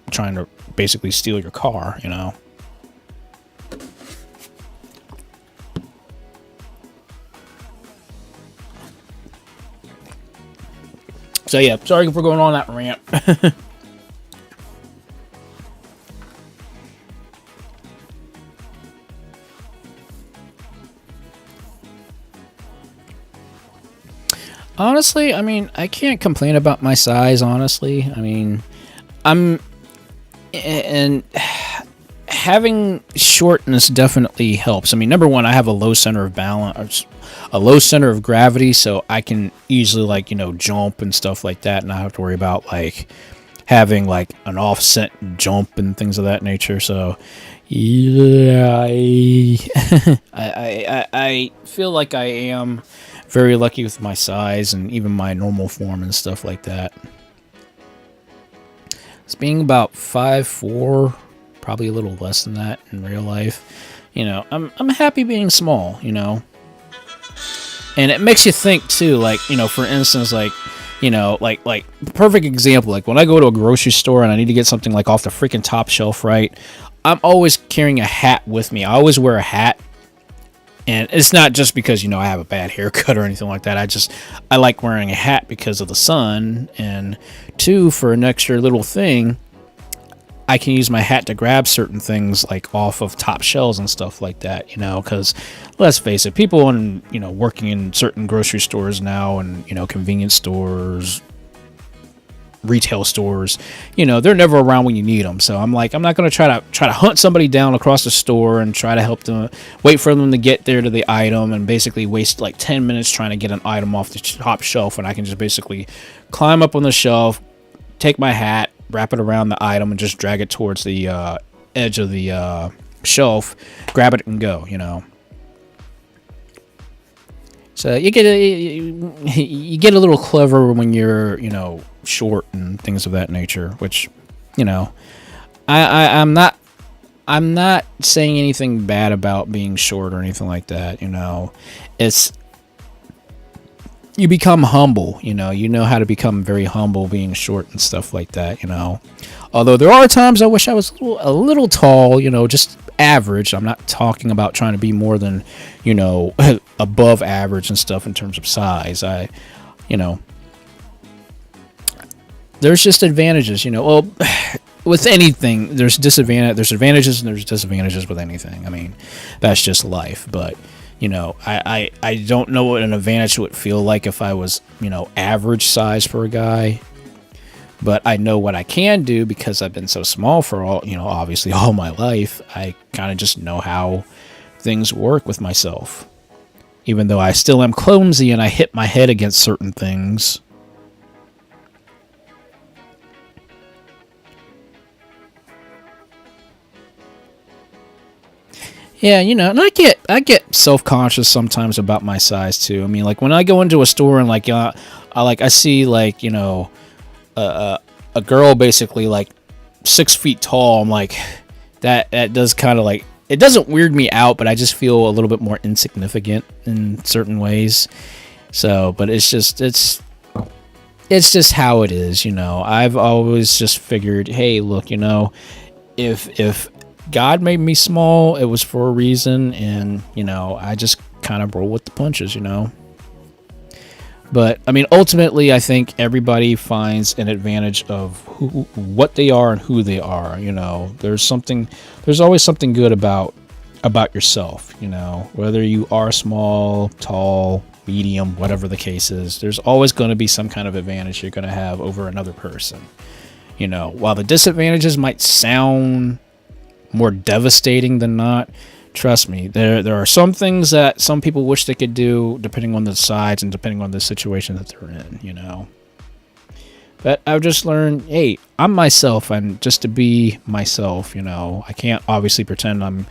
trying to basically steal your car, you know. So yeah, sorry for going on that rant. Honestly, I mean, I can't complain about my size, honestly. I mean, and having shortness definitely helps. I mean, number one, I have a low center of balance, a low center of gravity, so I can easily, like, you know, jump and stuff like that, and I don't have to worry about, like, having, like, an offset jump and things of that nature. So, yeah, I feel like I am very lucky with my size and even my normal form and stuff like that. It's being about 5'4", probably a little less than that in real life. You know, I'm happy being small, you know. And it makes you think too, like, you know, for instance, like, you know, like perfect example, like when I go to a grocery store and I need to get something like off the freaking top shelf, right? I'm always carrying a hat with me. I always wear a hat. And it's not just because, you know, I have a bad haircut or anything like that. I like wearing a hat because of the sun. And two, for an extra little thing, I can use my hat to grab certain things like off of top shelves and stuff like that, you know, because let's face it, people you know, working in certain grocery stores now and, you know, convenience stores, retail stores, you know, they're never around when you need them. So I'm like, I'm not going to try to hunt somebody down across the store and try to help them, wait for them to get there to the item and basically waste like 10 minutes trying to get an item off the top shelf when I can just basically climb up on the shelf, take my hat, wrap it around the item and just drag it towards the edge of the shelf, grab it and go, you know. So you get a little clever when you're, you know, short and things of that nature, which, you know, I'm not saying anything bad about being short or anything like that, you know. It's, you become humble, you know how to become very humble being short and stuff like that, you know. Although there are times I wish I was a little tall, you know, just average. I'm not talking about trying to be more than, you know, above average and stuff in terms of size. You know, there's just advantages, you know. Well, with anything, there's advantages and there's disadvantages with anything. I mean, that's just life. But, you know, I don't know what an advantage would feel like if I was, you know, average size for a guy. But I know what I can do because I've been so small for obviously all my life. I kind of just know how things work with myself. Even though I still am clumsy and I hit my head against certain things. Yeah, you know, and I get self-conscious sometimes about my size too. I mean, like when I go into a store and like I see like, you know, a girl basically like 6 feet tall. I'm like, that does kind of like, it doesn't weird me out, but I just feel a little bit more insignificant in certain ways. So, but it's just how it is, you know. I've always just figured, hey, look, you know, if God made me small, it was for a reason, and, you know, I just kind of roll with the punches, you know. But, I mean, ultimately, I think everybody finds an advantage of what they are and who they are, you know. There's always something good about yourself, you know. Whether you are small, tall, medium, whatever the case is, there's always going to be some kind of advantage you're going to have over another person. You know, while the disadvantages might sound more devastating than not, trust me, there are some things that some people wish they could do depending on the sides and depending on the situation that they're in, you know. But I've just learned, hey, I'm myself, and just to be myself, you know. I can't obviously pretend I'm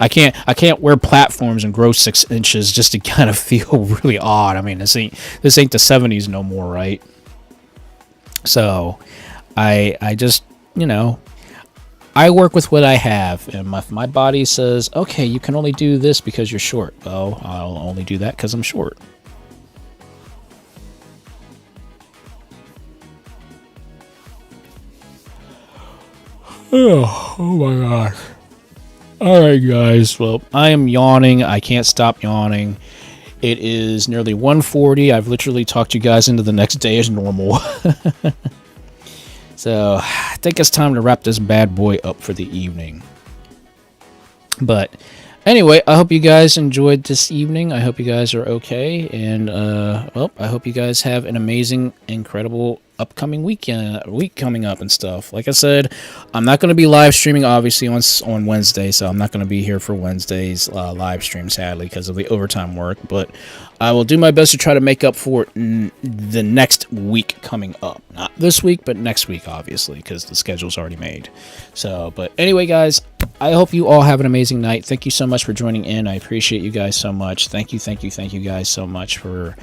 I can't wear platforms and grow 6 inches just to kind of feel really odd. I mean, this ain't the 70s no more, right? So I just, you know, I work with what I have, and if my body says, okay, you can only do this because you're short, well, I'll only do that because I'm short. Oh my gosh. Alright, guys, well, I am yawning. I can't stop yawning. It is nearly 1:40. I've literally talked you guys into the next day as normal. So I think it's time to wrap this bad boy up for the evening. But anyway, I hope you guys enjoyed this evening. I hope you guys are okay. And, well, I hope you guys have an amazing, incredible upcoming week coming up and stuff. Like I said, I'm not going to be live streaming, obviously, on Wednesday. So I'm not going to be here for Wednesday's live stream, sadly, because of the overtime work. But I will do my best to try to make up for it the next week coming up. Not this week, but next week, obviously, because the schedule's already made. So, but anyway, guys, I hope you all have an amazing night. Thank you so much for joining in. I appreciate you guys so much. Thank you guys so much for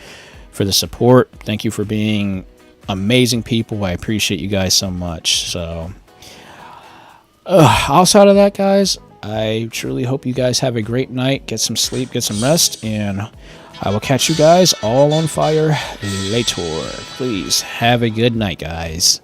the support. Thank you for being amazing people. I appreciate you guys so much. So, outside of that, guys, I truly hope you guys have a great night. Get some sleep, get some rest, and I will catch you guys all on fire later. Please have a good night, guys.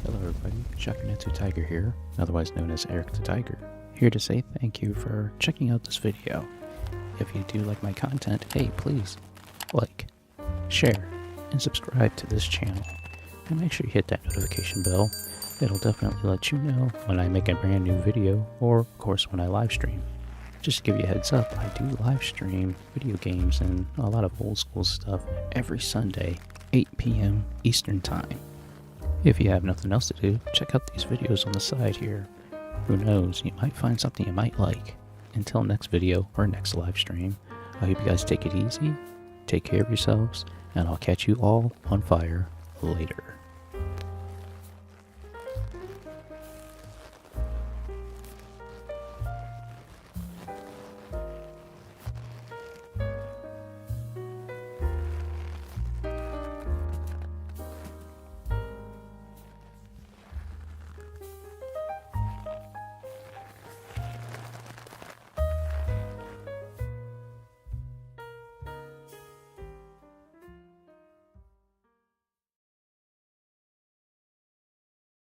Hello everybody, SHAKUNETSU Tiger here, otherwise known as Eric the Tiger, here to say thank you for checking out this video. If you do like my content, hey, please like, share, and subscribe to this channel. And make sure you hit that notification bell. It'll definitely let you know when I make a brand new video, or of course when I live stream. Just to give you a heads up, I do live stream video games and a lot of old school stuff every Sunday, 8 p.m. Eastern Time. If you have nothing else to do, check out these videos on the side here. Who knows, you might find something you might like. Until next video or next live stream, I hope you guys take it easy, take care of yourselves, and I'll catch you all on fire later.